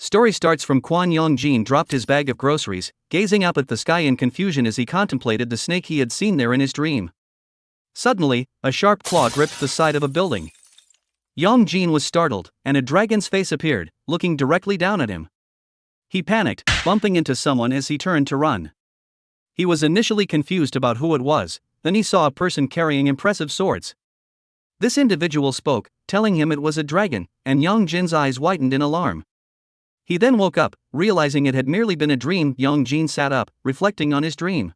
Story starts from Quan Yongjin dropped his bag of groceries, gazing up at the sky in confusion as he contemplated the snake he had seen there in his dream. Suddenly, a sharp claw gripped the side of a building. Yongjin was startled, and a dragon's face appeared, looking directly down at him. He panicked, bumping into someone as he turned to run. He was initially confused about who it was, then he saw a person carrying impressive swords. This individual spoke, telling him it was a dragon, and Yongjin's eyes widened in alarm. He then woke up, realizing it had merely been a dream. Yongjin sat up, reflecting on his dream.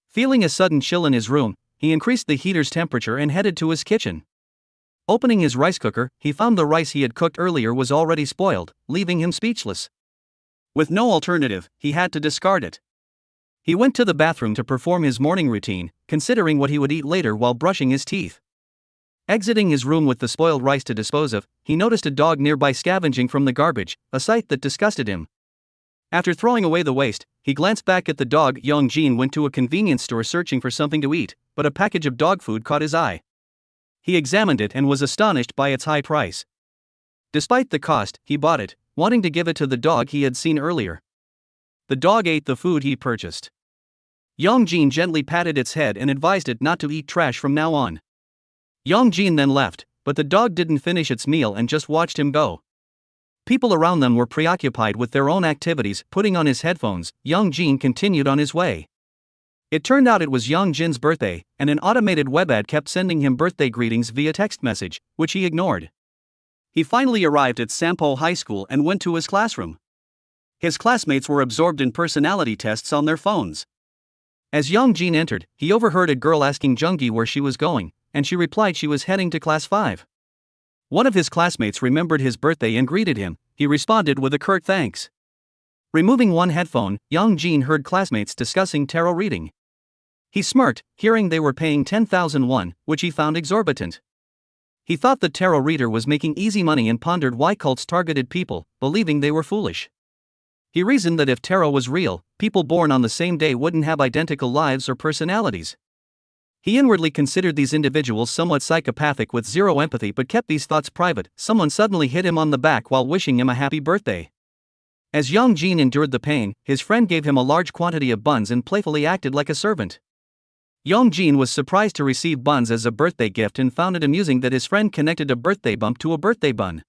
Feeling a sudden chill in his room, he increased the heater's temperature and headed to his kitchen. Opening his rice cooker, he found the rice he had cooked earlier was already spoiled, leaving him speechless. With no alternative, he had to discard it. He went to the bathroom to perform his morning routine, considering what he would eat later while brushing his teeth. Exiting his room with the spoiled rice to dispose of, he noticed a dog nearby scavenging from the garbage, a sight that disgusted him. After throwing away the waste, he glanced back at the dog. Yongjin went to a convenience store searching for something to eat, but a package of dog food caught his eye. He examined it and was astonished by its high price. Despite the cost, he bought it, wanting to give it to the dog he had seen earlier. The dog ate the food he purchased. Yongjin gently patted its head and advised it not to eat trash from now on. Yongjin then left, but the dog didn't finish its meal and just watched him go. People around them were preoccupied with their own activities. Putting on his headphones, Yongjin continued on his way. It turned out it was Yongjin's birthday, and an automated web ad kept sending him birthday greetings via text message, which he ignored. He finally arrived at Sampo High School and went to his classroom. His classmates were absorbed in personality tests on their phones. As Yongjin entered, he overheard a girl asking Jungi where she was going, and she replied she was heading to class 5. One of his classmates remembered his birthday and greeted him. He responded with a curt thanks. Removing one headphone, Yongjin heard classmates discussing tarot reading. He smirked, hearing they were paying 10,000 won, which he found exorbitant. He thought the tarot reader was making easy money and pondered why cults targeted people, believing they were foolish. He reasoned that if tarot was real, people born on the same day wouldn't have identical lives or personalities. He inwardly considered these individuals somewhat psychopathic with zero empathy but kept these thoughts private. Someone suddenly hit him on the back while wishing him a happy birthday. As Yongjin endured the pain, his friend gave him a large quantity of buns and playfully acted like a servant. Yongjin was surprised to receive buns as a birthday gift and found it amusing that his friend connected a birthday bump to a birthday bun.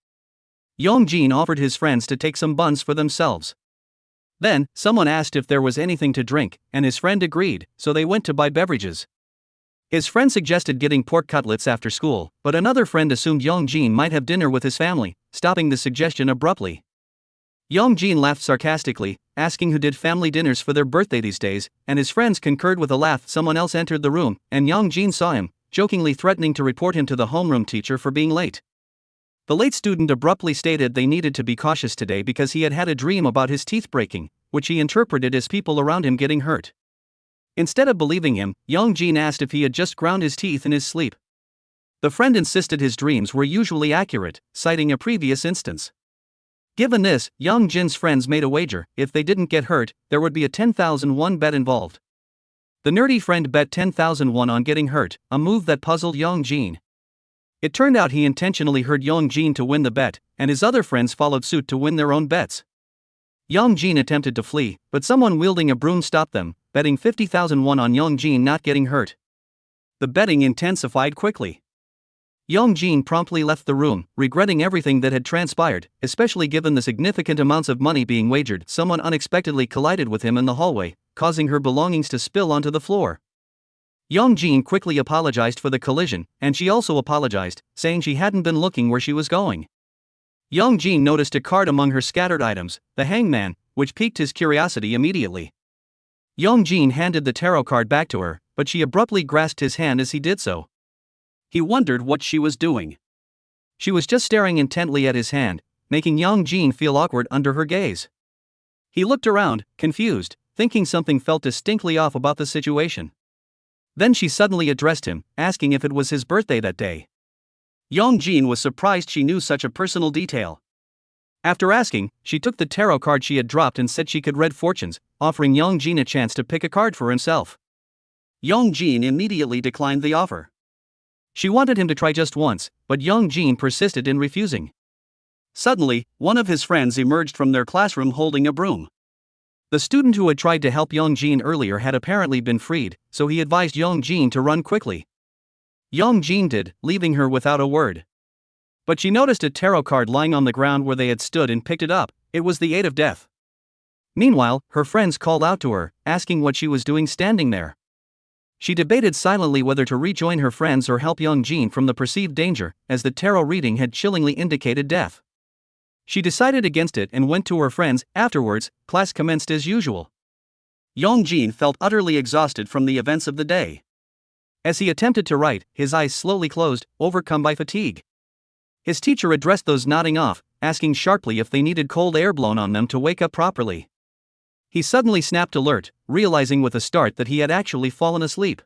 Yongjin offered his friends to take some buns for themselves. Then, someone asked if there was anything to drink, and his friend agreed, so they went to buy beverages. His friend suggested getting pork cutlets after school, but another friend assumed Yongjin might have dinner with his family, stopping the suggestion abruptly. Yongjin laughed sarcastically, asking who did family dinners for their birthday these days, and his friends concurred with a laugh. Someone else entered the room, and Yongjin saw him, jokingly threatening to report him to the homeroom teacher for being late. The late student abruptly stated they needed to be cautious today because he had had a dream about his teeth breaking, which he interpreted as people around him getting hurt. Instead of believing him, Yongjin asked if he had just ground his teeth in his sleep. The friend insisted his dreams were usually accurate, citing a previous instance. Given this, Yongjin's friends made a wager. If they didn't get hurt, there would be a 10,000 won bet involved. The nerdy friend bet 10,000 won on getting hurt, a move that puzzled Yongjin. It turned out he intentionally hurt Yongjin to win the bet, and his other friends followed suit to win their own bets. Yongjin attempted to flee, but someone wielding a broom stopped them, betting 50,000 won on Yongjin not getting hurt. The betting intensified quickly. Yongjin promptly left the room, regretting everything that had transpired, especially given the significant amounts of money being wagered. Someone unexpectedly collided with him in the hallway, causing her belongings to spill onto the floor. Yongjin quickly apologized for the collision, and she also apologized, saying she hadn't been looking where she was going. Yongjin noticed a card among her scattered items, the hangman, which piqued his curiosity immediately. Yongjin handed the tarot card back to her, but she abruptly grasped his hand as he did so. He wondered what she was doing. She was just staring intently at his hand, making Yongjin feel awkward under her gaze. He looked around, confused, thinking something felt distinctly off about the situation. Then she suddenly addressed him, asking if it was his birthday that day. Yongjin was surprised she knew such a personal detail. After asking, she took the tarot card she had dropped and said she could read fortunes, offering Yongjin a chance to pick a card for himself. Yongjin immediately declined the offer. She wanted him to try just once, but Yongjin persisted in refusing. Suddenly, one of his friends emerged from their classroom holding a broom. The student who had tried to help Yongjin earlier had apparently been freed, so he advised Yongjin to run quickly. Yongjin did, leaving her without a word. But she noticed a tarot card lying on the ground where they had stood and picked it up. It was the Eight of Death. Meanwhile, her friends called out to her, asking what she was doing standing there. She debated silently whether to rejoin her friends or help Yongjin from the perceived danger, as the tarot reading had chillingly indicated death. She decided against it and went to her friends. Afterwards, class commenced as usual. Yongjin felt utterly exhausted from the events of the day. As he attempted to write, his eyes slowly closed, overcome by fatigue. His teacher addressed those nodding off, asking sharply if they needed cold air blown on them to wake up properly. He suddenly snapped alert, realizing with a start that he had actually fallen asleep.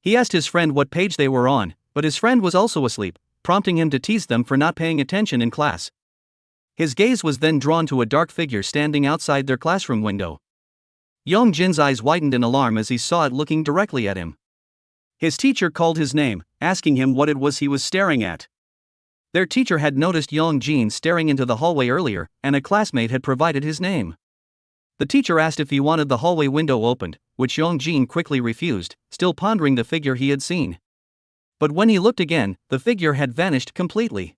He asked his friend what page they were on, but his friend was also asleep, prompting him to tease them for not paying attention in class. His gaze was then drawn to a dark figure standing outside their classroom window. Yongjin's eyes widened in alarm as he saw it looking directly at him. His teacher called his name, asking him what it was he was staring at. Their teacher had noticed Yongjin staring into the hallway earlier, and a classmate had provided his name. The teacher asked if he wanted the hallway window opened, which Yongjin quickly refused, still pondering the figure he had seen. But when he looked again, the figure had vanished completely.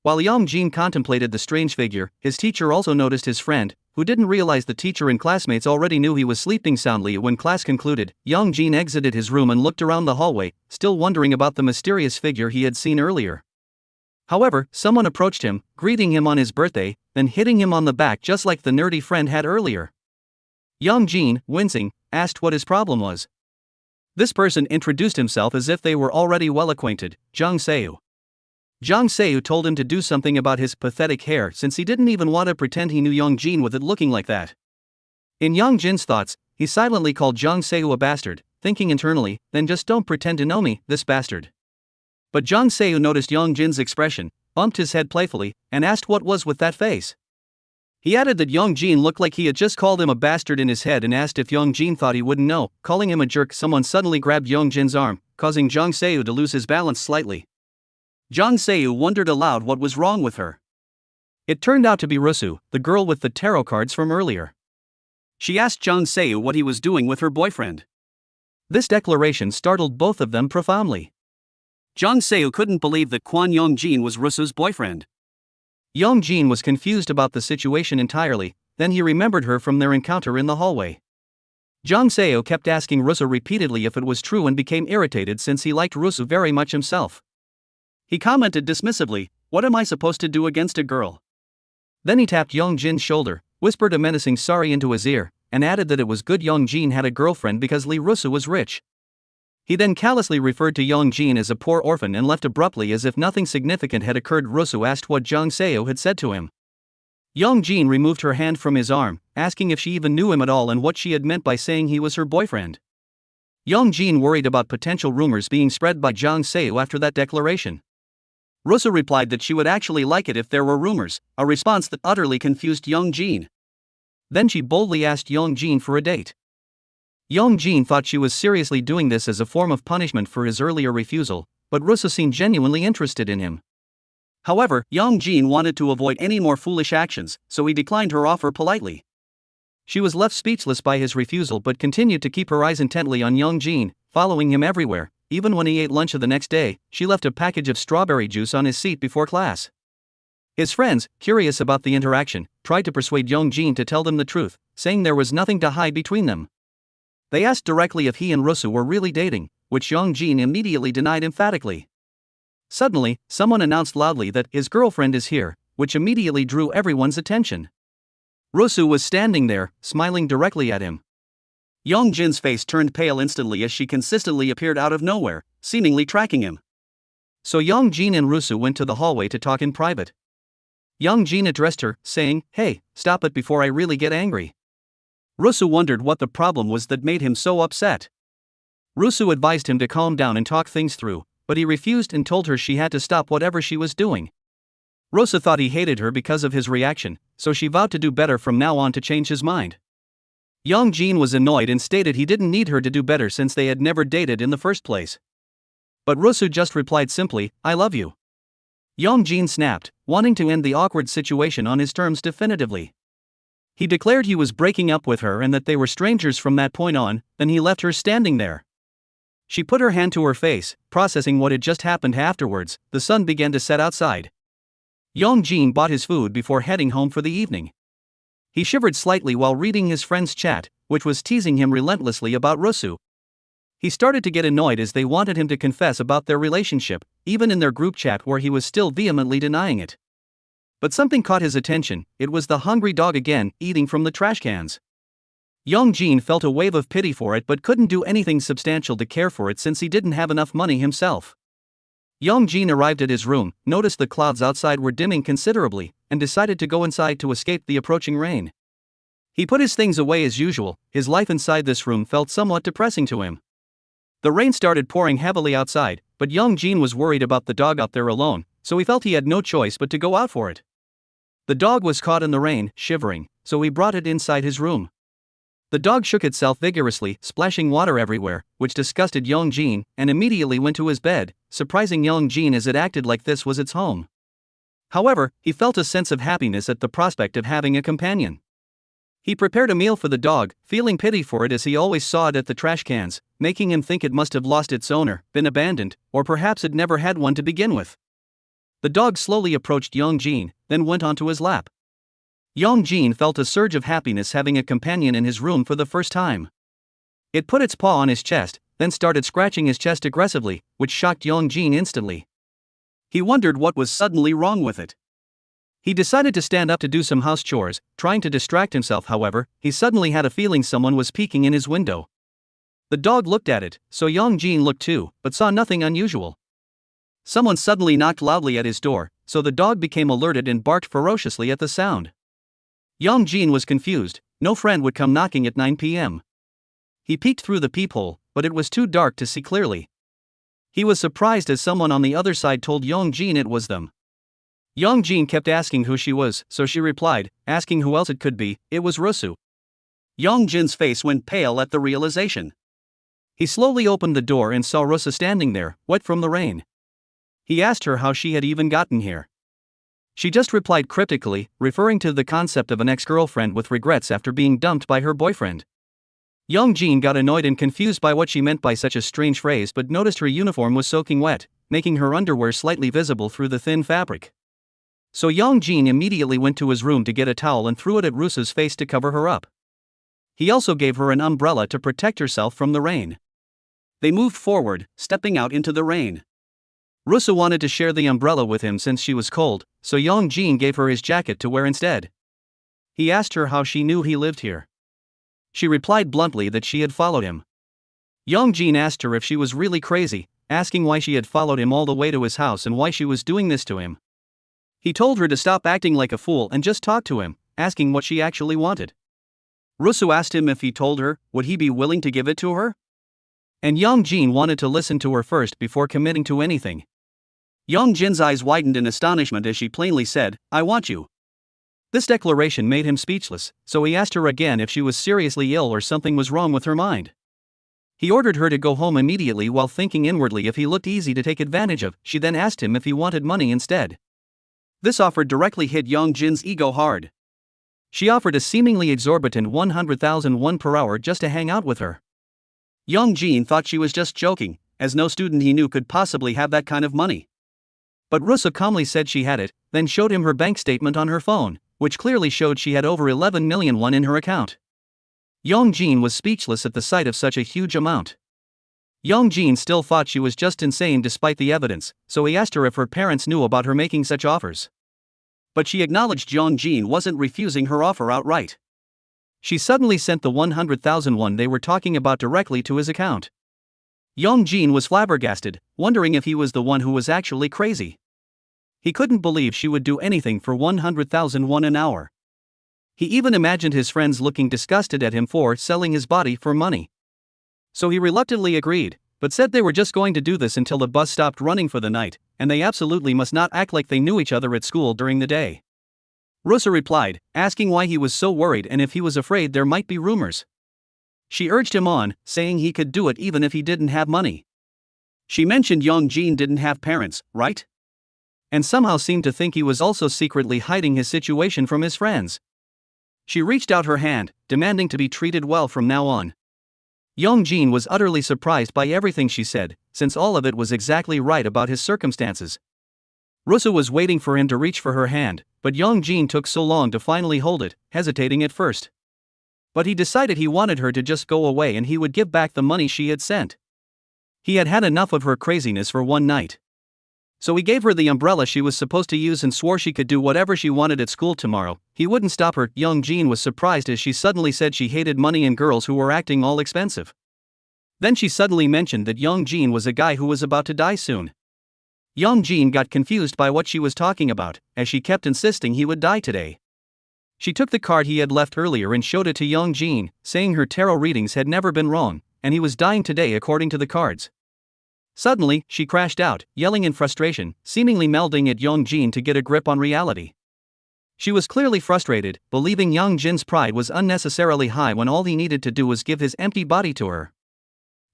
While Yongjin contemplated the strange figure, his teacher also noticed his friend, who didn't realize the teacher and classmates already knew he was sleeping soundly. When class concluded, Yongjin exited his room and looked around the hallway, still wondering about the mysterious figure he had seen earlier. However, someone approached him, greeting him on his birthday, then hitting him on the back just like the nerdy friend had earlier. Yongjin, wincing, asked what his problem was. This person introduced himself as if they were already well acquainted, Jang Seo. Jang Seo told him to do something about his pathetic hair since he didn't even want to pretend he knew Yongjin with it looking like that. In Yongjin's thoughts, he silently called Jang Seo a bastard, thinking internally, then just don't pretend to know me, this bastard. But Jang Seo noticed Yongjin's expression, bumped his head playfully, and asked what was with that face. He added that Yongjin looked like he had just called him a bastard in his head and asked if Yongjin thought he wouldn't know, calling him a jerk. Someone suddenly grabbed Yongjin's arm, causing Jang Seo to lose his balance slightly. Jang Seo wondered aloud what was wrong with her. It turned out to be Rusu, the girl with the tarot cards from earlier. She asked Jang Seo what he was doing with her boyfriend. This declaration startled both of them profoundly. Jang Seo couldn't believe that Kwon Yongjin was Rusu's boyfriend. Yongjin was confused about the situation entirely, then he remembered her from their encounter in the hallway. Jang Seo kept asking Rusu repeatedly if it was true and became irritated since he liked Rusu very much himself. He commented dismissively, "What am I supposed to do against a girl?" Then he tapped Yongjin's shoulder, whispered a menacing sorry into his ear, and added that it was good Yongjin had a girlfriend because Lee Rusu was rich. He then callously referred to Yongjin as a poor orphan and left abruptly as if nothing significant had occurred. Rusu asked what Jang Seo had said to him. Yongjin removed her hand from his arm, asking if she even knew him at all and what she had meant by saying he was her boyfriend. Yongjin worried about potential rumors being spread by Jang Seo after that declaration. Rusu replied that she would actually like it if there were rumors, a response that utterly confused Yongjin. Then she boldly asked Yongjin for a date. Yongjin thought she was seriously doing this as a form of punishment for his earlier refusal, but Rusu seemed genuinely interested in him. However, Yongjin wanted to avoid any more foolish actions, so he declined her offer politely. She was left speechless by his refusal but continued to keep her eyes intently on Yongjin, following him everywhere. Even when he ate lunch the next day, she left a package of strawberry juice on his seat before class. His friends, curious about the interaction, tried to persuade Yongjin to tell them the truth, saying there was nothing to hide between them. They asked directly if he and Rusu were really dating, which Yongjin immediately denied emphatically. Suddenly, someone announced loudly that his girlfriend is here, which immediately drew everyone's attention. Rusu was standing there, smiling directly at him. Yongjin's face turned pale instantly as she consistently appeared out of nowhere, seemingly tracking him. So Yongjin and Rusu went to the hallway to talk in private. Yongjin addressed her, saying, "Hey, stop it before I really get angry." Rusu wondered what the problem was that made him so upset. Rusu advised him to calm down and talk things through, but he refused and told her she had to stop whatever she was doing. Rusu thought he hated her because of his reaction, so she vowed to do better from now on to change his mind. Yongjin was annoyed and stated he didn't need her to do better since they had never dated in the first place. But Rusu just replied simply, "I love you." Yongjin snapped, wanting to end the awkward situation on his terms definitively. He declared he was breaking up with her and that they were strangers from that point on, then he left her standing there. She put her hand to her face, processing what had just happened. Afterwards, the sun began to set outside. Yongjin bought his food before heading home for the evening. He shivered slightly while reading his friend's chat, which was teasing him relentlessly about Rusu. He started to get annoyed as they wanted him to confess about their relationship, even in their group chat where he was still vehemently denying it. But something caught his attention. It was the hungry dog again, eating from the trash cans. Yongjin felt a wave of pity for it but couldn't do anything substantial to care for it since he didn't have enough money himself. Yongjin arrived at his room, noticed the clouds outside were dimming considerably, and decided to go inside to escape the approaching rain. He put his things away as usual. His life inside this room felt somewhat depressing to him. The rain started pouring heavily outside, but Yongjin was worried about the dog out there alone, so he felt he had no choice but to go out for it. The dog was caught in the rain, shivering, so he brought it inside his room. The dog shook itself vigorously, splashing water everywhere, which disgusted Yongjin, and immediately went to his bed, surprising Yongjin as it acted like this was its home. However, he felt a sense of happiness at the prospect of having a companion. He prepared a meal for the dog, feeling pity for it as he always saw it at the trash cans, making him think it must have lost its owner, been abandoned, or perhaps it never had one to begin with. The dog slowly approached Yongjin, then went onto his lap. Yongjin felt a surge of happiness having a companion in his room for the first time. It put its paw on his chest, then started scratching his chest aggressively, which shocked Yongjin instantly. He wondered what was suddenly wrong with it. He decided to stand up to do some house chores, trying to distract himself. However, he suddenly had a feeling someone was peeking in his window. The dog looked at it, so Yongjin looked too, but saw nothing unusual. Someone suddenly knocked loudly at his door, so the dog became alerted and barked ferociously at the sound. Yongjin was confused. No friend would come knocking at 9 p.m. He peeked through the peephole, but it was too dark to see clearly. He was surprised as someone on the other side told Yongjin it was them. Yongjin kept asking who she was, so she replied, asking who else it could be. It was Rusu. Yongjin's face went pale at the realization. He slowly opened the door and saw Rusu standing there, wet from the rain. He asked her how she had even gotten here. She just replied cryptically, referring to the concept of an ex-girlfriend with regrets after being dumped by her boyfriend. Yongjin got annoyed and confused by what she meant by such a strange phrase but noticed her uniform was soaking wet, making her underwear slightly visible through the thin fabric. So Yongjin immediately went to his room to get a towel and threw it at Rusu's face to cover her up. He also gave her an umbrella to protect herself from the rain. They moved forward, stepping out into the rain. Rusu wanted to share the umbrella with him since she was cold, so Yongjin gave her his jacket to wear instead. He asked her how she knew he lived here. She replied bluntly that she had followed him. Yongjin asked her if she was really crazy, asking why she had followed him all the way to his house and why she was doing this to him. He told her to stop acting like a fool and just talk to him, asking what she actually wanted. Rusu asked him if he told her, would he be willing to give it to her? And Yongjin wanted to listen to her first before committing to anything. Yongjin's eyes widened in astonishment as she plainly said, I want you. This declaration made him speechless, so he asked her again if she was seriously ill or something was wrong with her mind. He ordered her to go home immediately while thinking inwardly if he looked easy to take advantage of. She then asked him if he wanted money instead. This offer directly hit Yongjin's ego hard. She offered a seemingly exorbitant 100,000 won per hour just to hang out with her. Yongjin thought she was just joking, as no student he knew could possibly have that kind of money. But Rusu calmly said she had it, then showed him her bank statement on her phone, which clearly showed she had over 11 million won in her account. Yongjin was speechless at the sight of such a huge amount. Yongjin still thought she was just insane despite the evidence, so he asked her if her parents knew about her making such offers. But she acknowledged Yongjin wasn't refusing her offer outright. She suddenly sent the 100,000 won they were talking about directly to his account. Yongjin was flabbergasted, wondering if he was the one who was actually crazy. He couldn't believe she would do anything for 100,000 won an hour. He even imagined his friends looking disgusted at him for selling his body for money. So he reluctantly agreed, but said they were just going to do this until the bus stopped running for the night, and they absolutely must not act like they knew each other at school during the day. Rusu replied, asking why he was so worried and if he was afraid there might be rumors. She urged him on, saying he could do it even if he didn't have money. She mentioned Yongjin didn't have parents, right? and somehow seemed to think he was also secretly hiding his situation from his friends. She reached out her hand, demanding to be treated well from now on. Yongjin was utterly surprised by everything she said, since all of it was exactly right about his circumstances. Rusa was waiting for him to reach for her hand, but Yongjin took so long to finally hold it, hesitating at first. But he decided he wanted her to just go away and he would give back the money she had sent. He had had enough of her craziness for one night. So he gave her the umbrella she was supposed to use and swore she could do whatever she wanted at school tomorrow. He wouldn't stop her. Yongjin was surprised as she suddenly said she hated money and girls who were acting all expensive. Then she suddenly mentioned that Yongjin was a guy who was about to die soon. Yongjin got confused by what she was talking about, as she kept insisting he would die today. She took the card he had left earlier and showed it to Yongjin, saying her tarot readings had never been wrong, and he was dying today according to the cards. Suddenly, she crashed out, yelling in frustration, seemingly melding at Yongjin to get a grip on reality. She was clearly frustrated, believing Yongjin's pride was unnecessarily high when all he needed to do was give his empty body to her.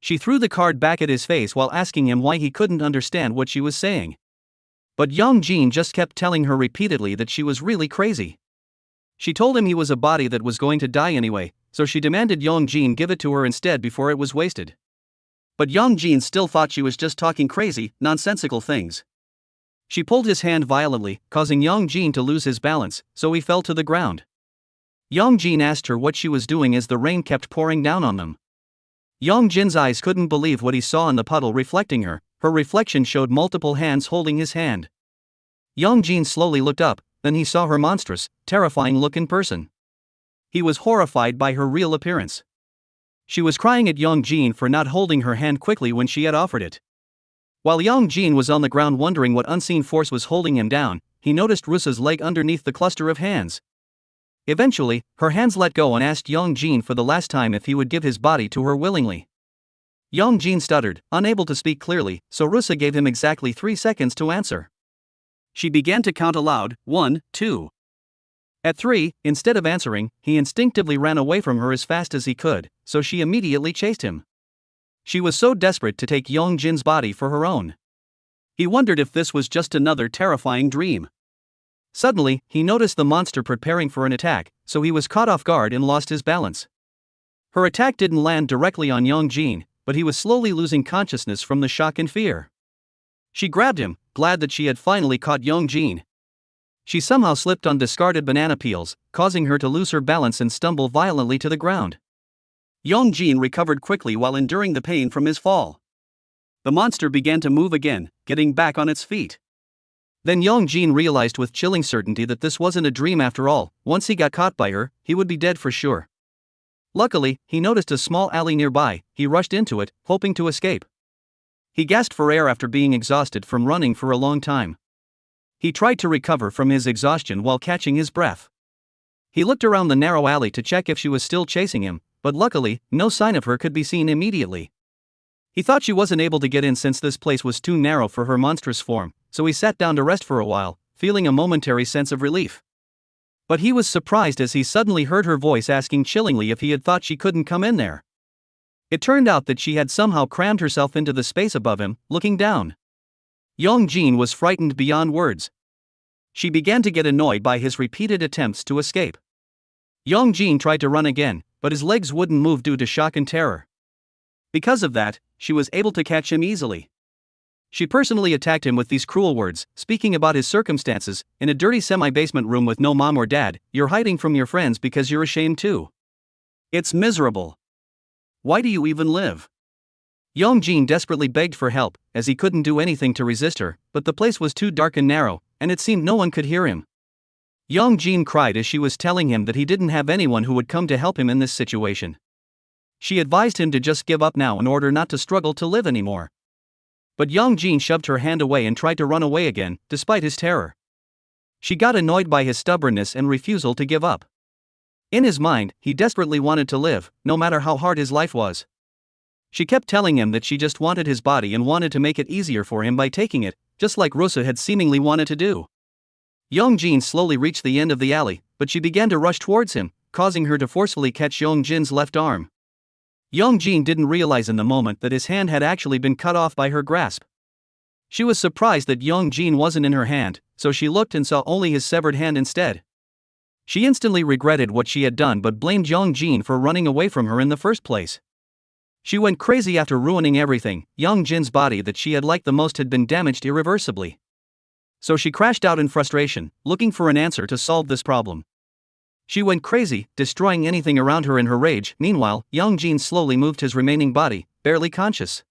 She threw the card back at his face while asking him why he couldn't understand what she was saying. But Yongjin just kept telling her repeatedly that she was really crazy. She told him he was a body that was going to die anyway, so she demanded Yongjin give it to her instead before it was wasted. But Yongjin still thought she was just talking crazy, nonsensical things. She pulled his hand violently, causing Yongjin to lose his balance, so he fell to the ground. Yongjin asked her what she was doing as the rain kept pouring down on them. Yongjin's eyes couldn't believe what he saw in the puddle reflecting her. Her reflection showed multiple hands holding his hand. Yongjin slowly looked up, then he saw her monstrous, terrifying look in person. He was horrified by her real appearance. She was crying at Yongjin for not holding her hand quickly when she had offered it. While Yongjin was on the ground wondering what unseen force was holding him down, he noticed Rusa's leg underneath the cluster of hands. Eventually, her hands let go and asked Yongjin for the last time if he would give his body to her willingly. Yongjin stuttered, unable to speak clearly, so Rusa gave him exactly 3 seconds to answer. She began to count aloud, 1, 2. At 3, instead of answering, he instinctively ran away from her as fast as he could, so she immediately chased him. She was so desperate to take Yongjin's body for her own. He wondered if this was just another terrifying dream. Suddenly, he noticed the monster preparing for an attack, so he was caught off guard and lost his balance. Her attack didn't land directly on Yongjin, but he was slowly losing consciousness from the shock and fear. She grabbed him, glad that she had finally caught Yongjin. She somehow slipped on discarded banana peels, causing her to lose her balance and stumble violently to the ground. Yongjin recovered quickly while enduring the pain from his fall. The monster began to move again, getting back on its feet. Then Yongjin realized with chilling certainty that this wasn't a dream after all. Once he got caught by her, he would be dead for sure. Luckily, he noticed a small alley nearby. He rushed into it, hoping to escape. He gasped for air after being exhausted from running for a long time. He tried to recover from his exhaustion while catching his breath. He looked around the narrow alley to check if she was still chasing him, but luckily, no sign of her could be seen immediately. He thought she wasn't able to get in since this place was too narrow for her monstrous form, so he sat down to rest for a while, feeling a momentary sense of relief. But he was surprised as he suddenly heard her voice asking chillingly if he had thought she couldn't come in there. It turned out that she had somehow crammed herself into the space above him, looking down. Yongjin was frightened beyond words. She began to get annoyed by his repeated attempts to escape. Yongjin tried to run again, but his legs wouldn't move due to shock and terror. Because of that, she was able to catch him easily. She personally attacked him with these cruel words, speaking about his circumstances. In a dirty semi-basement room with no mom or dad, you're hiding from your friends because you're ashamed too. It's miserable. Why do you even live? Yongjin desperately begged for help, as he couldn't do anything to resist her, but the place was too dark and narrow, and it seemed no one could hear him. Yongjin cried as she was telling him that he didn't have anyone who would come to help him in this situation. She advised him to just give up now in order not to struggle to live anymore. But Yongjin shoved her hand away and tried to run away again, despite his terror. She got annoyed by his stubbornness and refusal to give up. In his mind, he desperately wanted to live, no matter how hard his life was. She kept telling him that she just wanted his body and wanted to make it easier for him by taking it, just like Rusa had seemingly wanted to do. Yongjin slowly reached the end of the alley, but she began to rush towards him, causing her to forcefully catch Yongjin's left arm. Yongjin didn't realize in the moment that his hand had actually been cut off by her grasp. She was surprised that Jin wasn't in her hand, so she looked and saw only his severed hand instead. She instantly regretted what she had done but blamed Jin for running away from her in the first place. She went crazy after ruining everything. Jin's body that she had liked the most had been damaged irreversibly. So she crashed out in frustration, looking for an answer to solve this problem. She went crazy, destroying anything around her in her rage. Meanwhile, Jin slowly moved his remaining body, barely conscious.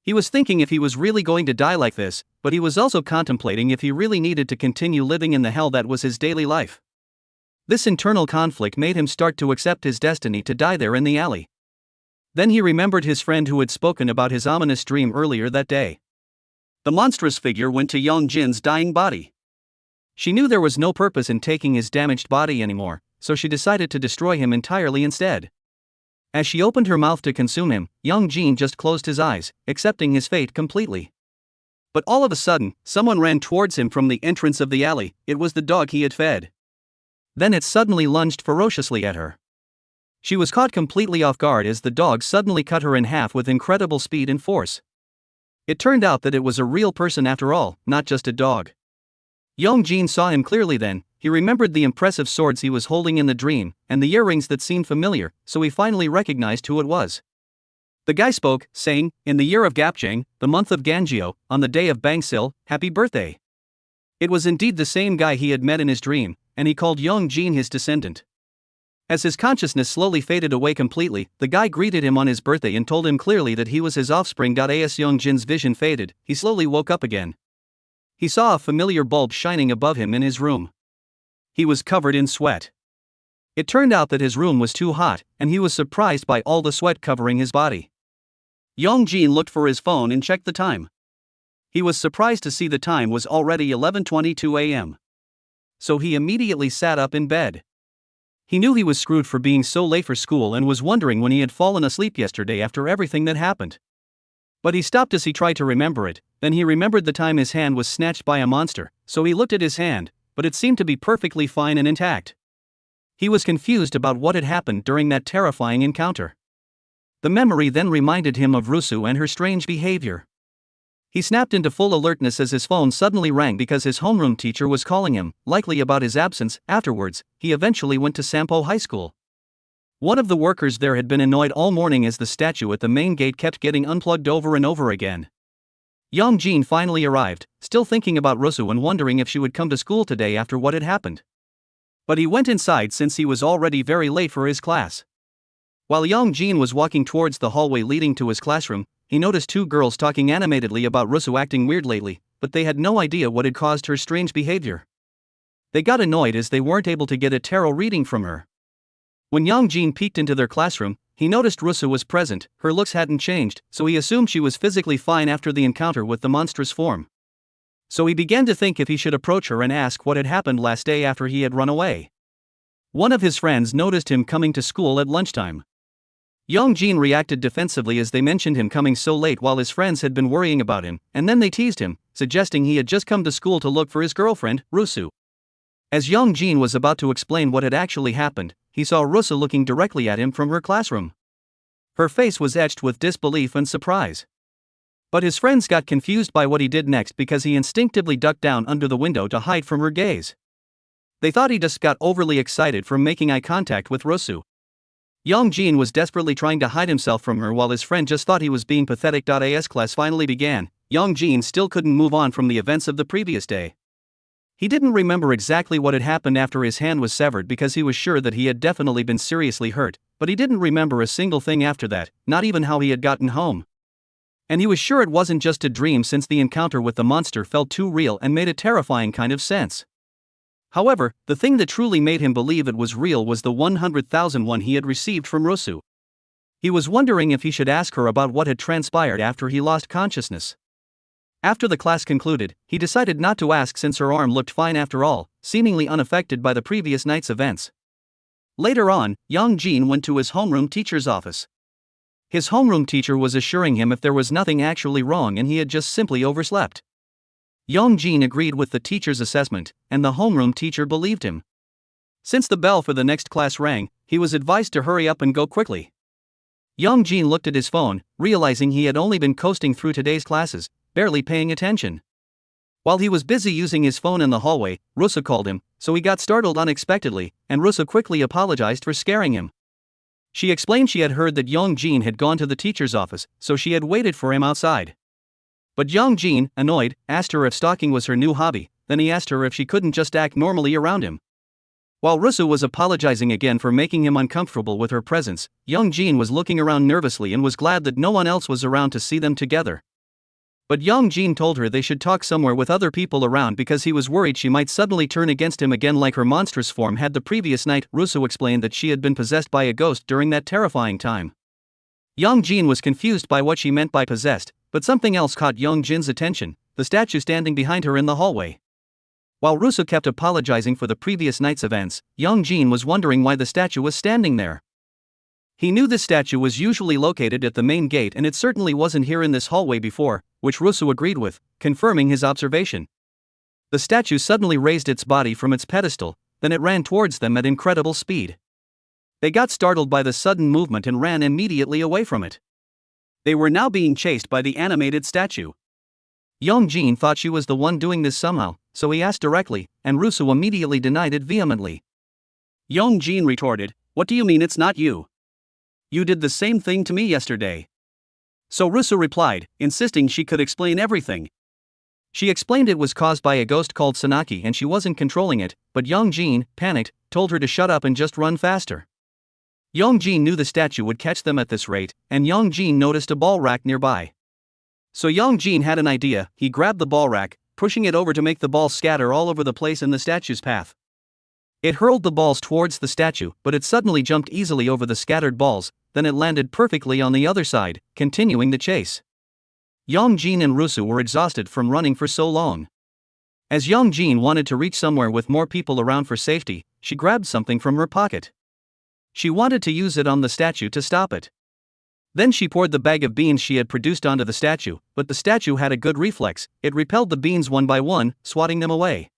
He was thinking if he was really going to die like this, but he was also contemplating if he really needed to continue living in the hell that was his daily life. This internal conflict made him start to accept his destiny to die there in the alley. Then he remembered his friend who had spoken about his ominous dream earlier that day. The monstrous figure went to Jin's dying body. She knew there was no purpose in taking his damaged body anymore, so she decided to destroy him entirely instead. As she opened her mouth to consume him, Jin just closed his eyes, accepting his fate completely. But all of a sudden, someone ran towards him from the entrance of the alley. It was the dog he had fed. Then it suddenly lunged ferociously at her. She was caught completely off guard as the dog suddenly cut her in half with incredible speed and force. It turned out that it was a real person after all, not just a dog. Jin saw him clearly then. He remembered the impressive swords he was holding in the dream, and the earrings that seemed familiar, so he finally recognized who it was. The guy spoke, saying, "In the year of Gapchang, the month of Ganjio, on the day of Bangsil, happy birthday." It was indeed the same guy he had met in his dream, and he called Jin his descendant. As his consciousness slowly faded away completely, the guy greeted him on his birthday and told him clearly that he was his offspring. As Jin's vision faded, he slowly woke up again. He saw a familiar bulb shining above him in his room. He was covered in sweat. It turned out that his room was too hot, and he was surprised by all the sweat covering his body. Jin looked for his phone and checked the time. He was surprised to see the time was already 11:22 a.m. So he immediately sat up in bed. He knew he was screwed for being so late for school and was wondering when he had fallen asleep yesterday after everything that happened. But he stopped as he tried to remember it. Then he remembered the time his hand was snatched by a monster, so he looked at his hand, but it seemed to be perfectly fine and intact. He was confused about what had happened during that terrifying encounter. The memory then reminded him of Rusu and her strange behavior. He snapped into full alertness as his phone suddenly rang because his homeroom teacher was calling him, likely about his absence. Afterwards, he eventually went to Sampo High School. One of the workers there had been annoyed all morning as the statue at the main gate kept getting unplugged over and over again. Jin finally arrived, still thinking about Rusu and wondering if she would come to school today after what had happened. But he went inside since he was already very late for his class. While Jin was walking towards the hallway leading to his classroom, he noticed two girls talking animatedly about Rusu acting weird lately, but they had no idea what had caused her strange behavior. They got annoyed as they weren't able to get a tarot reading from her. When Jin peeked into their classroom, he noticed Rusu was present. Her looks hadn't changed, so he assumed she was physically fine after the encounter with the monstrous form. So he began to think if he should approach her and ask what had happened last day after he had run away. One of his friends noticed him coming to school at lunchtime. Jin reacted defensively as they mentioned him coming so late while his friends had been worrying about him, and then they teased him, suggesting he had just come to school to look for his girlfriend, Rusu. As Jin was about to explain what had actually happened, he saw Rusu looking directly at him from her classroom. Her face was etched with disbelief and surprise. But his friends got confused by what he did next because he instinctively ducked down under the window to hide from her gaze. They thought he just got overly excited from making eye contact with Rusu. Jin was desperately trying to hide himself from her while his friend just thought he was being pathetic. As class finally began, Jin still couldn't move on from the events of the previous day. He didn't remember exactly what had happened after his hand was severed because he was sure that he had definitely been seriously hurt, but he didn't remember a single thing after that, not even how he had gotten home. And he was sure it wasn't just a dream since the encounter with the monster felt too real and made a terrifying kind of sense. However, the thing that truly made him believe it was real was the 100,000 won he had received from Rusu. He was wondering if he should ask her about what had transpired after he lost consciousness. After the class concluded, he decided not to ask since her arm looked fine after all, seemingly unaffected by the previous night's events. Later on, Jin went to his homeroom teacher's office. His homeroom teacher was assuring him if there was nothing actually wrong and he had just simply overslept. Jin agreed with the teacher's assessment, and the homeroom teacher believed him. Since the bell for the next class rang, he was advised to hurry up and go quickly. Jin looked at his phone, realizing he had only been coasting through today's classes, barely paying attention. While he was busy using his phone in the hallway, Rusu called him, so he got startled unexpectedly, and Rusu quickly apologized for scaring him. She explained she had heard that Yongjin had gone to the teacher's office, so she had waited for him outside. But Yongjin, annoyed, asked her if stalking was her new hobby, then he asked her if she couldn't just act normally around him. While Rusu was apologizing again for making him uncomfortable with her presence, Yongjin was looking around nervously and was glad that no one else was around to see them together. But Yongjin told her they should talk somewhere with other people around because he was worried she might suddenly turn against him again like her monstrous form had the previous night. Rusu explained that she had been possessed by a ghost during that terrifying time. Yongjin was confused by what she meant by possessed, but something else caught Yongjin's attention: the statue standing behind her in the hallway. While Rusu kept apologizing for the previous night's events, Yongjin was wondering why the statue was standing there. He knew this statue was usually located at the main gate and it certainly wasn't here in this hallway before, which Rusu agreed with, confirming his observation. The statue suddenly raised its body from its pedestal, then it ran towards them at incredible speed. They got startled by the sudden movement and ran immediately away from it. They were now being chased by the animated statue. Yongjin thought she was the one doing this somehow, so he asked directly, and Rusu immediately denied it vehemently. Yongjin retorted, "What do you mean it's not you? You did the same thing to me yesterday." So Rusu replied, insisting she could explain everything. She explained it was caused by a ghost called Sanaki and she wasn't controlling it, but Yongjin, panicked, told her to shut up and just run faster. Yongjin knew the statue would catch them at this rate, and Yongjin noticed a ball rack nearby. So Yongjin had an idea. He grabbed the ball rack, pushing it over to make the balls scatter all over the place in the statue's path. It hurled the balls towards the statue, but it suddenly jumped easily over the scattered balls, then it landed perfectly on the other side, continuing the chase. Yongjin and Rusu were exhausted from running for so long. As Yongjin wanted to reach somewhere with more people around for safety, she grabbed something from her pocket. She wanted to use it on the statue to stop it. Then she poured the bag of beans she had produced onto the statue, but the statue had a good reflex. It repelled the beans one by one, swatting them away.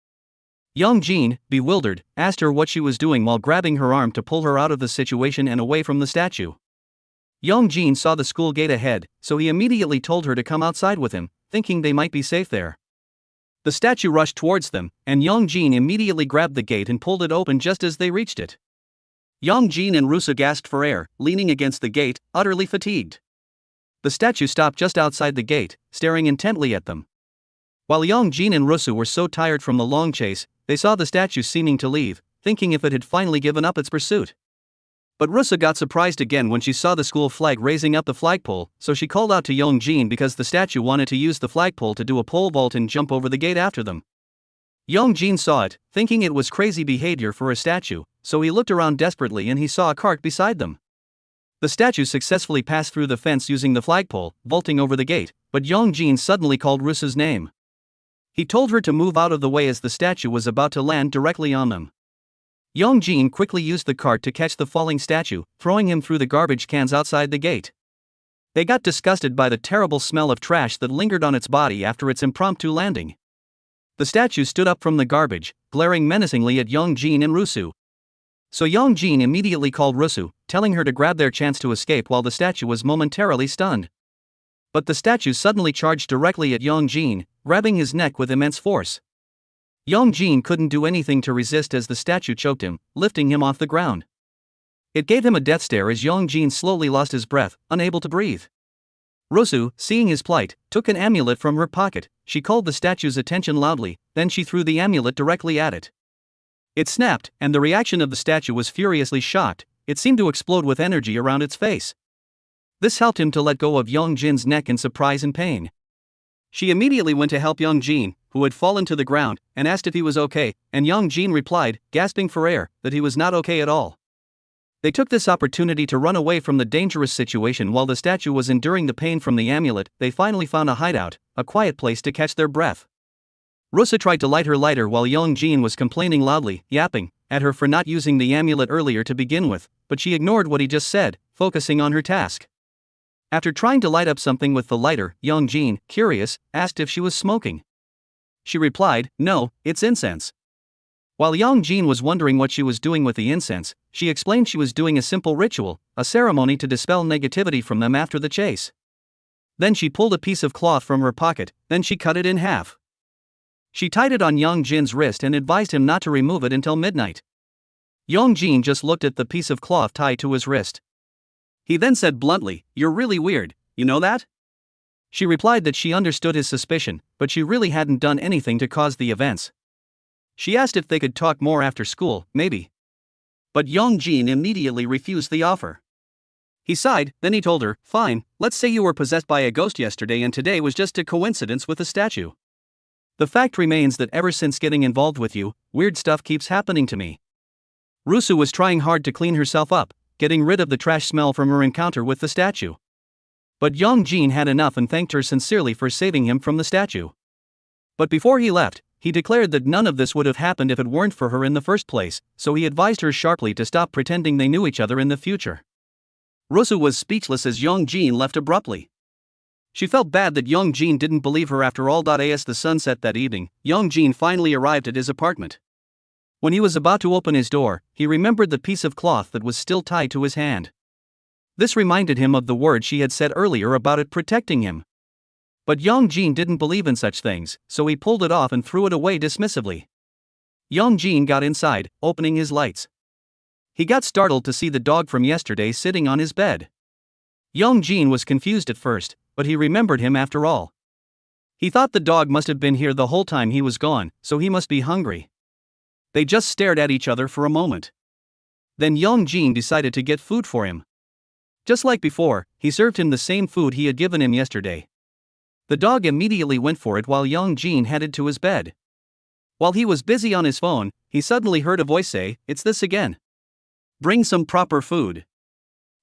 Yongjin, bewildered, asked her what she was doing while grabbing her arm to pull her out of the situation and away from the statue. Yongjin saw the school gate ahead, so he immediately told her to come outside with him, thinking they might be safe there. The statue rushed towards them, and Yongjin immediately grabbed the gate and pulled it open just as they reached it. Yongjin and Rusu gasped for air, leaning against the gate, utterly fatigued. The statue stopped just outside the gate, staring intently at them. While Yongjin and Rusu were so tired from the long chase, they saw the statue seeming to leave, thinking if it had finally given up its pursuit. But Rusu got surprised again when she saw the school flag raising up the flagpole, so she called out to Yongjin because the statue wanted to use the flagpole to do a pole vault and jump over the gate after them. Yongjin saw it, thinking it was crazy behavior for a statue, so he looked around desperately and he saw a cart beside them. The statue successfully passed through the fence using the flagpole, vaulting over the gate, but Yongjin suddenly called Rusu's name. He told her to move out of the way as the statue was about to land directly on them. Yongjin quickly used the cart to catch the falling statue, throwing him through the garbage cans outside the gate. They got disgusted by the terrible smell of trash that lingered on its body after its impromptu landing. The statue stood up from the garbage, glaring menacingly at Yongjin and Rusu. So Yongjin immediately called Rusu, telling her to grab their chance to escape while the statue was momentarily stunned. But the statue suddenly charged directly at Yongjin, grabbing his neck with immense force. Yongjin couldn't do anything to resist as the statue choked him, lifting him off the ground. It gave him a death stare as Yongjin slowly lost his breath, unable to breathe. Rusu, seeing his plight, took an amulet from her pocket. She called the statue's attention loudly, then she threw the amulet directly at it. It snapped, and the reaction of the statue was furiously shocked. It seemed to explode with energy around its face. This helped him to let go of Yongjin's neck in surprise and pain. She immediately went to help Yongjin, who had fallen to the ground, and asked if he was okay, and Yongjin replied, gasping for air, that he was not okay at all. They took this opportunity to run away from the dangerous situation while the statue was enduring the pain from the amulet. They finally found a hideout, a quiet place to catch their breath. Rusu tried to light her lighter while Yongjin was complaining loudly, yapping at her for not using the amulet earlier to begin with, but she ignored what he just said, focusing on her task. After trying to light up something with the lighter, Yongjin, curious, asked if she was smoking. She replied, "No, it's incense." While Yongjin was wondering what she was doing with the incense, she explained she was doing a simple ritual, a ceremony to dispel negativity from them after the chase. Then she pulled a piece of cloth from her pocket, then she cut it in half. She tied it on Yongjin's wrist and advised him not to remove it until midnight. Yongjin just looked at the piece of cloth tied to his wrist. He then said bluntly, "You're really weird, you know that?" She replied that she understood his suspicion, but she really hadn't done anything to cause the events. She asked if they could talk more after school, maybe. But Yongjin immediately refused the offer. He sighed, then he told her, "Fine, let's say you were possessed by a ghost yesterday and today was just a coincidence with a statue. The fact remains that ever since getting involved with you, weird stuff keeps happening to me." Rusu was trying hard to clean herself up, getting rid of the trash smell from her encounter with the statue. But Yongjin had enough and thanked her sincerely for saving him from the statue. But before he left, he declared that none of this would have happened if it weren't for her in the first place, so he advised her sharply to stop pretending they knew each other in the future. Rusu was speechless as Yongjin left abruptly. She felt bad that Yongjin didn't believe her after all. As the sun set that evening, Yongjin finally arrived at his apartment. When he was about to open his door, he remembered the piece of cloth that was still tied to his hand. This reminded him of the word she had said earlier about it protecting him. But Yongjin didn't believe in such things, so he pulled it off and threw it away dismissively. Yongjin got inside, opening his lights. He got startled to see the dog from yesterday sitting on his bed. Yongjin was confused at first, but he remembered him after all. He thought the dog must have been here the whole time he was gone, so he must be hungry. They just stared at each other for a moment. Then Yongjin decided to get food for him. Just like before, he served him the same food he had given him yesterday. The dog immediately went for it while Yongjin headed to his bed. While he was busy on his phone, he suddenly heard a voice say, "It's this again. Bring some proper food."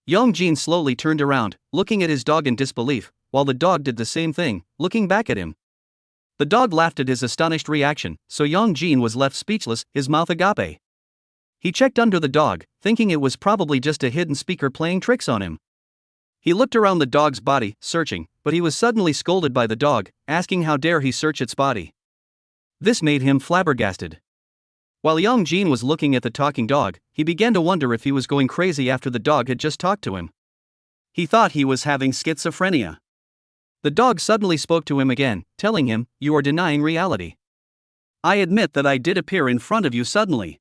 Yongjin slowly turned around, looking at his dog in disbelief, while the dog did the same thing, looking back at him. The dog laughed at his astonished reaction, so Yongjin was left speechless, his mouth agape. He checked under the dog, thinking it was probably just a hidden speaker playing tricks on him. He looked around the dog's body, searching, but he was suddenly scolded by the dog, asking how dare he search its body. This made him flabbergasted. While Yongjin was looking at the talking dog, he began to wonder if he was going crazy after the dog had just talked to him. He thought he was having schizophrenia. The dog suddenly spoke to him again, telling him, "You are denying reality. I admit that I did appear in front of you suddenly."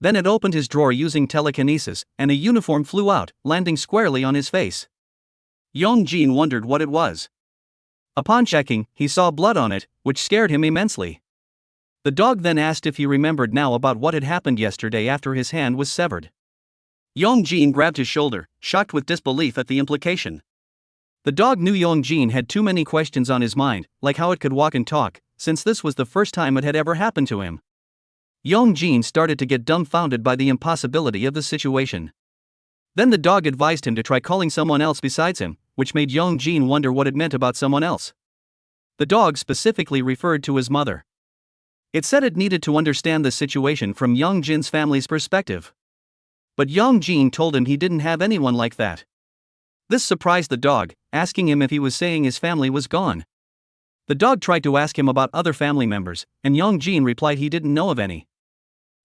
Then it opened his drawer using telekinesis, and a uniform flew out, landing squarely on his face. Yongjin wondered what it was. Upon checking, he saw blood on it, which scared him immensely. The dog then asked if he remembered now about what had happened yesterday after his hand was severed. Yongjin grabbed his shoulder, shocked with disbelief at the implication. The dog knew Yongjin had too many questions on his mind, like how it could walk and talk, since this was the first time it had ever happened to him. Yongjin started to get dumbfounded by the impossibility of the situation. Then the dog advised him to try calling someone else besides him, which made Yongjin wonder what it meant about someone else. The dog specifically referred to his mother. It said it needed to understand the situation from Yongjin's family's perspective. But Yongjin told him he didn't have anyone like that. This surprised the dog, asking him if he was saying his family was gone. The dog tried to ask him about other family members, and Yongjin replied he didn't know of any.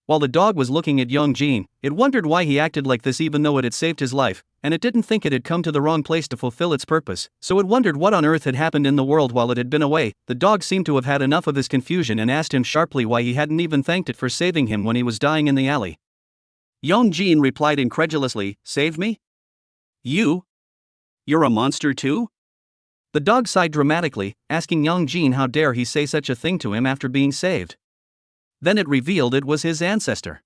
While the dog was looking at Yongjin, it wondered why he acted like this even though it had saved his life, and it didn't think it had come to the wrong place to fulfill its purpose, so it wondered what on earth had happened in the world while it had been away. The dog seemed to have had enough of his confusion and asked him sharply why he hadn't even thanked it for saving him when he was dying in the alley. Yongjin replied incredulously, "Saved me? You? You're a monster too?" The dog sighed dramatically, asking Yongjin how dare he say such a thing to him after being saved. Then it revealed it was his ancestor.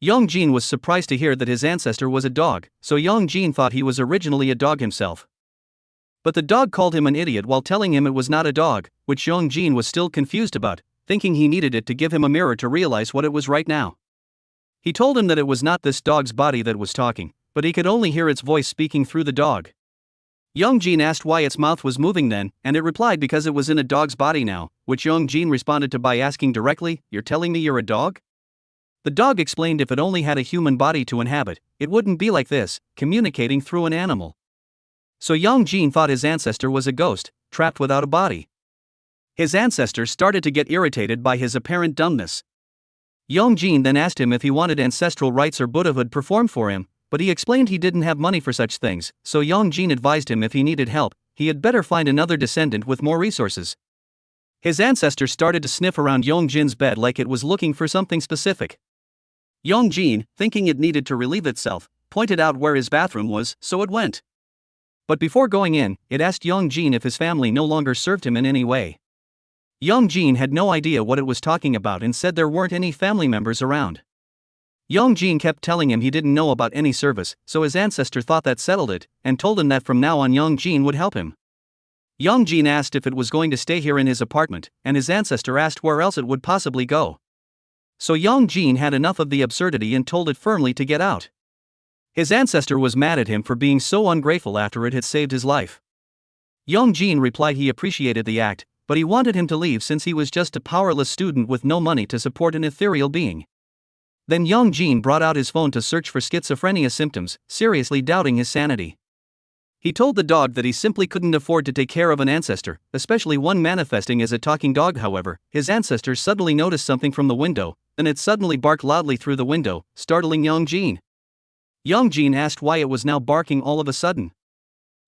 Yongjin was surprised to hear that his ancestor was a dog, so Yongjin thought he was originally a dog himself. But the dog called him an idiot while telling him it was not a dog, which Yongjin was still confused about, thinking he needed it to give him a mirror to realize what it was right now. He told him that it was not this dog's body that was talking, but he could only hear its voice speaking through the dog. Yongjin asked why its mouth was moving then, and it replied because it was in a dog's body now, which Yongjin responded to by asking directly, "You're telling me you're a dog?" The dog explained if it only had a human body to inhabit, it wouldn't be like this, communicating through an animal. So Yongjin thought his ancestor was a ghost, trapped without a body. His ancestor started to get irritated by his apparent dumbness. Yongjin then asked him if he wanted ancestral rites or Buddhahood performed for him, but he explained he didn't have money for such things, so Yongjin advised him if he needed help, he had better find another descendant with more resources. His ancestor started to sniff around Yongjin's bed like it was looking for something specific. Yongjin, thinking it needed to relieve itself, pointed out where his bathroom was, so it went. But before going in, it asked Yongjin if his family no longer served him in any way. Yongjin had no idea what it was talking about and said there weren't any family members around. Yongjin kept telling him he didn't know about any service, so his ancestor thought that settled it, and told him that from now on Yongjin would help him. Yongjin asked if it was going to stay here in his apartment, and his ancestor asked where else it would possibly go. So Yongjin had enough of the absurdity and told it firmly to get out. His ancestor was mad at him for being so ungrateful after it had saved his life. Yongjin replied he appreciated the act, but he wanted him to leave since he was just a powerless student with no money to support an ethereal being. Then Yongjin brought out his phone to search for schizophrenia symptoms, seriously doubting his sanity. He told the dog that he simply couldn't afford to take care of an ancestor, especially one manifesting as a talking dog. However, his ancestor suddenly noticed something from the window, then it suddenly barked loudly through the window, startling Yongjin. Yongjin asked why it was now barking all of a sudden.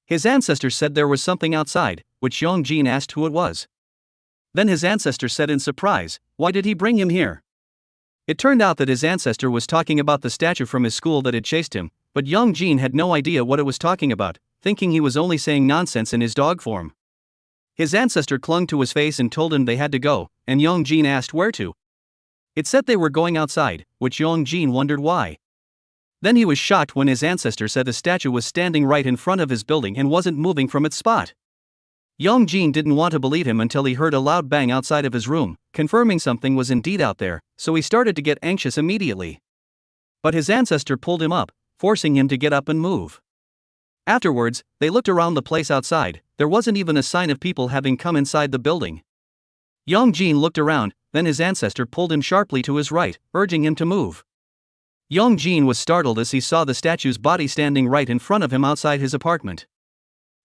His ancestor said there was something outside, which Yongjin asked who it was. Then his ancestor said in surprise, "Why did he bring him here?" It turned out that his ancestor was talking about the statue from his school that had chased him, but Yongjin had no idea what it was talking about, thinking he was only saying nonsense in his dog form. His ancestor clung to his face and told him they had to go, and Yongjin asked where to. It said they were going outside, which Yongjin wondered why. Then he was shocked when his ancestor said the statue was standing right in front of his building and wasn't moving from its spot. Yongjin didn't want to believe him until he heard a loud bang outside of his room, confirming something was indeed out there, so he started to get anxious immediately. But his ancestor pulled him up, forcing him to get up and move. Afterwards, they looked around the place outside. There wasn't even a sign of people having come inside the building. Yongjin looked around, then his ancestor pulled him sharply to his right, urging him to move. Yongjin was startled as he saw the statue's body standing right in front of him outside his apartment.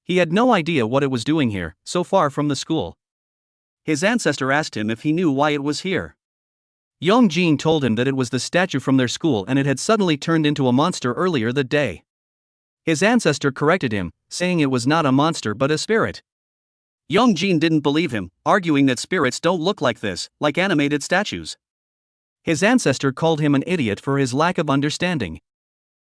He had no idea what it was doing here, so far from the school. His ancestor asked him if he knew why it was here. Yongjin told him that it was the statue from their school and it had suddenly turned into a monster earlier that day. His ancestor corrected him, saying it was not a monster but a spirit. Yongjin didn't believe him, arguing that spirits don't look like this, like animated statues. His ancestor called him an idiot for his lack of understanding.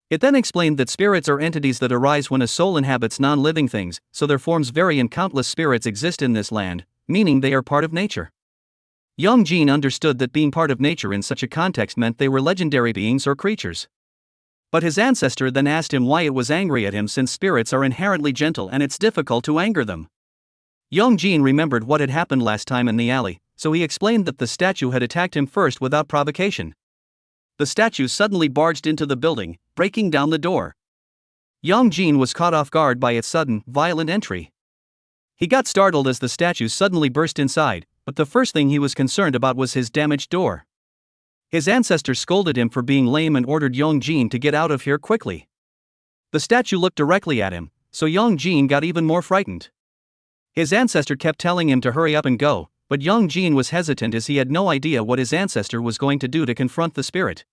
It then explained that spirits are entities that arise when a soul inhabits non-living things, so their forms vary and countless spirits exist in this land, meaning they are part of nature. Yongjin understood that being part of nature in such a context meant they were legendary beings or creatures. But his ancestor then asked him why it was angry at him since spirits are inherently gentle and it's difficult to anger them. Yongjin remembered what had happened last time in the alley, so he explained that the statue had attacked him first without provocation. The statue suddenly barged into the building, breaking down the door. Yongjin was caught off guard by its sudden, violent entry. He got startled as the statue suddenly burst inside, but the first thing he was concerned about was his damaged door. His ancestor scolded him for being lame and ordered Yongjin to get out of here quickly. The statue looked directly at him, so Yongjin got even more frightened. His ancestor kept telling him to hurry up and go, but Yongjin was hesitant as he had no idea what his ancestor was going to do to confront the spirit.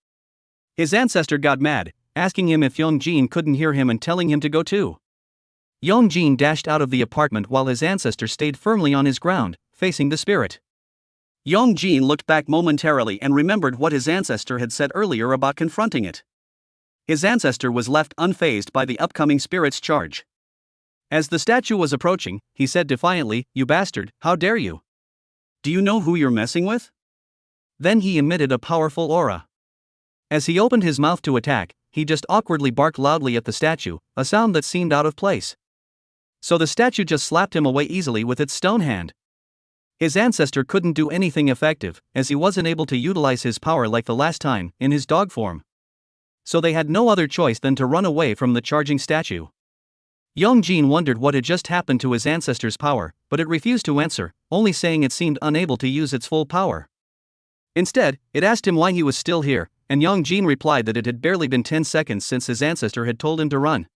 His ancestor got mad, asking him if Yongjin couldn't hear him and telling him to go too. Yongjin dashed out of the apartment while his ancestor stayed firmly on his ground, facing the spirit. Yongjin looked back momentarily and remembered what his ancestor had said earlier about confronting it. His ancestor was left unfazed by the upcoming spirit's charge. As the statue was approaching, he said defiantly, "You bastard, how dare you? Do you know who you're messing with?" Then he emitted a powerful aura. As he opened his mouth to attack, he just awkwardly barked loudly at the statue, a sound that seemed out of place. So the statue just slapped him away easily with its stone hand. His ancestor couldn't do anything effective, as he wasn't able to utilize his power like the last time, in his dog form. So they had no other choice than to run away from the charging statue. Yongjin wondered what had just happened to his ancestor's power, but it refused to answer, only saying it seemed unable to use its full power. Instead, it asked him why he was still here, and Yongjin replied that it had barely been 10 seconds since his ancestor had told him to run.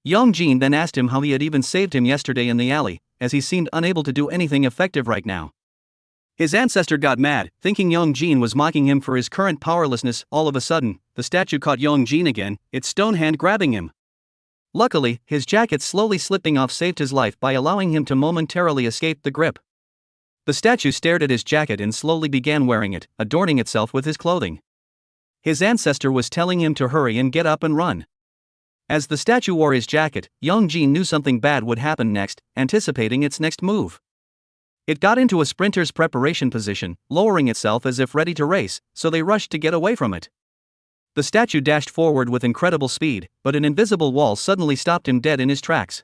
Yongjin then asked him how he had even saved him yesterday in the alley, as he seemed unable to do anything effective right now. His ancestor got mad, thinking Yongjin was mocking him for his current powerlessness. All of a sudden, the statue caught Yongjin again, its stone hand grabbing him. Luckily, his jacket slowly slipping off saved his life by allowing him to momentarily escape the grip. The statue stared at his jacket and slowly began wearing it, adorning itself with his clothing. His ancestor was telling him to hurry and get up and run. As the statue wore his jacket, Young Jin knew something bad would happen next, anticipating its next move. It got into a sprinter's preparation position, lowering itself as if ready to race, so they rushed to get away from it. The statue dashed forward with incredible speed, but an invisible wall suddenly stopped him dead in his tracks.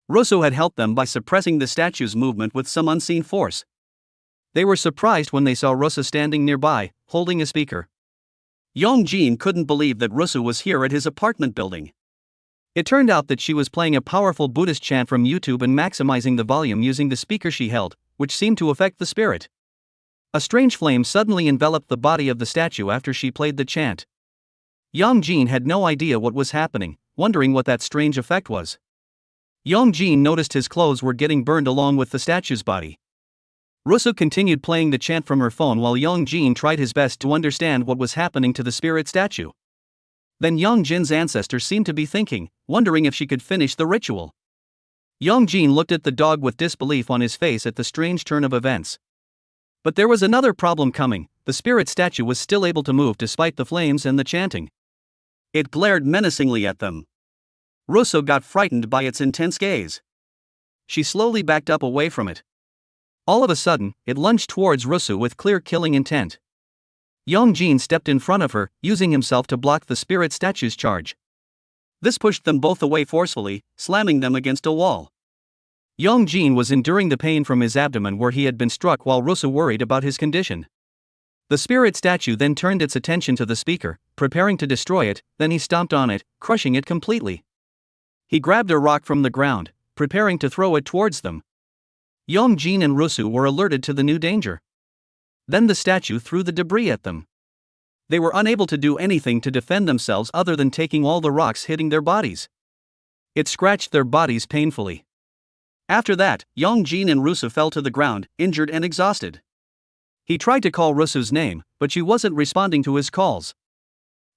Rosso had helped them by suppressing the statue's movement with some unseen force. They were surprised when they saw Rosso standing nearby, holding a speaker. Young Jin couldn't believe that Rosso was here at his apartment building. It turned out that she was playing a powerful Buddhist chant from YouTube and maximizing the volume using the speaker she held, which seemed to affect the spirit. A strange flame suddenly enveloped the body of the statue after she played the chant. Young Jin had no idea what was happening, wondering what that strange effect was. Young Jin noticed his clothes were getting burned along with the statue's body. Rosso continued playing the chant from her phone while Young Jin tried his best to understand what was happening to the spirit statue. Then Young Jin's ancestor seemed to be thinking, wondering if she could finish the ritual. Young Jin looked at the dog with disbelief on his face at the strange turn of events. But there was another problem coming. The spirit statue was still able to move despite the flames and the chanting. It glared menacingly at them. Rosso got frightened by its intense gaze. She slowly backed up away from it. All of a sudden, it lunged towards Rosso with clear killing intent. Young Jin stepped in front of her, using himself to block the spirit statue's charge. This pushed them both away forcefully, slamming them against a wall. Young Jin was enduring the pain from his abdomen where he had been struck while Rosso worried about his condition. The spirit statue then turned its attention to the speaker, preparing to destroy it, then he stomped on it, crushing it completely. He grabbed a rock from the ground, preparing to throw it towards them. Young Jin and Rosso were alerted to the new danger. Then the statue threw the debris at them. They were unable to do anything to defend themselves other than taking all the rocks hitting their bodies. It scratched their bodies painfully. After that, Young Jin and Rosso fell to the ground, injured and exhausted. He tried to call Rosso's name, but she wasn't responding to his calls.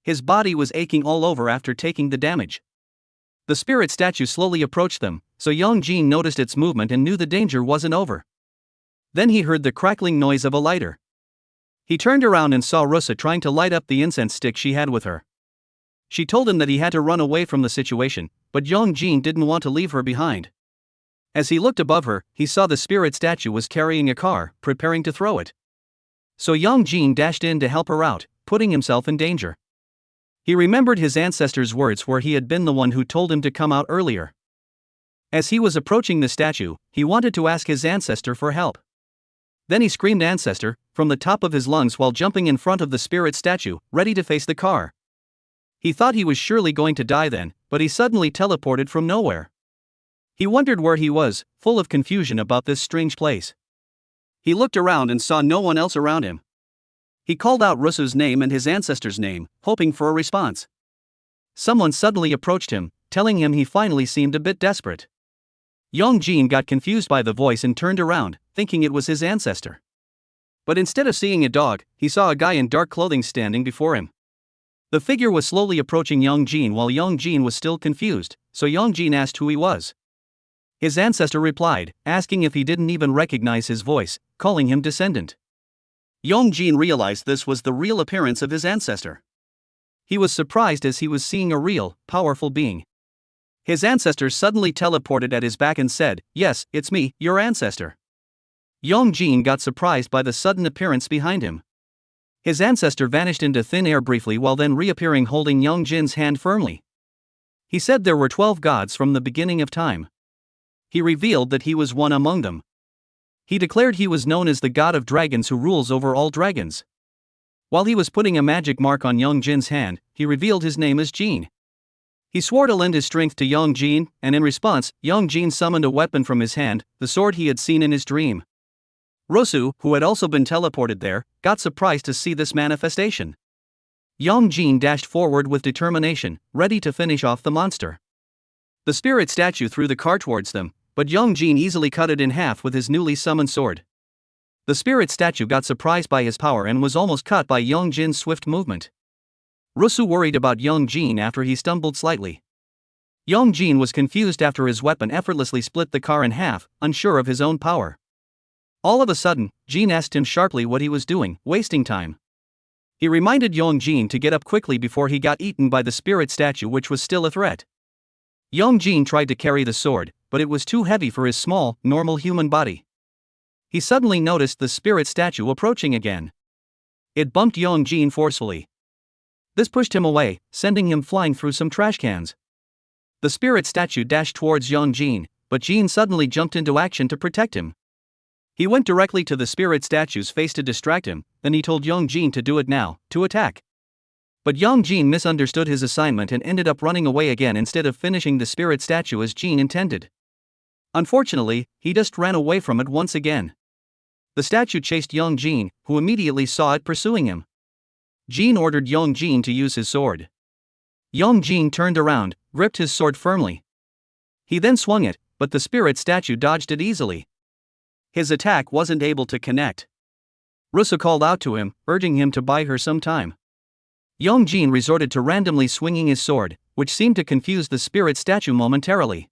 His body was aching all over after taking the damage. The spirit statue slowly approached them, so Young Jin noticed its movement and knew the danger wasn't over. Then he heard the crackling noise of a lighter. He turned around and saw Rosso trying to light up the incense stick she had with her. She told him that he had to run away from the situation, but Young Jin didn't want to leave her behind. As he looked above her, he saw the spirit statue was carrying a car, preparing to throw it. So Young Jin dashed in to help her out, putting himself in danger. He remembered his ancestor's words where he had been the one who told him to come out earlier. As he was approaching the statue, he wanted to ask his ancestor for help. Then he screamed "Ancestor" from the top of his lungs while jumping in front of the spirit statue, ready to face the car. He thought he was surely going to die then, but he suddenly teleported from nowhere. He wondered where he was, full of confusion about this strange place. He looked around and saw no one else around him. He called out Rosso's name and his ancestor's name, hoping for a response. Someone suddenly approached him, telling him he finally seemed a bit desperate. Young Jin got confused by the voice and turned around, thinking it was his ancestor. But instead of seeing a dog, he saw a guy in dark clothing standing before him. The figure was slowly approaching Young Jin while Young Jin was still confused, so Young Jin asked who he was. His ancestor replied, asking if he didn't even recognize his voice, calling him descendant. Young Jin realized this was the real appearance of his ancestor. He was surprised as he was seeing a real, powerful being. His ancestor suddenly teleported at his back and said, "Yes, it's me, your ancestor." Young Jin got surprised by the sudden appearance behind him. His ancestor vanished into thin air briefly while then reappearing holding Young Jin's hand firmly. He said there were 12 gods from the beginning of time. He revealed that he was one among them. He declared he was known as the god of dragons who rules over all dragons. While he was putting a magic mark on Young Jin's hand, he revealed his name as Jin. He swore to lend his strength to Young Jin, and in response, Young Jin summoned a weapon from his hand, the sword he had seen in his dream. Rosso, who had also been teleported there, got surprised to see this manifestation. Young Jin dashed forward with determination, ready to finish off the monster. The spirit statue threw the car towards them, but Young Jin easily cut it in half with his newly summoned sword. The spirit statue got surprised by his power and was almost cut by Young Jin's swift movement. Rosso worried about Young Jin after he stumbled slightly. Yongjin was confused after his weapon effortlessly split the car in half, unsure of his own power. All of a sudden, Jin asked him sharply what he was doing, wasting time. He reminded Yongjin to get up quickly before he got eaten by the spirit statue, which was still a threat. Yongjin tried to carry the sword, but it was too heavy for his small, normal human body. He suddenly noticed the spirit statue approaching again. It bumped Yongjin forcefully. This pushed him away, sending him flying through some trash cans. The spirit statue dashed towards Yongjin, but Jin suddenly jumped into action to protect him. He went directly to the spirit statue's face to distract him, then he told Yongjin to do it now, to attack. But Yongjin misunderstood his assignment and ended up running away again instead of finishing the spirit statue as Jin intended. Unfortunately, he just ran away from it once again. The statue chased Yongjin, who immediately saw it pursuing him. Jin ordered Yongjin to use his sword. Yongjin turned around, gripped his sword firmly. He then swung it, but the spirit statue dodged it easily. His attack wasn't able to connect. Rusu called out to him, urging him to buy her some time. Yongjin resorted to randomly swinging his sword, which seemed to confuse the spirit statue momentarily.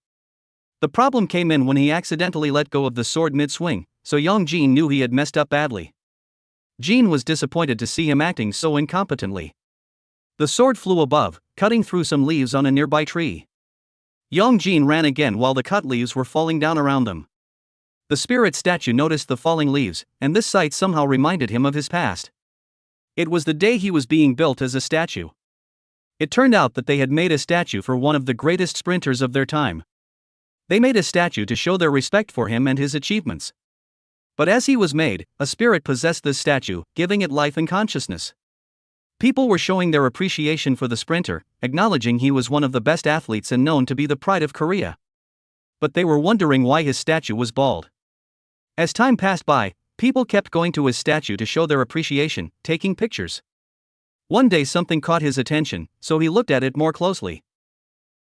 The problem came in when he accidentally let go of the sword mid-swing, so Yongjin knew he had messed up badly. Jin was disappointed to see him acting so incompetently. The sword flew above, cutting through some leaves on a nearby tree. Yongjin ran again while the cut leaves were falling down around them. The spirit statue noticed the falling leaves, and this sight somehow reminded him of his past. It was the day he was being built as a statue. It turned out that they had made a statue for one of the greatest sprinters of their time. They made a statue to show their respect for him and his achievements. But as he was made, a spirit possessed this statue, giving it life and consciousness. People were showing their appreciation for the sprinter, acknowledging he was one of the best athletes and known to be the pride of Korea. But they were wondering why his statue was bald. As time passed by, people kept going to his statue to show their appreciation, taking pictures. One day something caught his attention, so he looked at it more closely.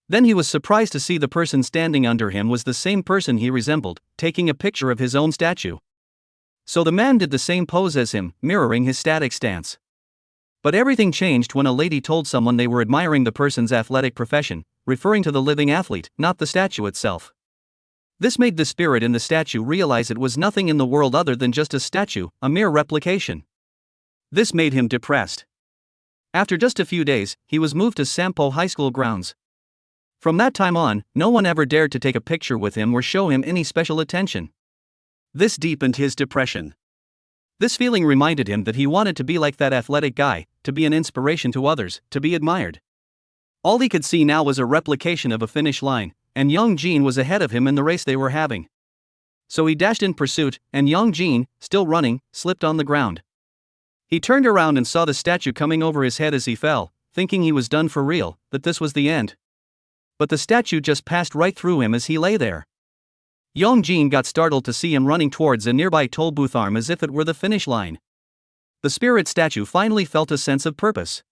Then he was surprised to see the person standing under him was the same person he resembled, taking a picture of his own statue. So the man did the same pose as him, mirroring his static stance. But everything changed when a lady told someone they were admiring the person's athletic profession, referring to the living athlete, not the statue itself. This made the spirit in the statue realize it was nothing in the world other than just a statue, a mere replication. This made him depressed. After just a few days, he was moved to Sampo High School grounds. From that time on, no one ever dared to take a picture with him or show him any special attention. This deepened his depression. This feeling reminded him that he wanted to be like that athletic guy, to be an inspiration to others, to be admired. All he could see now was a replication of a finish line, and Yongjin was ahead of him in the race they were having. So he dashed in pursuit, and Yongjin, still running, slipped on the ground. He turned around and saw the statue coming over his head as he fell, thinking he was done for real, that this was the end. But the statue just passed right through him as he lay there. Yongjin got startled to see him running towards a nearby toll booth arm as if it were the finish line. The spirit statue finally felt a sense of purpose.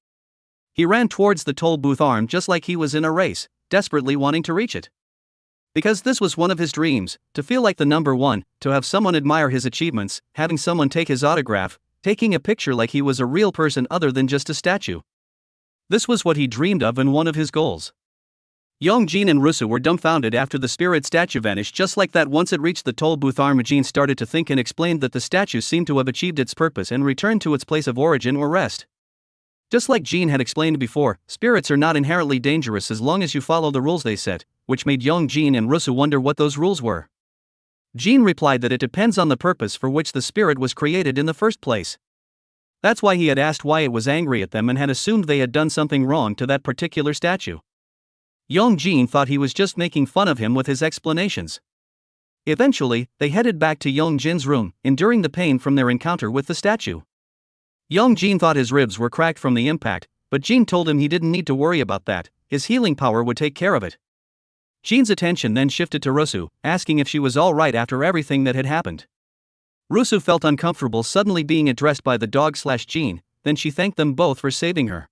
He ran towards the toll booth arm just like he was in a race, desperately wanting to reach it. Because this was one of his dreams, to feel like the number one, to have someone admire his achievements, having someone take his autograph, taking a picture like he was a real person other than just a statue. This was what he dreamed of and one of his goals. Yongjin and Rusu were dumbfounded after the spirit statue vanished just like that. Once it reached the toll booth arm, Jin started to think and explained that the statue seemed to have achieved its purpose and returned to its place of origin or rest. Just like Jin had explained before, spirits are not inherently dangerous as long as you follow the rules they set, which made Yongjin and Rusu wonder what those rules were. Jin replied that it depends on the purpose for which the spirit was created in the first place. That's why he had asked why it was angry at them and had assumed they had done something wrong to that particular statue. Yongjin thought he was just making fun of him with his explanations. Eventually, they headed back to Yongjin's room, enduring the pain from their encounter with the statue. Yongjin thought his ribs were cracked from the impact, but Jin told him he didn't need to worry about that, his healing power would take care of it. Jin's attention then shifted to Rusu, asking if she was alright after everything that had happened. Rusu felt uncomfortable suddenly being addressed by the dog/Jin, then she thanked them both for saving her.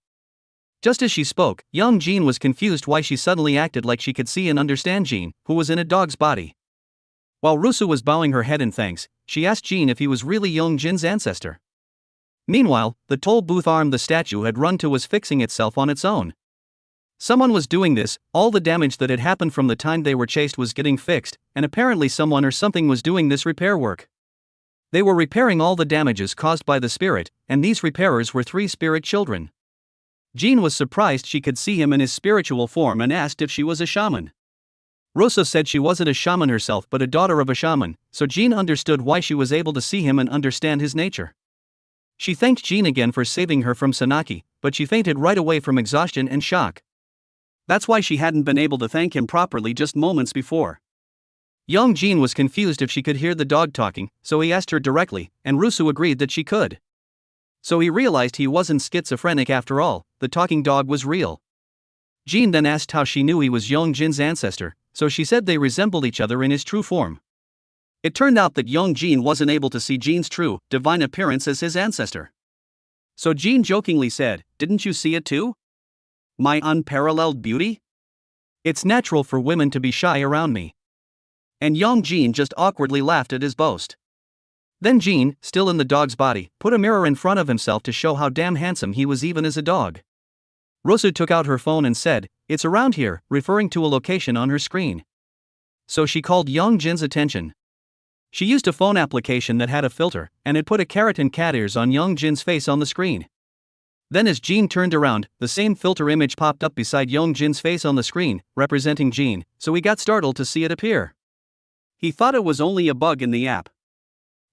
Just as she spoke, Yongjin was confused why she suddenly acted like she could see and understand Jin, who was in a dog's body. While Rusu was bowing her head in thanks, she asked Jin if he was really Yongjin's ancestor. Meanwhile, the toll booth arm the statue had run to was fixing itself on its own. Someone was doing this, all the damage that had happened from the time they were chased was getting fixed, and apparently someone or something was doing this repair work. They were repairing all the damages caused by the spirit, and these repairers were 3 spirit children. Jean was surprised she could see him in his spiritual form and asked if she was a shaman. Rosa said she wasn't a shaman herself but a daughter of a shaman, so Jean understood why she was able to see him and understand his nature. She thanked Jean again for saving her from Sanaki, but she fainted right away from exhaustion and shock. That's why she hadn't been able to thank him properly just moments before. Young Jean was confused if she could hear the dog talking, so he asked her directly, and Rusu agreed that she could. So he realized he wasn't schizophrenic after all, the talking dog was real. Jean then asked how she knew he was Young Jin's ancestor, so she said they resembled each other in his true form. It turned out that Young Jin wasn't able to see Jean's true, divine appearance as his ancestor. So Jean jokingly said, "Didn't you see it too? My unparalleled beauty? It's natural for women to be shy around me." And Young Jin just awkwardly laughed at his boast. Then Jean, still in the dog's body, put a mirror in front of himself to show how damn handsome he was even as a dog. Rosu took out her phone and said, "It's around here," referring to a location on her screen. So she called Young Jin's attention. She used a phone application that had a filter, and it put a carrot and cat ears on Young Jin's face on the screen. Then as Jean turned around, the same filter image popped up beside Young Jin's face on the screen, representing Jean, so he got startled to see it appear. He thought it was only a bug in the app.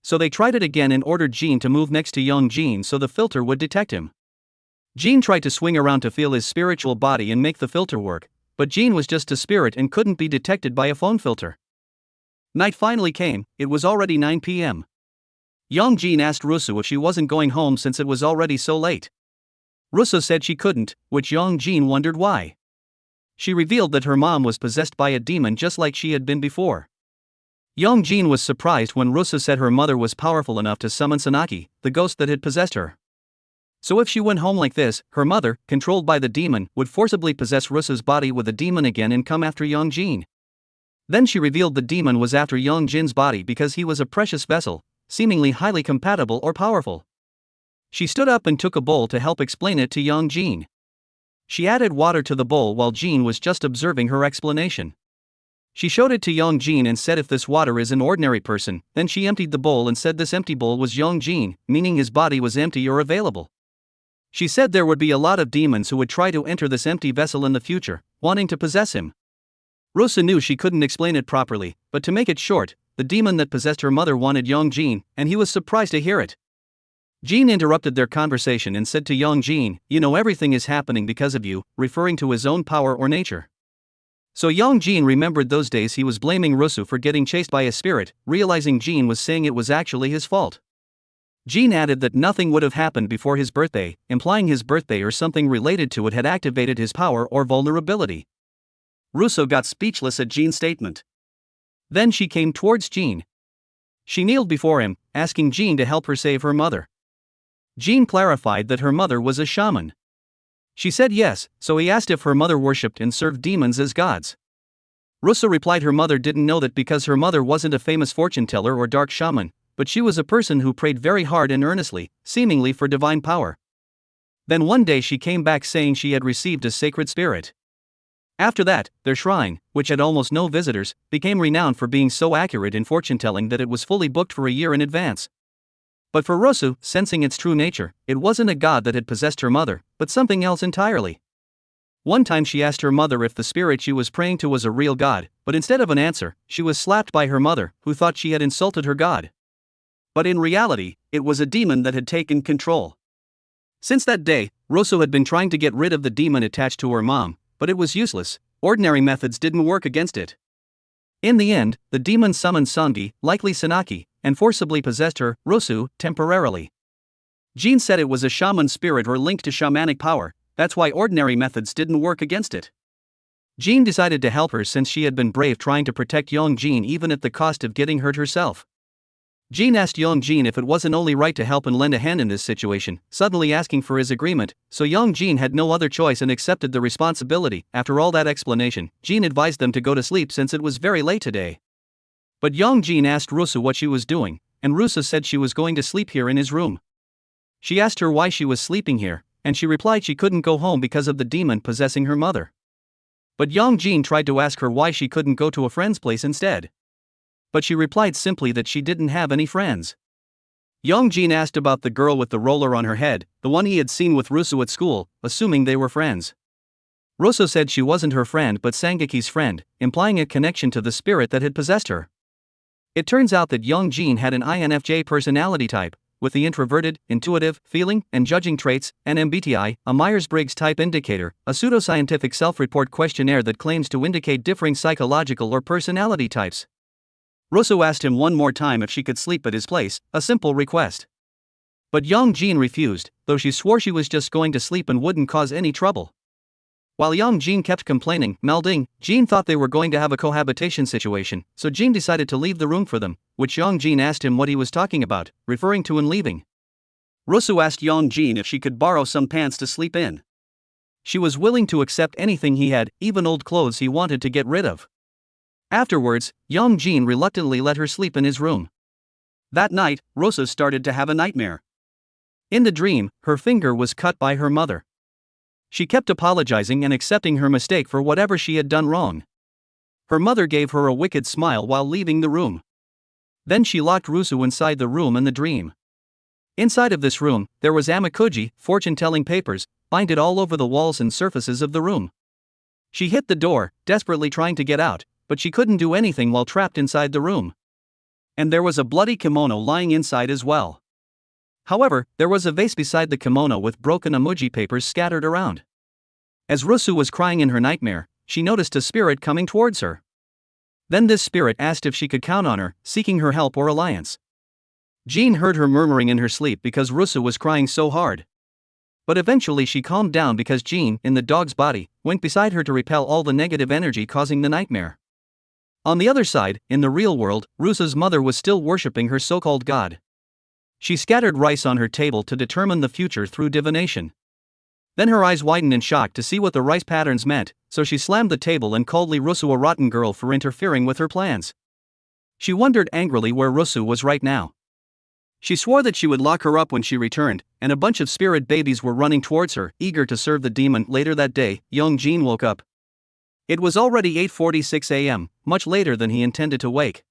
So they tried it again and ordered Jean to move next to Young Jin so the filter would detect him. Jean tried to swing around to feel his spiritual body and make the filter work, but Jean was just a spirit and couldn't be detected by a phone filter. Night finally came, it was already 9 p.m. Young Jin asked Rusu if she wasn't going home since it was already so late. Rusu said she couldn't, which Young Jin wondered why. She revealed that her mom was possessed by a demon just like she had been before. Young Jin was surprised when Rusu said her mother was powerful enough to summon Sanaki, the ghost that had possessed her. So if she went home like this, her mother, controlled by the demon, would forcibly possess Rusu's body with the demon again and come after Young Jin. Then she revealed the demon was after Young Jin's body because he was a precious vessel, seemingly highly compatible or powerful. She stood up and took a bowl to help explain it to Young Jin. She added water to the bowl while Jin was just observing her explanation. She showed it to Young Jin and said if this water is an ordinary person, then she emptied the bowl and said this empty bowl was Young Jin, meaning his body was empty or available. She said there would be a lot of demons who would try to enter this empty vessel in the future, wanting to possess him. Rosa knew she couldn't explain it properly, but to make it short, the demon that possessed her mother wanted Young Jin, and he was surprised to hear it. Jin interrupted their conversation and said to Young Jin, "You know everything is happening because of you," referring to his own power or nature. So Young Jin remembered those days he was blaming Rusu for getting chased by a spirit, realizing Jin was saying it was actually his fault. Jin added that nothing would have happened before his birthday, implying his birthday or something related to it had activated his power or vulnerability. Rusu got speechless at Jin's statement. Then she came towards Jin. She kneeled before him, asking Jin to help her save her mother. Jin clarified that her mother was a shaman. She said yes, so he asked if her mother worshipped and served demons as gods. Rusu replied her mother didn't know that because her mother wasn't a famous fortune teller or dark shaman, but she was a person who prayed very hard and earnestly, seemingly for divine power. Then one day she came back saying she had received a sacred spirit. After that, their shrine, which had almost no visitors, became renowned for being so accurate in fortune-telling that it was fully booked for a year in advance. But for Rosu, sensing its true nature, it wasn't a god that had possessed her mother, but something else entirely. One time she asked her mother if the spirit she was praying to was a real god, but instead of an answer, she was slapped by her mother, who thought she had insulted her god. But in reality, it was a demon that had taken control. Since that day, Rosu had been trying to get rid of the demon attached to her mom, but it was useless. Ordinary methods didn't work against it. In the end, the demon summoned Sangi, likely Sanaki, and forcibly possessed her, Rosu, temporarily. Jin said it was a shaman spirit or linked to shamanic power, that's why ordinary methods didn't work against it. Jin decided to help her since she had been brave trying to protect Young Jin even at the cost of getting hurt herself. Jin asked Young Jin if it wasn't only right to help and lend a hand in this situation, suddenly asking for his agreement, so Young Jin had no other choice and accepted the responsibility. After all that explanation, Jin advised them to go to sleep since it was very late today. But Young Jin asked Rusu what she was doing, and Rusu said she was going to sleep here in his room. She asked her why she was sleeping here, and she replied she couldn't go home because of the demon possessing her mother. But Yongjin tried to ask her why she couldn't go to a friend's place instead. But she replied simply that she didn't have any friends. Yongjin asked about the girl with the roller on her head, the one he had seen with Rusu at school, assuming they were friends. Rosso said she wasn't her friend but Sangeki's friend, implying a connection to the spirit that had possessed her. It turns out that Yongjin had an INFJ personality type, with the introverted, intuitive, feeling, and judging traits, an MBTI, a Myers-Briggs type indicator, a pseudoscientific self-report questionnaire that claims to indicate differing psychological or personality types. Rosso asked him one more time if she could sleep at his place, a simple request. But Yongjin refused, though she swore she was just going to sleep and wouldn't cause any trouble. While Yongjin kept complaining, melding, Jin thought they were going to have a cohabitation situation, so Jin decided to leave the room for them, which Yongjin asked him what he was talking about, referring to in leaving. Rosu asked Yongjin if she could borrow some pants to sleep in. She was willing to accept anything he had, even old clothes he wanted to get rid of. Afterwards, Yongjin reluctantly let her sleep in his room. That night, Rosu started to have a nightmare. In the dream, her finger was cut by her mother. She kept apologizing and accepting her mistake for whatever she had done wrong. Her mother gave her a wicked smile while leaving the room. Then she locked Rusu inside the room in the dream. Inside of this room, there was amikuji, fortune-telling papers, binded all over the walls and surfaces of the room. She hit the door, desperately trying to get out, but she couldn't do anything while trapped inside the room. And there was a bloody kimono lying inside as well. However, there was a vase beside the kimono with broken emoji papers scattered around. As Rusu was crying in her nightmare, she noticed a spirit coming towards her. Then this spirit asked if she could count on her, seeking her help or alliance. Jin heard her murmuring in her sleep because Rusu was crying so hard. But eventually she calmed down because Jin, in the dog's body, went beside her to repel all the negative energy causing the nightmare. On the other side, in the real world, Rusu's mother was still worshipping her so-called god. She scattered rice on her table to determine the future through divination. Then her eyes widened in shock to see what the rice patterns meant, so she slammed the table and called Rusu a rotten girl for interfering with her plans. She wondered angrily where Rusu was right now. She swore that she would lock her up when she returned, and a bunch of spirit babies were running towards her, eager to serve the demon. Later that day, Yongjin woke up. It was already 8:46 a.m., much later than he intended to wake.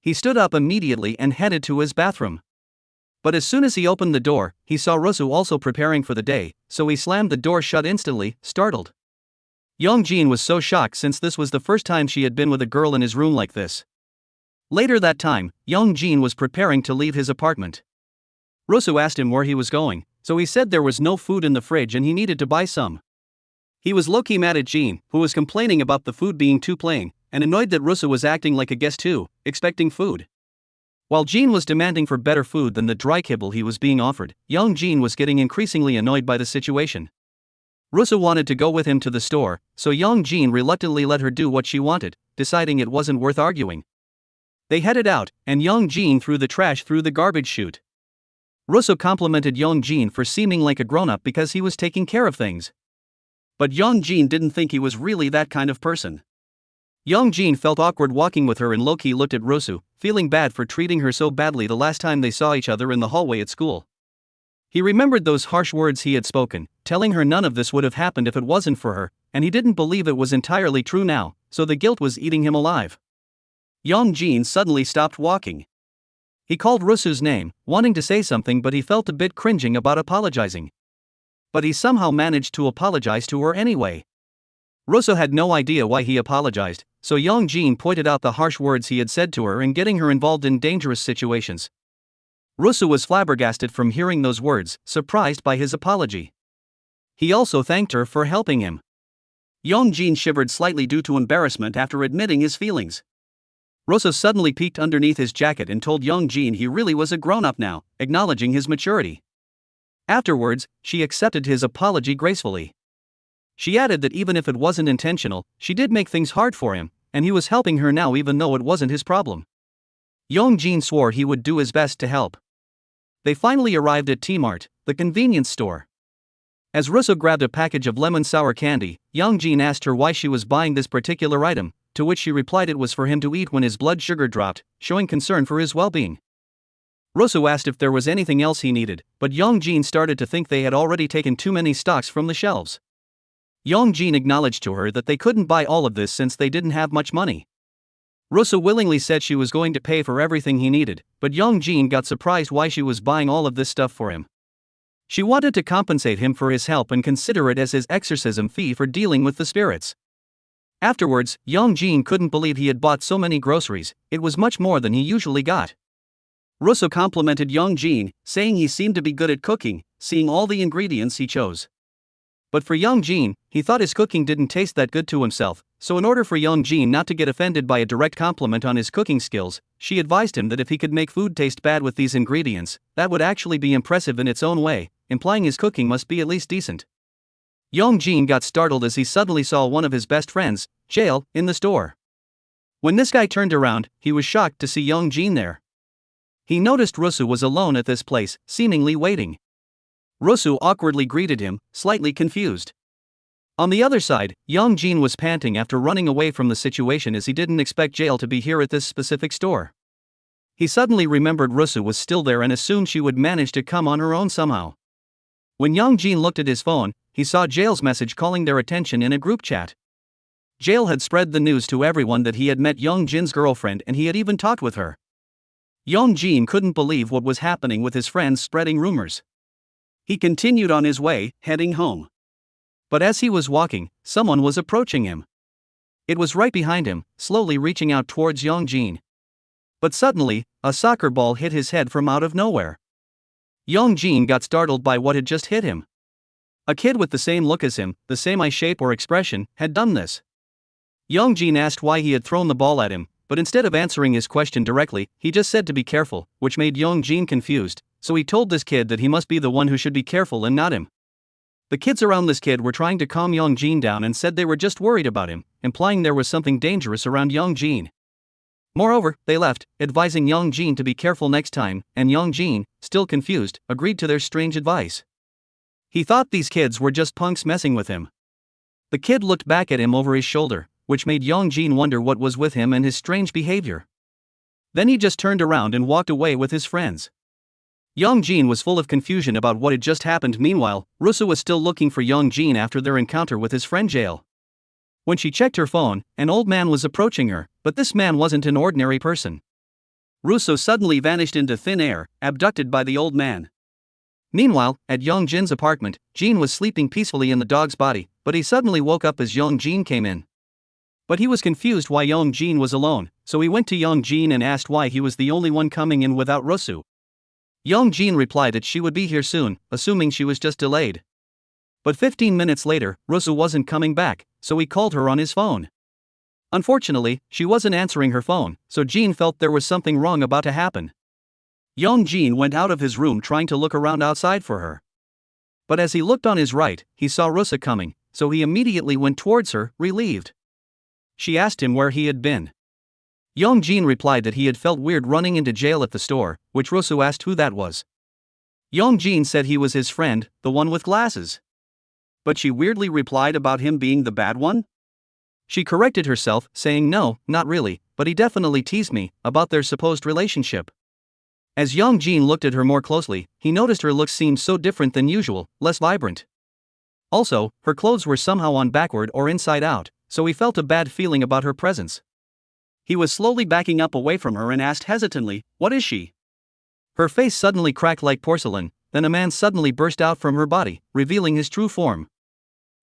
He stood up immediately and headed to his bathroom. But as soon as he opened the door, he saw Rusu also preparing for the day, so he slammed the door shut instantly, startled. Yongjin was so shocked since this was the first time she had been with a girl in his room like this. Later that time, Yongjin was preparing to leave his apartment. Rusu asked him where he was going, so he said there was no food in the fridge and he needed to buy some. He was low-key mad at Jin, who was complaining about the food being too plain, and annoyed that Rusu was acting like a guest too, expecting food. While Jin was demanding for better food than the dry kibble he was being offered, Yongjin was getting increasingly annoyed by the situation. Rusu wanted to go with him to the store, so Yongjin reluctantly let her do what she wanted, deciding it wasn't worth arguing. They headed out, and Yongjin threw the trash through the garbage chute. Rusu complimented Yongjin for seeming like a grown-up because he was taking care of things. But Yongjin didn't think he was really that kind of person. Yongjin felt awkward walking with her and low-key looked at Rusu, feeling bad for treating her so badly the last time they saw each other in the hallway at school. He remembered those harsh words he had spoken, telling her none of this would have happened if it wasn't for her, and he didn't believe it was entirely true now, so the guilt was eating him alive. Yongjin suddenly stopped walking. He called Rusu's name, wanting to say something, but he felt a bit cringing about apologizing. But he somehow managed to apologize to her anyway. Rusu had no idea why he apologized, so Yongjin pointed out the harsh words he had said to her and getting her involved in dangerous situations. Rusu was flabbergasted from hearing those words, surprised by his apology. He also thanked her for helping him. Yongjin shivered slightly due to embarrassment after admitting his feelings. Rusu suddenly peeked underneath his jacket and told Yongjin he really was a grown-up now, acknowledging his maturity. Afterwards, she accepted his apology gracefully. She added that even if it wasn't intentional, she did make things hard for him, and he was helping her now even though it wasn't his problem. Yongjin swore he would do his best to help. They finally arrived at T-Mart, the convenience store. As Rusu grabbed a package of lemon sour candy, Yongjin asked her why she was buying this particular item, to which she replied it was for him to eat when his blood sugar dropped, showing concern for his well-being. Rusu asked if there was anything else he needed, but Yongjin started to think they had already taken too many stocks from the shelves. Yongjin acknowledged to her that they couldn't buy all of this since they didn't have much money. Rusu willingly said she was going to pay for everything he needed, but Yongjin got surprised why she was buying all of this stuff for him. She wanted to compensate him for his help and consider it as his exorcism fee for dealing with the spirits. Afterwards, Yongjin couldn't believe he had bought so many groceries. It was much more than he usually got. Rusu complimented Yongjin, saying he seemed to be good at cooking, seeing all the ingredients he chose. But for Yongjin, he thought his cooking didn't taste that good to himself, so in order for Yongjin not to get offended by a direct compliment on his cooking skills, she advised him that if he could make food taste bad with these ingredients, that would actually be impressive in its own way, implying his cooking must be at least decent. Yongjin got startled as he suddenly saw one of his best friends, Yahello, in the store. When this guy turned around, he was shocked to see Yongjin there. He noticed Rusu was alone at this place, seemingly waiting. Rusu awkwardly greeted him, slightly confused. On the other side, Yongjin was panting after running away from the situation as he didn't expect Yahello to be here at this specific store. He suddenly remembered Rusu was still there and assumed she would manage to come on her own somehow. When Yongjin looked at his phone, he saw Yahello's message calling their attention in a group chat. Yahello had spread the news to everyone that he had met Yongjin's girlfriend and he had even talked with her. Yongjin couldn't believe what was happening with his friends spreading rumors. He continued on his way, heading home. But as he was walking, someone was approaching him. It was right behind him, slowly reaching out towards Yongjin. But suddenly, a soccer ball hit his head from out of nowhere. Yongjin got startled by what had just hit him. A kid with the same look as him, the same eye shape or expression, had done this. Yongjin asked why he had thrown the ball at him, but instead of answering his question directly, he just said to be careful, which made Yongjin confused, so he told this kid that he must be the one who should be careful and not him. The kids around this kid were trying to calm Yongjin down and said they were just worried about him, implying there was something dangerous around Yongjin. Moreover, they left, advising Yongjin to be careful next time, and Yongjin, still confused, agreed to their strange advice. He thought these kids were just punks messing with him. The kid looked back at him over his shoulder, which made Yongjin wonder what was with him and his strange behavior. Then he just turned around and walked away with his friends. Yongjin was full of confusion about what had just happened. Meanwhile, Rusu was still looking for Yongjin after their encounter with his friend Yahello. When she checked her phone, an old man was approaching her, but this man wasn't an ordinary person. Rusu suddenly vanished into thin air, abducted by the old man. Meanwhile, at Yongjin's apartment, Jin was sleeping peacefully in the dog's body, but he suddenly woke up as Yongjin came in. But he was confused why Yongjin was alone, so he went to Yongjin and asked why he was the only one coming in without Rusu. Yongjin replied that she would be here soon, assuming she was just delayed. But 15 minutes later, Rusu wasn't coming back, so he called her on his phone. Unfortunately, she wasn't answering her phone, so Jin felt there was something wrong about to happen. Yongjin went out of his room trying to look around outside for her. But as he looked on his right, he saw Rusu coming, so he immediately went towards her, relieved. She asked him where he had been. Yongjin replied that he had felt weird running into Yahello at the store, which Rusu asked who that was. Yongjin said he was his friend, the one with glasses. But she weirdly replied about him being the bad one? She corrected herself, saying no, not really, but he definitely teased me about their supposed relationship. As Yongjin looked at her more closely, he noticed her looks seemed so different than usual, less vibrant. Also, her clothes were somehow on backward or inside out, so he felt a bad feeling about her presence. He was slowly backing up away from her and asked hesitantly, "What is she?" Her face suddenly cracked like porcelain, then a man suddenly burst out from her body, revealing his true form.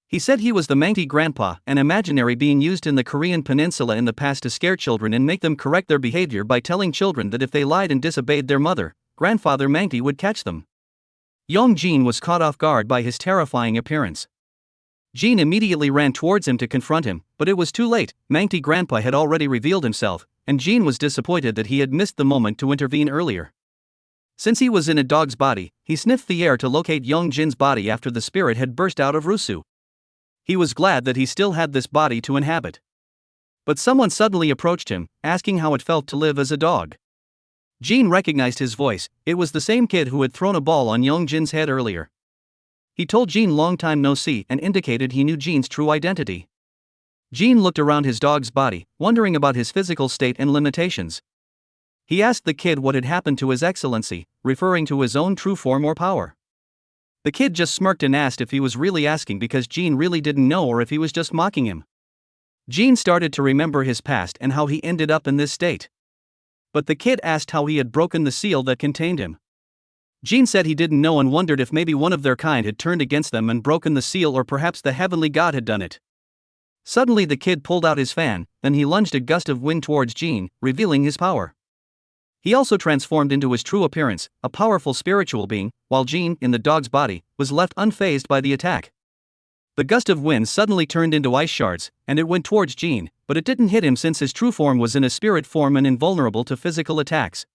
He said he was the Mangti grandpa, an imaginary being used in the Korean peninsula in the past to scare children and make them correct their behavior by telling children that if they lied and disobeyed their mother, grandfather Mangti would catch them. Yongjin was caught off guard by his terrifying appearance. Jin immediately ran towards him to confront him, but it was too late. Mangti grandpa had already revealed himself, and Jin was disappointed that he had missed the moment to intervene earlier. Since he was in a dog's body, he sniffed the air to locate Yongjin's body after the spirit had burst out of Rusu. He was glad that he still had this body to inhabit. But someone suddenly approached him, asking how it felt to live as a dog. Jin recognized his voice. It was the same kid who had thrown a ball on Yongjin's head earlier. He told Jin long time no see and indicated he knew Jin's true identity. Jin looked around his dog's body, wondering about his physical state and limitations. He asked the kid what had happened to His Excellency, referring to his own true form or power. The kid just smirked and asked if he was really asking because Jean really didn't know or if he was just mocking him. Jean started to remember his past and how he ended up in this state. But the kid asked how he had broken the seal that contained him. Jean said he didn't know and wondered if maybe one of their kind had turned against them and broken the seal, or perhaps the heavenly god had done it. Suddenly the kid pulled out his fan, then he lunged a gust of wind towards Jean, revealing his power. He also transformed into his true appearance, a powerful spiritual being, while Jean, in the dog's body, was left unfazed by the attack. The gust of wind suddenly turned into ice shards, and it went towards Jean, but it didn't hit him since his true form was in a spirit form and invulnerable to physical attacks.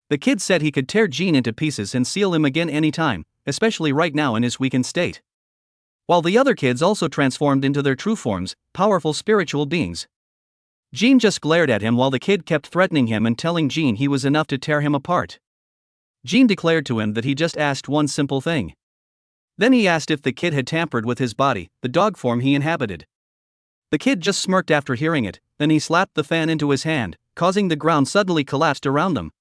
The kid said he could tear Jean into pieces and seal him again anytime, especially right now in his weakened state. While the other kids also transformed into their true forms, powerful spiritual beings. Jean just glared at him while the kid kept threatening him and telling Jean he was enough to tear him apart. Jean declared to him that he just asked one simple thing. Then he asked if the kid had tampered with his body, the dog form he inhabited. The kid just smirked after hearing it, then he slapped the fan into his hand, causing the ground suddenly collapsed around them.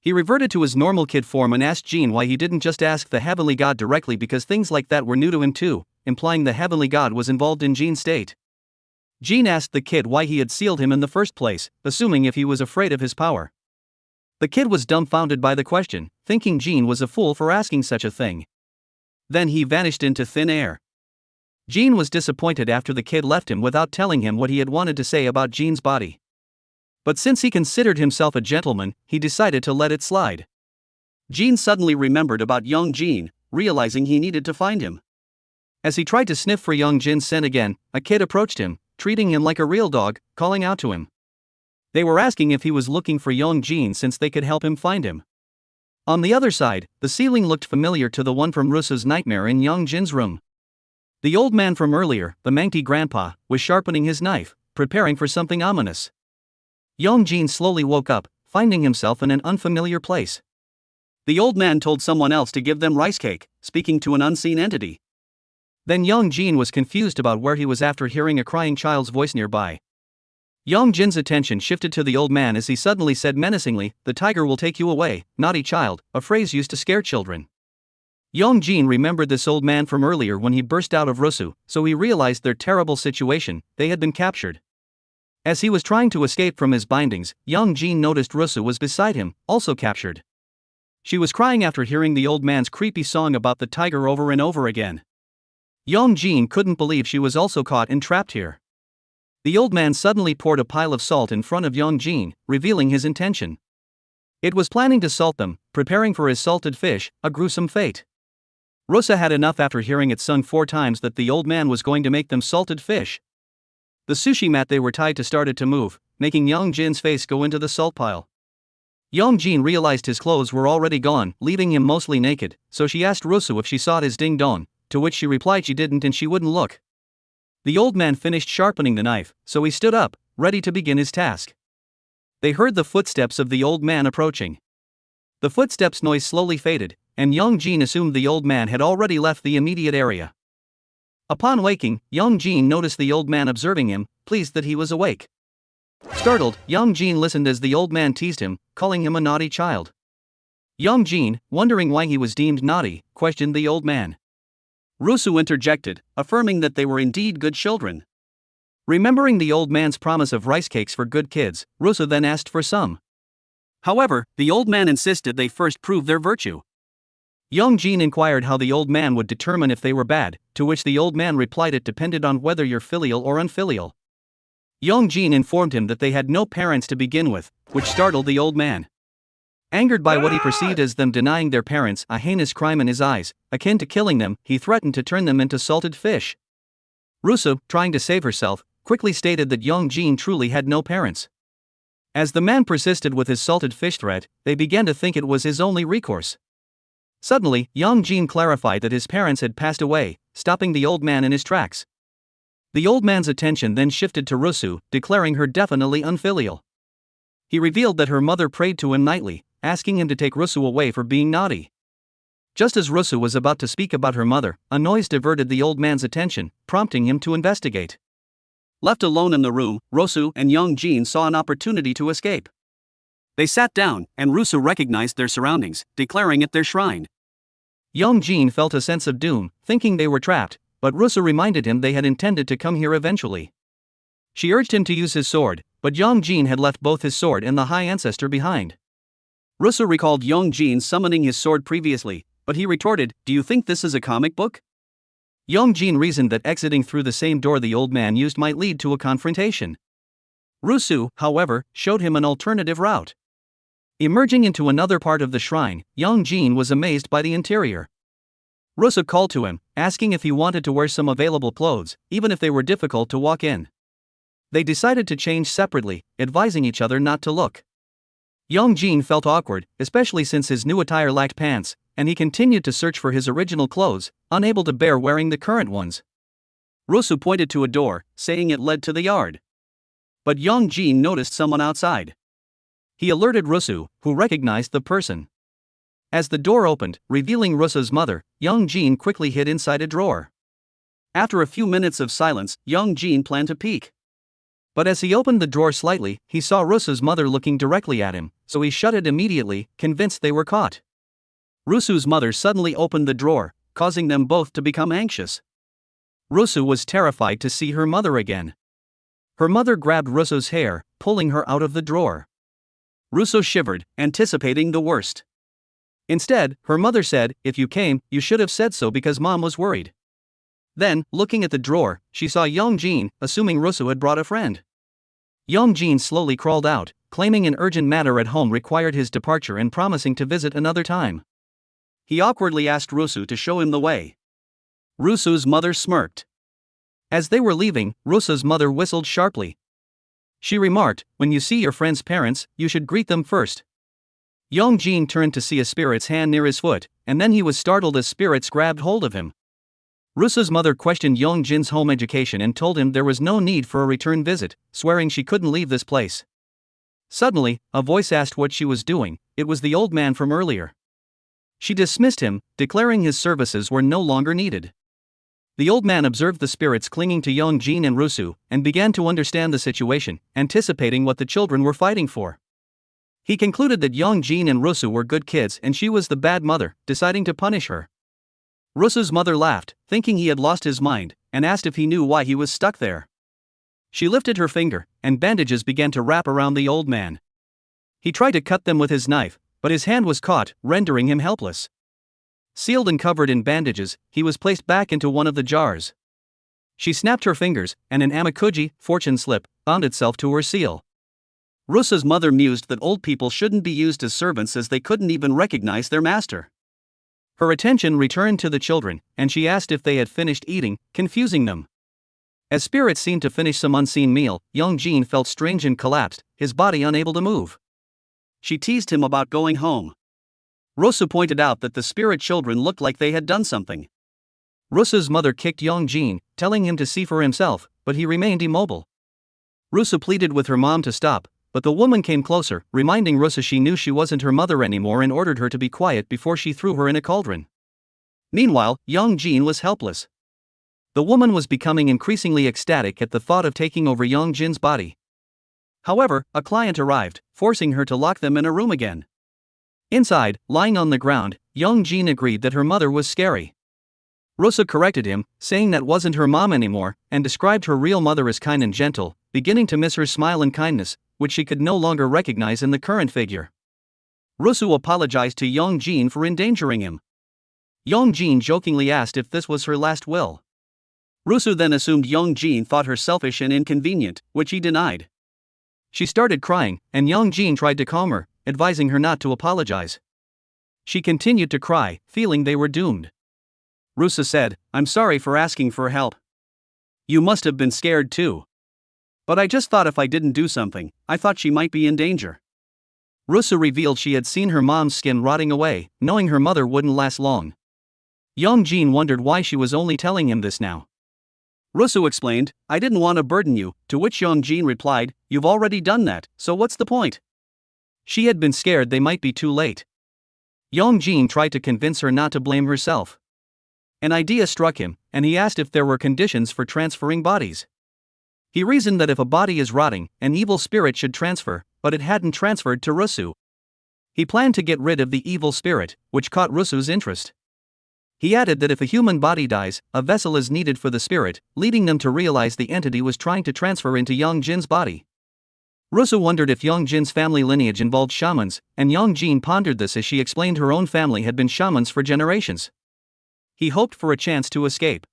He reverted to his normal kid form and asked Jean why he didn't just ask the heavenly god directly, because things like that were new to him too, implying the heavenly god was involved in Jean's state. Jean asked the kid why he had sealed him in the first place, assuming if he was afraid of his power. The kid was dumbfounded by the question, thinking Jean was a fool for asking such a thing. Then he vanished into thin air. Jean was disappointed after the kid left him without telling him what he had wanted to say about Jean's body. But since he considered himself a gentleman, he decided to let it slide. Jean suddenly remembered about young Jean, realizing he needed to find him. As he tried to sniff for young Jin's scent again, a kid approached him, treating him like a real dog, calling out to him. They were asking if he was looking for young Jean since they could help him find him. On the other side, the ceiling looked familiar to the one from Rusu's nightmare in young Jin's room. The old man from earlier, the mangy grandpa, was sharpening his knife, preparing for something ominous. Young Jean slowly woke up, finding himself in an unfamiliar place. The old man told someone else to give them rice cake, speaking to an unseen entity. Then young Jean was confused about where he was after hearing a crying child's voice nearby. Young Jin's attention shifted to the old man as he suddenly said menacingly, "The tiger will take you away, naughty child," a phrase used to scare children. Young Jean remembered this old man from earlier when he burst out of Rusu, so he realized their terrible situation. They had been captured. As he was trying to escape from his bindings, young Jean noticed Rusu was beside him, also captured. She was crying after hearing the old man's creepy song about the tiger over and over again. Young Jean couldn't believe she was also caught and trapped here. The old man suddenly poured a pile of salt in front of young Jean, revealing his intention. It was planning to salt them, preparing for his salted fish, a gruesome fate. Rosa had enough after hearing it sung 4 times that the old man was going to make them salted fish. The sushi mat they were tied to started to move, making young Jin's face go into the salt pile. Young Jean realized his clothes were already gone, leaving him mostly naked, so she asked Rusu if she saw his ding-dong, to which she replied she didn't and she wouldn't look. The old man finished sharpening the knife, so he stood up, ready to begin his task. They heard the footsteps of the old man approaching. The footsteps noise slowly faded, and young Jean assumed the old man had already left the immediate area. Upon waking, young Jean noticed the old man observing him, pleased that he was awake. Startled, young Jean listened as the old man teased him, calling him a naughty child. Young Jean, wondering why he was deemed naughty, questioned the old man. Rusu interjected, affirming that they were indeed good children. Remembering the old man's promise of rice cakes for good kids, Rusu then asked for some. However, the old man insisted they first prove their virtue. Young Jean inquired how the old man would determine if they were bad, to which the old man replied it depended on whether you're filial or unfilial. Young Jean informed him that they had no parents to begin with, which startled the old man. Angered by what he perceived as them denying their parents a heinous crime in his eyes, akin to killing them, he threatened to turn them into salted fish. Rusu, trying to save herself, quickly stated that young Jean truly had no parents. As the man persisted with his salted fish threat, they began to think it was his only recourse. Suddenly, young Jean clarified that his parents had passed away, stopping the old man in his tracks. The old man's attention then shifted to Rusu, declaring her definitely unfilial. He revealed that her mother prayed to him nightly, asking him to take Rusu away for being naughty. Just as Rusu was about to speak about her mother, a noise diverted the old man's attention, prompting him to investigate. Left alone in the room, Rusu and young Jean saw an opportunity to escape. They sat down, and Rusu recognized their surroundings, declaring it their shrine. Jin felt a sense of doom, thinking they were trapped, but Rusu reminded him they had intended to come here eventually. She urged him to use his sword, but Jin had left both his sword and the High Ancestor behind. Rusu recalled Jin summoning his sword previously, but he retorted, "Do you think this is a comic book?" Jin reasoned that exiting through the same door the old man used might lead to a confrontation. Rusu, however, showed him an alternative route. Emerging into another part of the shrine, Jin was amazed by the interior. Rusu called to him, asking if he wanted to wear some available clothes, even if they were difficult to walk in. They decided to change separately, advising each other not to look. Jin felt awkward, especially since his new attire lacked pants, and he continued to search for his original clothes, unable to bear wearing the current ones. Rusu pointed to a door, saying it led to the yard. But Jin noticed someone outside. He alerted Rusu, who recognized the person. As the door opened, revealing Rusu's mother, Jin quickly hid inside a drawer. After a few minutes of silence, Jin planned to peek. But as he opened the drawer slightly, he saw Rusu's mother looking directly at him, so he shut it immediately, convinced they were caught. Rusu's mother suddenly opened the drawer, causing them both to become anxious. Rusu was terrified to see her mother again. Her mother grabbed Rusu's hair, pulling her out of the drawer. Rusu shivered, anticipating the worst. Instead, her mother said, "If you came, you should have said so because Mom was worried." Then, looking at the drawer, she saw Jin, assuming Rusu had brought a friend. Jin slowly crawled out, claiming an urgent matter at home required his departure and promising to visit another time. He awkwardly asked Rusu to show him the way. Rusu's mother smirked. As they were leaving, Rusu's mother whistled sharply. She remarked, "When you see your friend's parents, you should greet them first." Jin turned to see a spirit's hand near his foot, and then he was startled as spirits grabbed hold of him. Rusu's mother questioned Jin's home education and told him there was no need for a return visit, swearing she couldn't leave this place. Suddenly, a voice asked what she was doing. It was the old man from earlier. She dismissed him, declaring his services were no longer needed. The old man observed the spirits clinging to Jin and Rusu, and began to understand the situation, anticipating what the children were fighting for. He concluded that Jin and Rusu were good kids and she was the bad mother, deciding to punish her. Rusu's mother laughed, thinking he had lost his mind, and asked if he knew why he was stuck there. She lifted her finger, and bandages began to wrap around the old man. He tried to cut them with his knife, but his hand was caught, rendering him helpless. Sealed and covered in bandages, he was placed back into one of the jars. She snapped her fingers, and an amikuji, fortune slip, bound itself to her seal. Rusu's mother mused that old people shouldn't be used as servants as they couldn't even recognize their master. Her attention returned to the children, and she asked if they had finished eating, confusing them. As spirits seemed to finish some unseen meal, Jin felt strange and collapsed, his body unable to move. She teased him about going home. Rusu pointed out that the spirit children looked like they had done something. Rusu's mother kicked Jin, telling him to see for himself, but he remained immobile. Rusu pleaded with her mom to stop, but the woman came closer, reminding Rusu she knew she wasn't her mother anymore and ordered her to be quiet before she threw her in a cauldron. Meanwhile, Jin was helpless. The woman was becoming increasingly ecstatic at the thought of taking over Jin's body. However, a client arrived, forcing her to lock them in a room again. Inside, lying on the ground, Jin agreed that her mother was scary. Rusu corrected him, saying that wasn't her mom anymore, and described her real mother as kind and gentle, beginning to miss her smile and kindness, which she could no longer recognize in the current figure. Rusu apologized to Jin for endangering him. Jin jokingly asked if this was her last will. Rusu then assumed Jin thought her selfish and inconvenient, which he denied. She started crying, and Jin tried to calm her, advising her not to apologize. She continued to cry, feeling they were doomed. Rusu said, "I'm sorry for asking for help. You must have been scared too. But I just thought if I didn't do something, I thought she might be in danger." Rusu revealed she had seen her mom's skin rotting away, knowing her mother wouldn't last long. Jin wondered why she was only telling him this now. Rusu explained, "I didn't want to burden you," to which Jin replied, "You've already done that, so what's the point?" She had been scared they might be too late. Jin tried to convince her not to blame herself. An idea struck him, and he asked if there were conditions for transferring bodies. He reasoned that if a body is rotting, an evil spirit should transfer, but it hadn't transferred to Rusu. He planned to get rid of the evil spirit, which caught Rusu's interest. He added that if a human body dies, a vessel is needed for the spirit, leading them to realize the entity was trying to transfer into Yang Jin's body. Rusu wondered if Yang Jin's family lineage involved shamans, and Yang Jin pondered this as she explained her own family had been shamans for generations. He hoped for a chance to escape.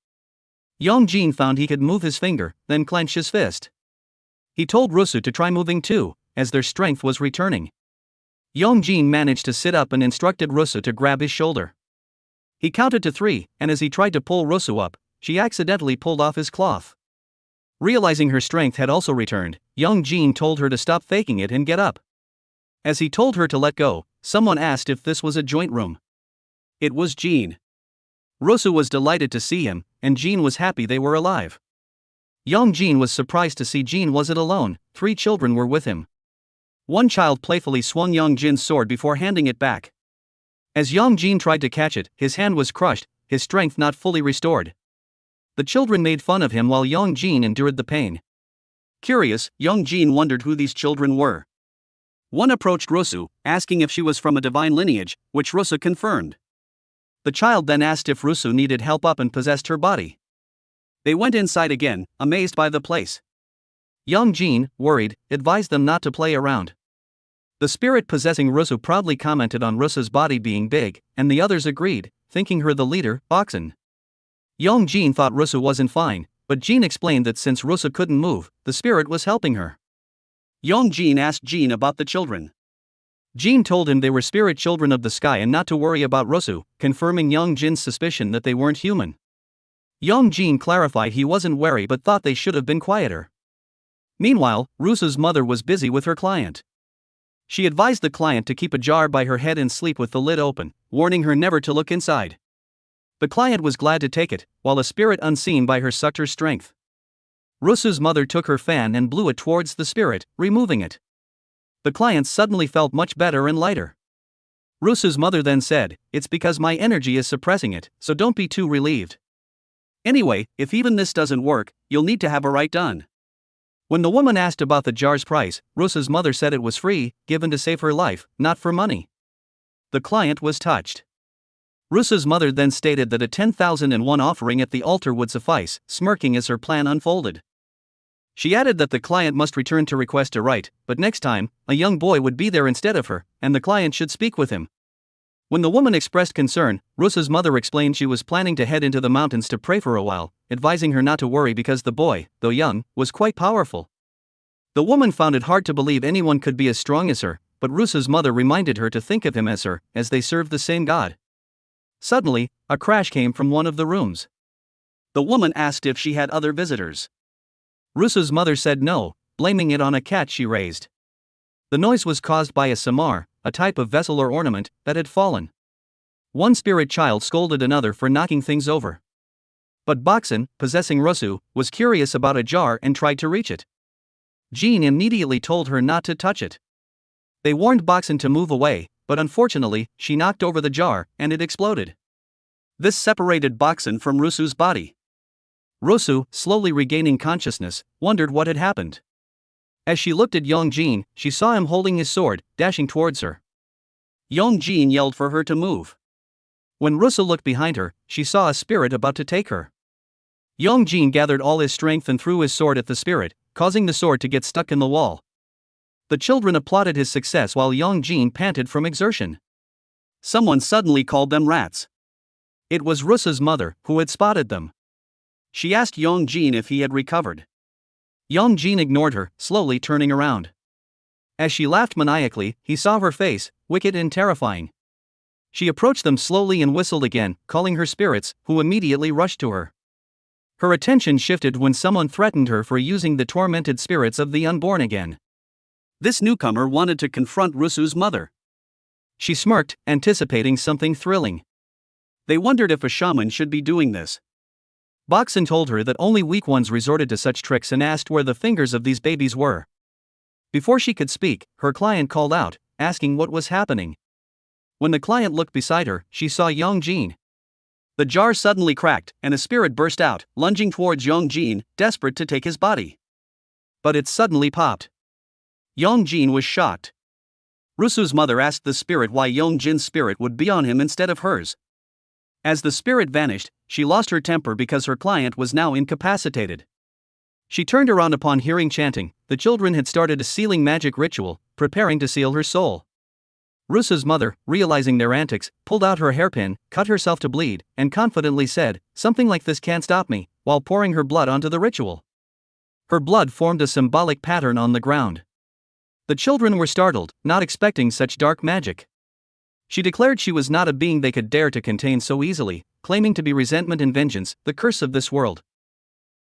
Yang Jin found he could move his finger, then clench his fist. He told Rusu to try moving too, as their strength was returning. Yang Jin managed to sit up and instructed Rusu to grab his shoulder. He counted to 3, and as he tried to pull Rusu up, she accidentally pulled off his cloth. Realizing her strength had also returned, Yang Jin told her to stop faking it and get up. As he told her to let go, someone asked if this was a joint room. It was Jin. Rusu was delighted to see him, and Jin was happy they were alive. Yang Jin was surprised to see Jin wasn't alone, 3 children were with him. One child playfully swung Yang Jin's sword before handing it back. As Yang Jin tried to catch it, his hand was crushed, his strength not fully restored. The children made fun of him while Yang Jin endured the pain. Curious, Yang Jin wondered who these children were. One approached Rusu, asking if she was from a divine lineage, which Rusu confirmed. The child then asked if Rusu needed help up and possessed her body. They went inside again, amazed by the place. Yang Jin, worried, advised them not to play around. The spirit possessing Rusu proudly commented on Rusu's body being big, and the others agreed, thinking her the leader, Boxen. Yang Jin thought Rusu wasn't fine, but Jin explained that since Rusu couldn't move, the spirit was helping her. Yang Jin asked Jin about the children. Jin told him they were spirit children of the sky and not to worry about Rusu, confirming Yang Jin's suspicion that they weren't human. Yang Jin clarified he wasn't wary but thought they should have been quieter. Meanwhile, Rusu's mother was busy with her client. She advised the client to keep a jar by her head and sleep with the lid open, warning her never to look inside. The client was glad to take it, while a spirit unseen by her sucked her strength. Rusu's mother took her fan and blew it towards the spirit, removing it. The client suddenly felt much better and lighter. Rusu's mother then said, "It's because my energy is suppressing it, so don't be too relieved. Anyway, if even this doesn't work, you'll need to have a rite done." When the woman asked about the jar's price, Rusu's mother said it was free, given to save her life, not for money. The client was touched. Rusu's mother then stated that a 10,001 offering at the altar would suffice, smirking as her plan unfolded. She added that the client must return to request a rite, but next time, a young boy would be there instead of her, and the client should speak with him. When the woman expressed concern, Rusu's mother explained she was planning to head into the mountains to pray for a while, advising her not to worry because the boy, though young, was quite powerful. The woman found it hard to believe anyone could be as strong as her, but Rusu's mother reminded her to think of him as her, as they served the same god. Suddenly, a crash came from one of the rooms. The woman asked if she had other visitors. Rusu's mother said no, blaming it on a cat she raised. The noise was caused by a samar, a type of vessel or ornament, that had fallen. One spirit child scolded another for knocking things over. But Boxen, possessing Rusu, was curious about a jar and tried to reach it. Jin immediately told her not to touch it. They warned Boxen to move away, but unfortunately, she knocked over the jar, and it exploded. This separated Boxen from Rusu's body. Rusu, slowly regaining consciousness, wondered what had happened. As she looked at Yang Jin, she saw him holding his sword, dashing towards her. Yang Jin yelled for her to move. When Rusu looked behind her, she saw a spirit about to take her. Yang Jin gathered all his strength and threw his sword at the spirit, causing the sword to get stuck in the wall. The children applauded his success while Yang Jin panted from exertion. Someone suddenly called them rats. It was Rusu's mother, who had spotted them. She asked Yang Jin if he had recovered. Yang Jin ignored her, slowly turning around. As she laughed maniacally, he saw her face, wicked and terrifying. She approached them slowly and whistled again, calling her spirits, who immediately rushed to her. Her attention shifted when someone threatened her for using the tormented spirits of the unborn again. This newcomer wanted to confront Rusu's mother. She smirked, anticipating something thrilling. They wondered if a shaman should be doing this. Boxen told her that only weak ones resorted to such tricks and asked where the fingers of these babies were. Before she could speak, her client called out, asking what was happening. When the client looked beside her, she saw Yang Jin. The jar suddenly cracked, and a spirit burst out, lunging towards Yang Jin, desperate to take his body. But it suddenly popped. Yang Jin was shocked. Rusu's mother asked the spirit why Yang Jin's spirit would be on him instead of hers. As the spirit vanished, she lost her temper because her client was now incapacitated. She turned around upon hearing chanting. The children had started a sealing magic ritual, preparing to seal her soul. Rusa's mother, realizing their antics, pulled out her hairpin, cut herself to bleed, and confidently said, "Something like this can't stop me," while pouring her blood onto the ritual. Her blood formed a symbolic pattern on the ground. The children were startled, not expecting such dark magic. She declared she was not a being they could dare to contain so easily, claiming to be resentment and vengeance, the curse of this world.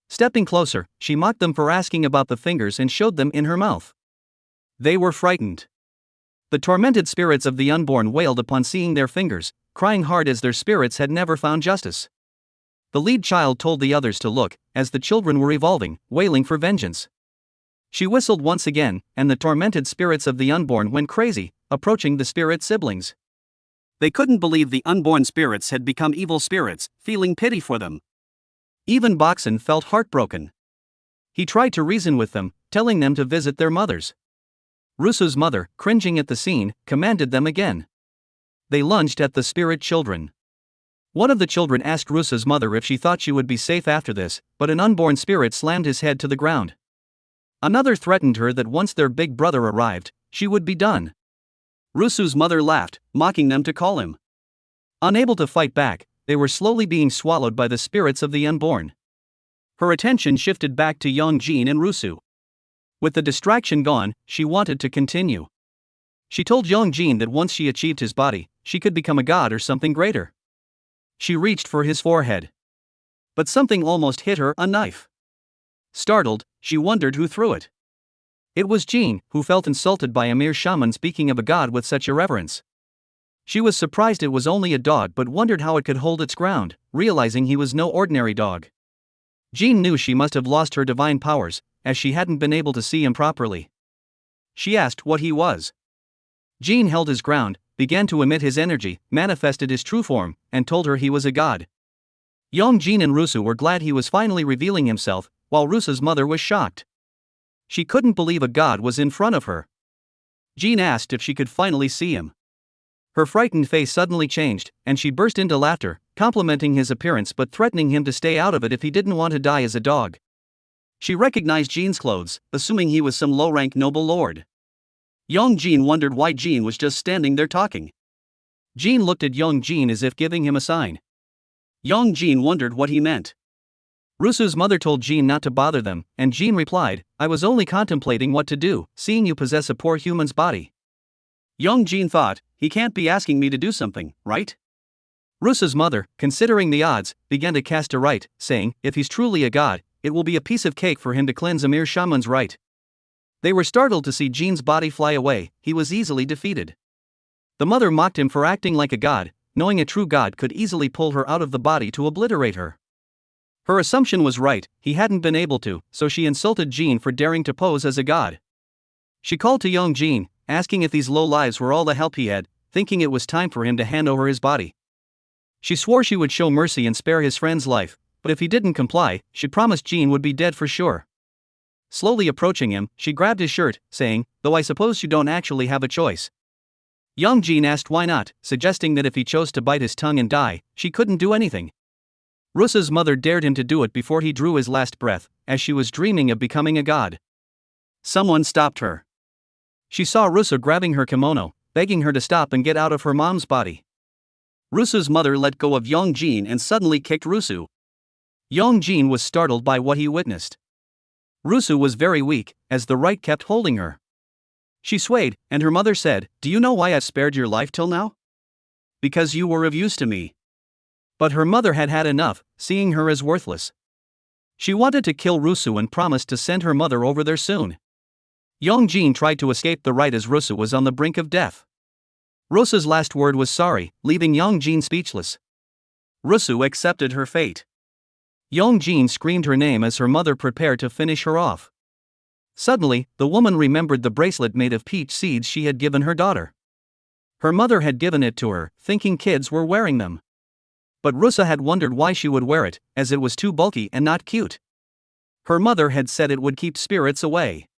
Stepping closer, she mocked them for asking about the fingers and showed them in her mouth. They were frightened. The tormented spirits of the unborn wailed upon seeing their fingers, crying hard as their spirits had never found justice. The lead child told the others to look, as the children were evolving, wailing for vengeance. She whistled once again, and the tormented spirits of the unborn went crazy, approaching the spirit siblings. They couldn't believe the unborn spirits had become evil spirits, feeling pity for them. Even Boxen felt heartbroken. He tried to reason with them, telling them to visit their mothers. Rusu's mother, cringing at the scene, commanded them again. They lunged at the spirit children. One of the children asked Rusa's mother if she thought she would be safe after this, but an unborn spirit slammed his head to the ground. Another threatened her that once their big brother arrived, she would be done. Rusu's mother laughed, mocking them to call him. Unable to fight back, they were slowly being swallowed by the spirits of the unborn. Her attention shifted back to Yongjin and Rusu. With the distraction gone, she wanted to continue. She told Yongjin that once she achieved his body, she could become a god or something greater. She reached for his forehead. But something almost hit her, a knife. Startled, she wondered who threw it. It was Jin, who felt insulted by a mere shaman speaking of a god with such irreverence. She was surprised it was only a dog but wondered how it could hold its ground, realizing he was no ordinary dog. Jin knew she must have lost her divine powers, as she hadn't been able to see him properly. She asked what he was. Jin held his ground, began to emit his energy, manifested his true form, and told her he was a god. Yongjin and Rusu were glad he was finally revealing himself, while Rusa's mother was shocked. She couldn't believe a god was in front of her. Jin asked if she could finally see him. Her frightened face suddenly changed, and she burst into laughter, complimenting his appearance but threatening him to stay out of it if he didn't want to die as a dog. She recognized Jin's clothes, assuming he was some low-rank noble lord. Yongjin wondered why Jin was just standing there talking. Jin looked at Yongjin as if giving him a sign. Yongjin wondered what he meant. Rusu's mother told Jin not to bother them, and Jin replied, "I was only contemplating what to do, seeing you possess a poor human's body." Yongjin thought, he can't be asking me to do something, right? Rusa's mother, considering the odds, began to cast a rite, saying, if he's truly a god, it will be a piece of cake for him to cleanse a mere shaman's rite. They were startled to see Jin's body fly away. He was easily defeated. The mother mocked him for acting like a god, knowing a true god could easily pull her out of the body to obliterate her. Her assumption was right, he hadn't been able to, so she insulted Jin for daring to pose as a god. She called to Yongjin, asking if these low lives were all the help he had, thinking it was time for him to hand over his body. She swore she would show mercy and spare his friend's life, but if he didn't comply, she promised Jin would be dead for sure. Slowly approaching him, she grabbed his shirt, saying, "Though I suppose you don't actually have a choice." Yongjin asked why not, suggesting that if he chose to bite his tongue and die, she couldn't do anything. Rusa's mother dared him to do it before he drew his last breath, as she was dreaming of becoming a god. Someone stopped her. She saw Rusa grabbing her kimono, begging her to stop and get out of her mom's body. Rusu's mother let go of Yongjin and suddenly kicked Rusu. Yongjin was startled by what he witnessed. Rusu was very weak, as the rite kept holding her. She swayed, and her mother said, "Do you know why I've spared your life till now? Because you were of use to me." But her mother had had enough, seeing her as worthless. She wanted to kill Rusu and promised to send her mother over there soon. Yongjin tried to escape the rite as Rusu was on the brink of death. Rusa's last word was sorry, leaving Yongjin speechless. Rusu accepted her fate. Yongjin screamed her name as her mother prepared to finish her off. Suddenly, the woman remembered the bracelet made of peach seeds she had given her daughter. Her mother had given it to her, thinking kids were wearing them. But Rusa had wondered why she would wear it, as it was too bulky and not cute. Her mother had said it would keep spirits away.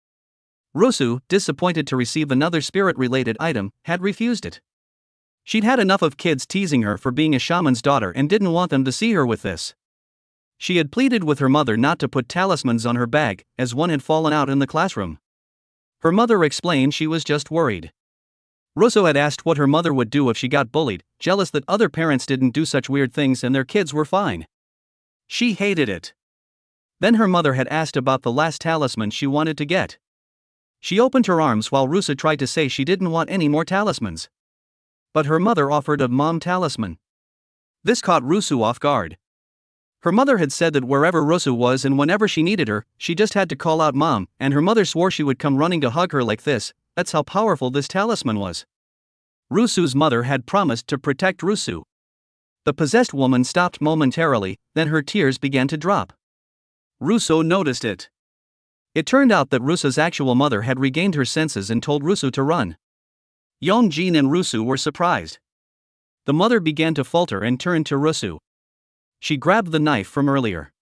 Rusu, disappointed to receive another spirit-related item, had refused it. She'd had enough of kids teasing her for being a shaman's daughter and didn't want them to see her with this. She had pleaded with her mother not to put talismans on her bag, as one had fallen out in the classroom. Her mother explained she was just worried. Russo had asked what her mother would do if she got bullied, jealous that other parents didn't do such weird things and their kids were fine. She hated it. Then her mother had asked about the last talisman she wanted to get. She opened her arms while Russo tried to say she didn't want any more talismans. But her mother offered a mom talisman. This caught Russo off guard. Her mother had said that wherever Russo was and whenever she needed her, she just had to call out mom, and her mother swore she would come running to hug her like this. That's how powerful this talisman was. Russo's mother had promised to protect Russo. The possessed woman stopped momentarily, then her tears began to drop. Russo noticed it. It turned out that Russo's actual mother had regained her senses and told Russo to run. Yongjin and Russo were surprised. The mother began to falter and turned to Russo. She grabbed the knife from earlier.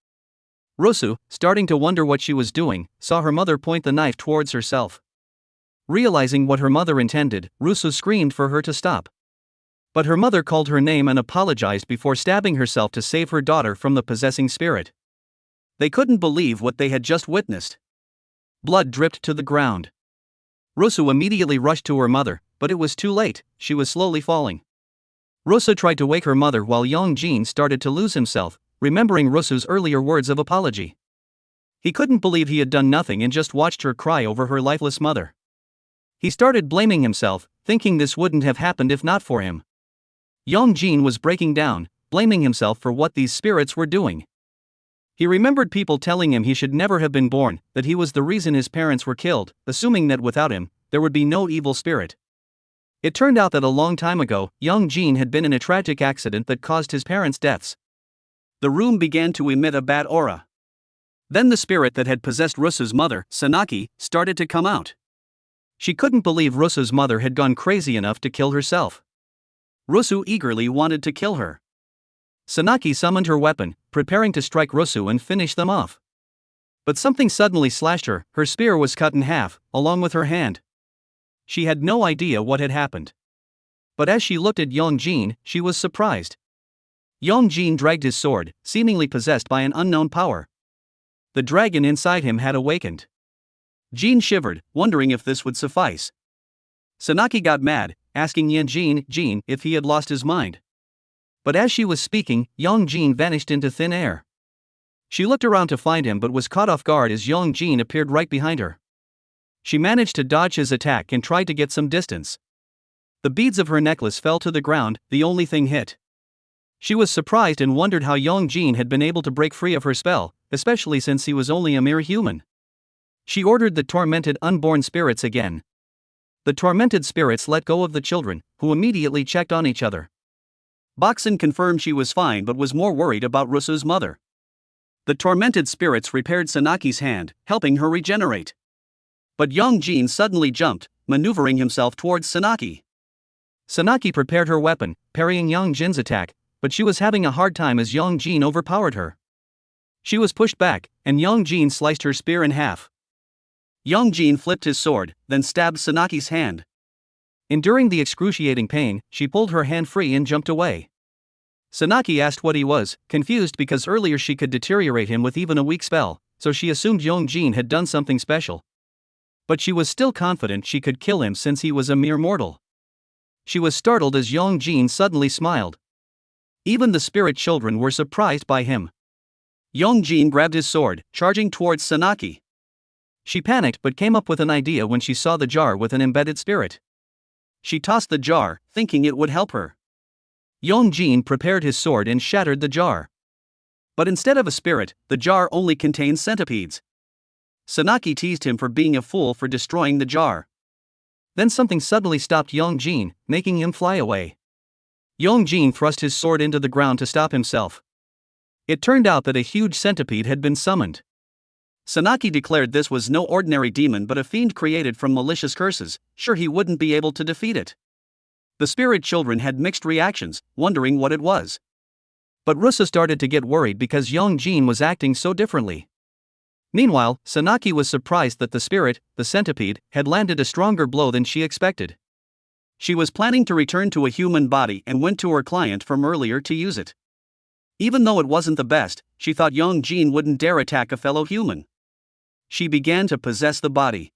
Russo, starting to wonder what she was doing, saw her mother point the knife towards herself. Realizing what her mother intended, Russo screamed for her to stop. But her mother called her name and apologized before stabbing herself to save her daughter from the possessing spirit. They couldn't believe what they had just witnessed. Blood dripped to the ground. Russo immediately rushed to her mother, but it was too late, she was slowly falling. Russo tried to wake her mother while Yongjin started to lose himself, remembering Russo's earlier words of apology. He couldn't believe he had done nothing and just watched her cry over her lifeless mother. He started blaming himself, thinking this wouldn't have happened if not for him. Yongjin was breaking down, blaming himself for what these spirits were doing. He remembered people telling him he should never have been born, that he was the reason his parents were killed, assuming that without him, there would be no evil spirit. It turned out that a long time ago, Yongjin had been in a tragic accident that caused his parents' deaths. The room began to emit a bad aura. Then the spirit that had possessed Russo's mother, Sanaki, started to come out. She couldn't believe Russo's mother had gone crazy enough to kill herself. Russo eagerly wanted to kill her. Sanaki summoned her weapon, preparing to strike Russo and finish them off. But something suddenly slashed her, her spear was cut in half, along with her hand. She had no idea what had happened. But as she looked at Yongjin, she was surprised. Yongjin dragged his sword, seemingly possessed by an unknown power. The dragon inside him had awakened. Jin shivered, wondering if this would suffice. Sanaki got mad, asking Yongjin if he had lost his mind. But as she was speaking, Yongjin vanished into thin air. She looked around to find him but was caught off guard as Yongjin appeared right behind her. She managed to dodge his attack and tried to get some distance. The beads of her necklace fell to the ground, the only thing hit. She was surprised and wondered how Yongjin had been able to break free of her spell, especially since he was only a mere human. She ordered the tormented unborn spirits again. The tormented spirits let go of the children, who immediately checked on each other. Boxen confirmed she was fine but was more worried about Russo's mother. The tormented spirits repaired Sanaki's hand, helping her regenerate. But Yongjin suddenly jumped, maneuvering himself towards Sanaki. Sanaki prepared her weapon, parrying Yongjin's attack, but she was having a hard time as Yongjin overpowered her. She was pushed back, and Yongjin sliced her spear in half. Yongjin flipped his sword, then stabbed Sanaki's hand. Enduring the excruciating pain, she pulled her hand free and jumped away. Sanaki asked what he was, confused because earlier she could deteriorate him with even a weak spell, so she assumed Yongjin had done something special. But she was still confident she could kill him since he was a mere mortal. She was startled as Yongjin suddenly smiled. Even the spirit children were surprised by him. Yongjin grabbed his sword, charging towards Sanaki. She panicked but came up with an idea when she saw the jar with an embedded spirit. She tossed the jar, thinking it would help her. Yongjin prepared his sword and shattered the jar. But instead of a spirit, the jar only contained centipedes. Sanaki teased him for being a fool for destroying the jar. Then something suddenly stopped Yongjin, making him fly away. Yongjin thrust his sword into the ground to stop himself. It turned out that a huge centipede had been summoned. Sanaki declared this was no ordinary demon but a fiend created from malicious curses, sure he wouldn't be able to defeat it. The spirit children had mixed reactions, wondering what it was. But Russo started to get worried because Yongjin was acting so differently. Meanwhile, Sanaki was surprised that the spirit, the centipede, had landed a stronger blow than she expected. She was planning to return to a human body and went to her client from earlier to use it. Even though it wasn't the best, she thought Young Jin wouldn't dare attack a fellow human. She began to possess the body.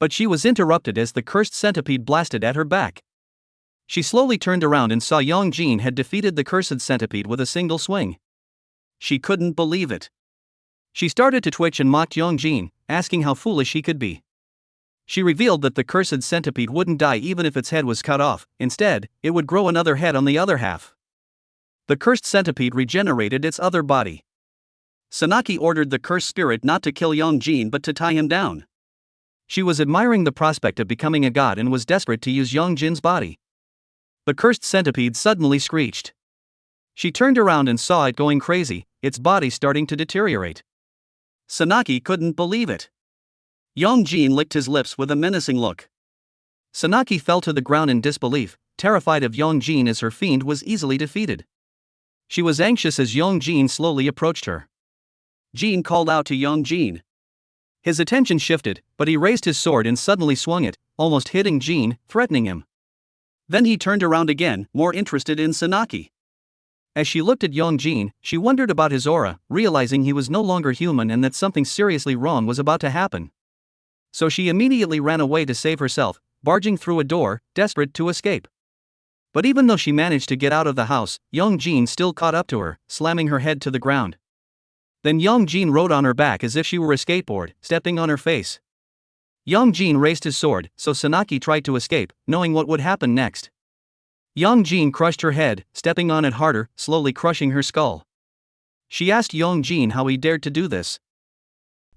But she was interrupted as the cursed centipede blasted at her back. She slowly turned around and saw Young Jin had defeated the cursed centipede with a single swing. She couldn't believe it. She started to twitch and mocked Young Jin, asking how foolish he could be. She revealed that the cursed centipede wouldn't die even if its head was cut off. Instead, it would grow another head on the other half. The cursed centipede regenerated its other body. Sanaki ordered the cursed spirit not to kill Young Jin but to tie him down. She was admiring the prospect of becoming a god and was desperate to use Young Jin's body. The cursed centipede suddenly screeched. She turned around and saw it going crazy, its body starting to deteriorate. Sanaki couldn't believe it. Young Jin licked his lips with a menacing look. Sanaki fell to the ground in disbelief, terrified of Young Jin as her fiend was easily defeated. She was anxious as Young Jin slowly approached her. Jin called out to Young Jin. His attention shifted, but he raised his sword and suddenly swung it, almost hitting Jin, threatening him. Then he turned around again, more interested in Sanaki. As she looked at Young Jin, she wondered about his aura, realizing he was no longer human and that something seriously wrong was about to happen. So she immediately ran away to save herself, barging through a door, desperate to escape. But even though she managed to get out of the house, Young Jin still caught up to her, slamming her head to the ground. Then Young Jin rode on her back as if she were a skateboard, stepping on her face. Young Jin raised his sword, so Sanaki tried to escape, knowing what would happen next. Young Jin crushed her head, stepping on it harder, slowly crushing her skull. She asked Young Jin how he dared to do this.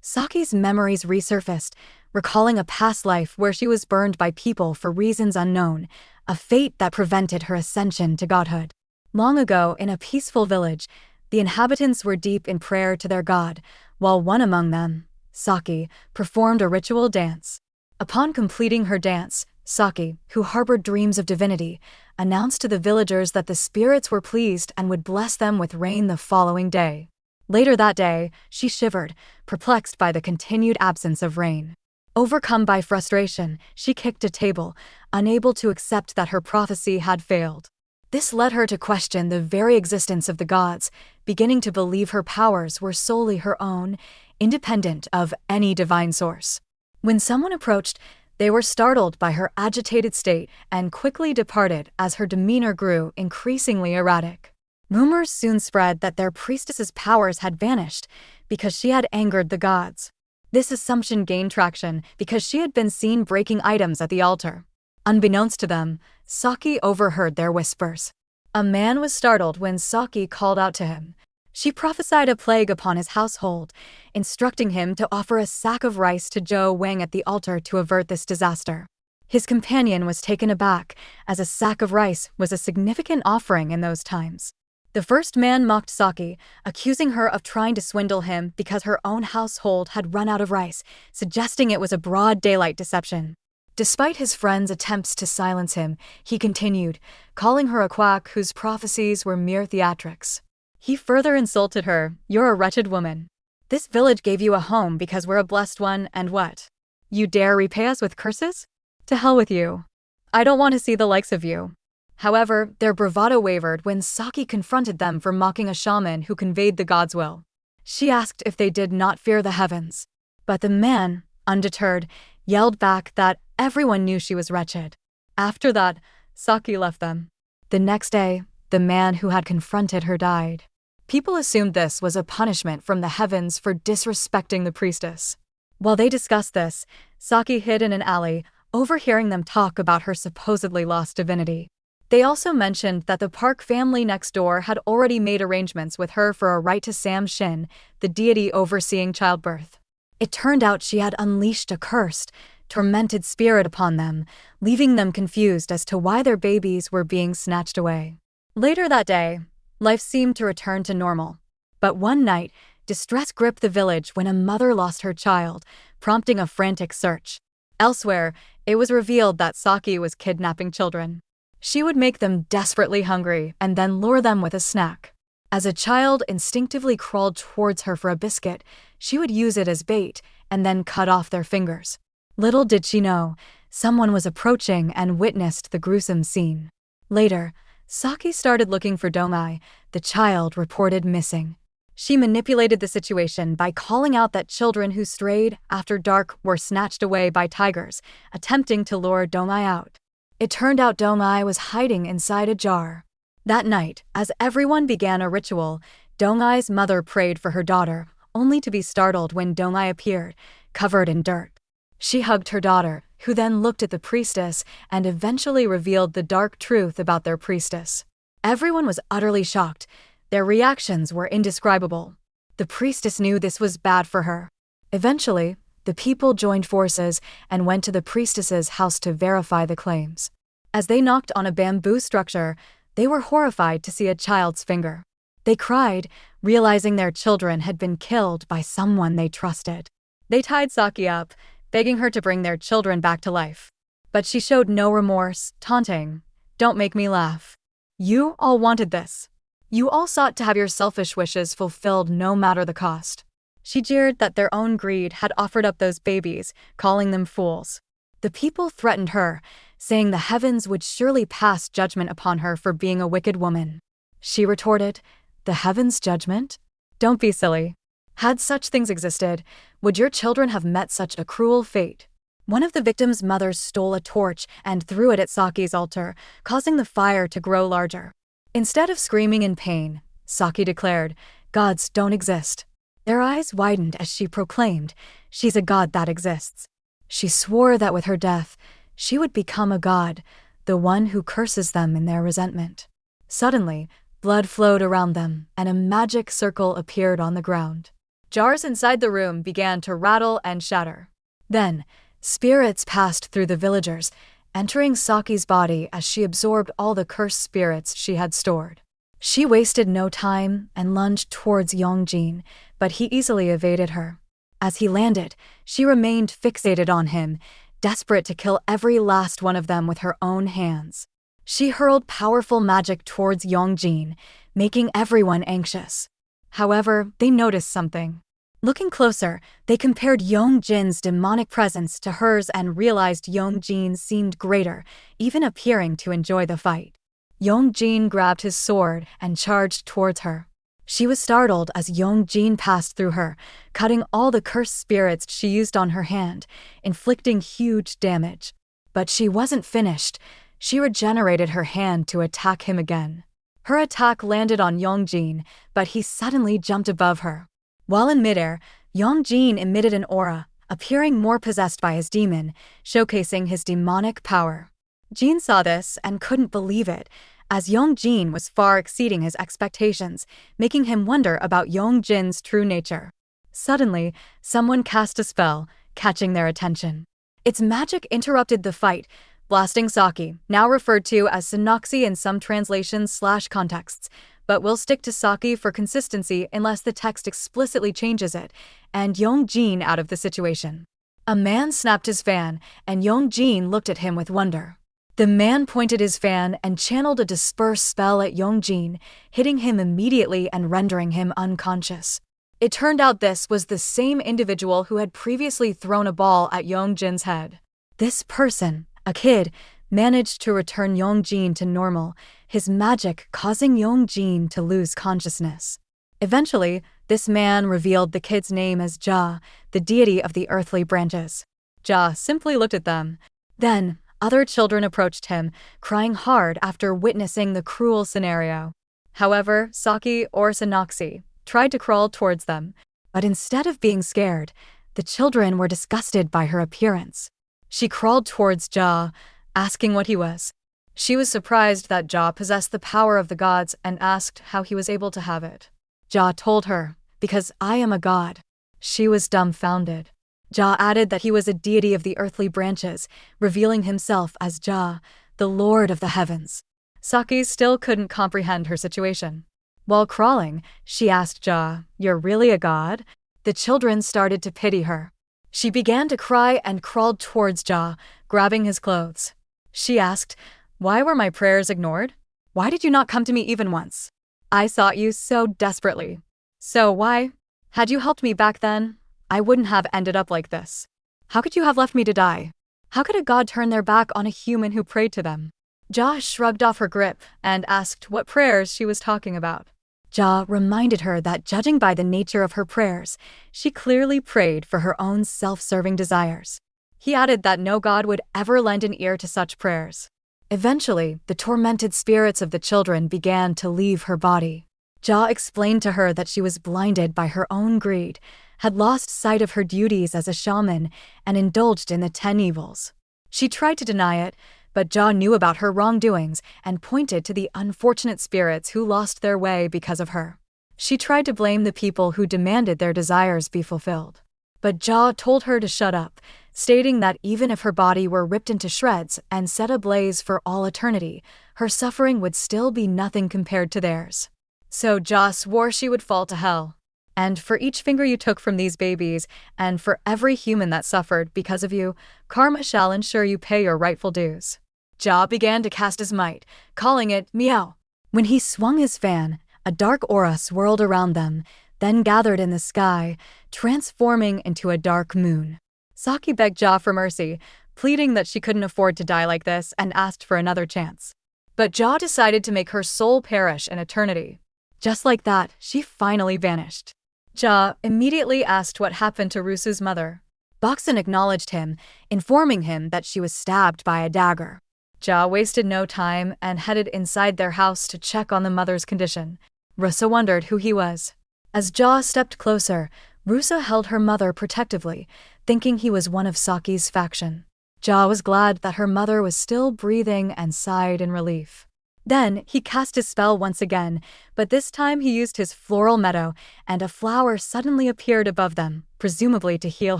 Saki's memories resurfaced, recalling a past life where she was burned by people for reasons unknown, a fate that prevented her ascension to godhood. Long ago, in a peaceful village, the inhabitants were deep in prayer to their god, while one among them, Saki, performed a ritual dance. Upon completing her dance, Saki, who harbored dreams of divinity, announced to the villagers that the spirits were pleased and would bless them with rain the following day. Later that day, she shivered, perplexed by the continued absence of rain. Overcome by frustration, she kicked a table, unable to accept that her prophecy had failed. This led her to question the very existence of the gods, beginning to believe her powers were solely her own, independent of any divine source. When someone approached, they were startled by her agitated state and quickly departed as her demeanor grew increasingly erratic. Rumors soon spread that their priestess's powers had vanished because she had angered the gods. This assumption gained traction because she had been seen breaking items at the altar. Unbeknownst to them, Saki overheard their whispers. A man was startled when Saki called out to him. She prophesied a plague upon his household, instructing him to offer a sack of rice to Zhou Wang at the altar to avert this disaster. His companion was taken aback, as a sack of rice was a significant offering in those times. The first man mocked Saki, accusing her of trying to swindle him because her own household had run out of rice, suggesting it was a broad daylight deception. Despite his friend's attempts to silence him, he continued, calling her a quack whose prophecies were mere theatrics. He further insulted her, "You're a wretched woman. This village gave you a home because we're a blessed one, and what? You dare repay us with curses? To hell with you. I don't want to see the likes of you." However, their bravado wavered when Saki confronted them for mocking a shaman who conveyed the god's will. She asked if they did not fear the heavens. But the man, undeterred, yelled back that everyone knew she was wretched. After that, Saki left them. The next day, the man who had confronted her died. People assumed this was a punishment from the heavens for disrespecting the priestess. While they discussed this, Saki hid in an alley, overhearing them talk about her supposedly lost divinity. They also mentioned that the Park family next door had already made arrangements with her for a right to Sam Shin, the deity overseeing childbirth. It turned out she had unleashed a cursed, tormented spirit upon them, leaving them confused as to why their babies were being snatched away. Later that day, life seemed to return to normal. But one night, distress gripped the village when a mother lost her child, prompting a frantic search. Elsewhere, it was revealed that Saki was kidnapping children. She would make them desperately hungry and then lure them with a snack. As a child instinctively crawled towards her for a biscuit, she would use it as bait and then cut off their fingers. Little did she know, someone was approaching and witnessed the gruesome scene. Later, Saki started looking for Domai, the child reported missing. She manipulated the situation by calling out that children who strayed after dark were snatched away by tigers, attempting to lure Domai out. It turned out Domai was hiding inside a jar. That night, as everyone began a ritual, Domai's mother prayed for her daughter, only to be startled when Domai appeared, covered in dirt. She hugged her daughter, who then looked at the priestess and eventually revealed the dark truth about their priestess. Everyone was utterly shocked. Their reactions were indescribable. The priestess knew this was bad for her. Eventually, the people joined forces and went to the priestess's house to verify the claims. As they knocked on a bamboo structure, they were horrified to see a child's finger. They cried, realizing their children had been killed by someone they trusted. They tied Saki up, begging her to bring their children back to life. But she showed no remorse, taunting, "Don't make me laugh. You all wanted this. You all sought to have your selfish wishes fulfilled no matter the cost." She jeered that their own greed had offered up those babies, calling them fools. The people threatened her, saying the heavens would surely pass judgment upon her for being a wicked woman. She retorted, "The heavens' judgment? Don't be silly. Had such things existed, would your children have met such a cruel fate?" One of the victims' mothers stole a torch and threw it at Saki's altar, causing the fire to grow larger. Instead of screaming in pain, Saki declared, "Gods don't exist." Their eyes widened as she proclaimed, "She's a god that exists." She swore that with her death, she would become a god, the one who curses them in their resentment. Suddenly, blood flowed around them, and a magic circle appeared on the ground. Jars inside the room began to rattle and shatter. Then, spirits passed through the villagers, entering Saki's body as she absorbed all the cursed spirits she had stored. She wasted no time and lunged towards Yongjin, but he easily evaded her. As he landed, she remained fixated on him, desperate to kill every last one of them with her own hands. She hurled powerful magic towards Yongjin, making everyone anxious. However, they noticed something. Looking closer, they compared Yongjin's demonic presence to hers and realized Yongjin seemed greater, even appearing to enjoy the fight. Yongjin grabbed his sword and charged towards her. She was startled as Yongjin passed through her, cutting all the cursed spirits she used on her hand, inflicting huge damage. But she wasn't finished. She regenerated her hand to attack him again. Her attack landed on Yongjin, but he suddenly jumped above her. While in midair, Yongjin emitted an aura, appearing more possessed by his demon, showcasing his demonic power. Jin saw this and couldn't believe it, as Yongjin was far exceeding his expectations, making him wonder about Yongjin's true nature. Suddenly, someone cast a spell, catching their attention. Its magic interrupted the fight, blasting Saki, now referred to as Synoxy in some translations/contexts, but we'll stick to Saki for consistency unless the text explicitly changes it, and Yongjin out of the situation. A man snapped his fan, and Yongjin looked at him with wonder. The man pointed his fan and channeled a disperse spell at Yongjin, hitting him immediately and rendering him unconscious. It turned out this was the same individual who had previously thrown a ball at Yongjin's head. This person, a kid, managed to return Yongjin to normal, his magic causing Yongjin to lose consciousness. Eventually, this man revealed the kid's name as Ja, the deity of the earthly branches. Ja simply looked at them. Then, other children approached him, crying hard after witnessing the cruel scenario. However, Saki or Synoxy tried to crawl towards them, but instead of being scared, the children were disgusted by her appearance. She crawled towards Ja, asking what he was. She was surprised that Ja possessed the power of the gods and asked how he was able to have it. Ja told her, "Because I am a god." She was dumbfounded. Ja added that he was a deity of the earthly branches, revealing himself as Ja, the lord of the heavens. Saki still couldn't comprehend her situation. While crawling, she asked Ja, "You're really a god?" The children started to pity her. She began to cry and crawled towards Ja, grabbing his clothes. She asked, "Why were my prayers ignored? Why did you not come to me even once? I sought you so desperately. So why? Had you helped me back then, I wouldn't have ended up like this. How could you have left me to die?" How could a god turn their back on a human who prayed to them? Ja shrugged off her grip and asked what prayers she was talking about. Ja reminded her that judging by the nature of her prayers, she clearly prayed for her own self-serving desires. He added that no god would ever lend an ear to such prayers. Eventually, the tormented spirits of the children began to leave her body. Ja explained to her that she was blinded by her own greed, had lost sight of her duties as a shaman, and indulged in the 10 evils. She tried to deny it, but Ja knew about her wrongdoings and pointed to the unfortunate spirits who lost their way because of her. She tried to blame the people who demanded their desires be fulfilled. But Ja told her to shut up, stating that even if her body were ripped into shreds and set ablaze for all eternity, her suffering would still be nothing compared to theirs. So Ja swore she would fall to hell. And for each finger you took from these babies, and for every human that suffered because of you, karma shall ensure you pay your rightful dues. Ja began to cast his might, calling it meow. When he swung his fan, a dark aura swirled around them, then gathered in the sky, transforming into a dark moon. Saki begged Ja for mercy, pleading that she couldn't afford to die like this and asked for another chance. But Ja decided to make her soul perish in eternity. Just like that, she finally vanished. Ja immediately asked what happened to Rusu's mother. Boxen acknowledged him, informing him that she was stabbed by a dagger. Ja wasted no time and headed inside their house to check on the mother's condition. Rusa wondered who he was. As Ja stepped closer, Rusa held her mother protectively, thinking he was one of Saki's faction. Ja was glad that her mother was still breathing and sighed in relief. Then he cast his spell once again, but this time he used his floral meadow, and a flower suddenly appeared above them, presumably to heal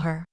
her.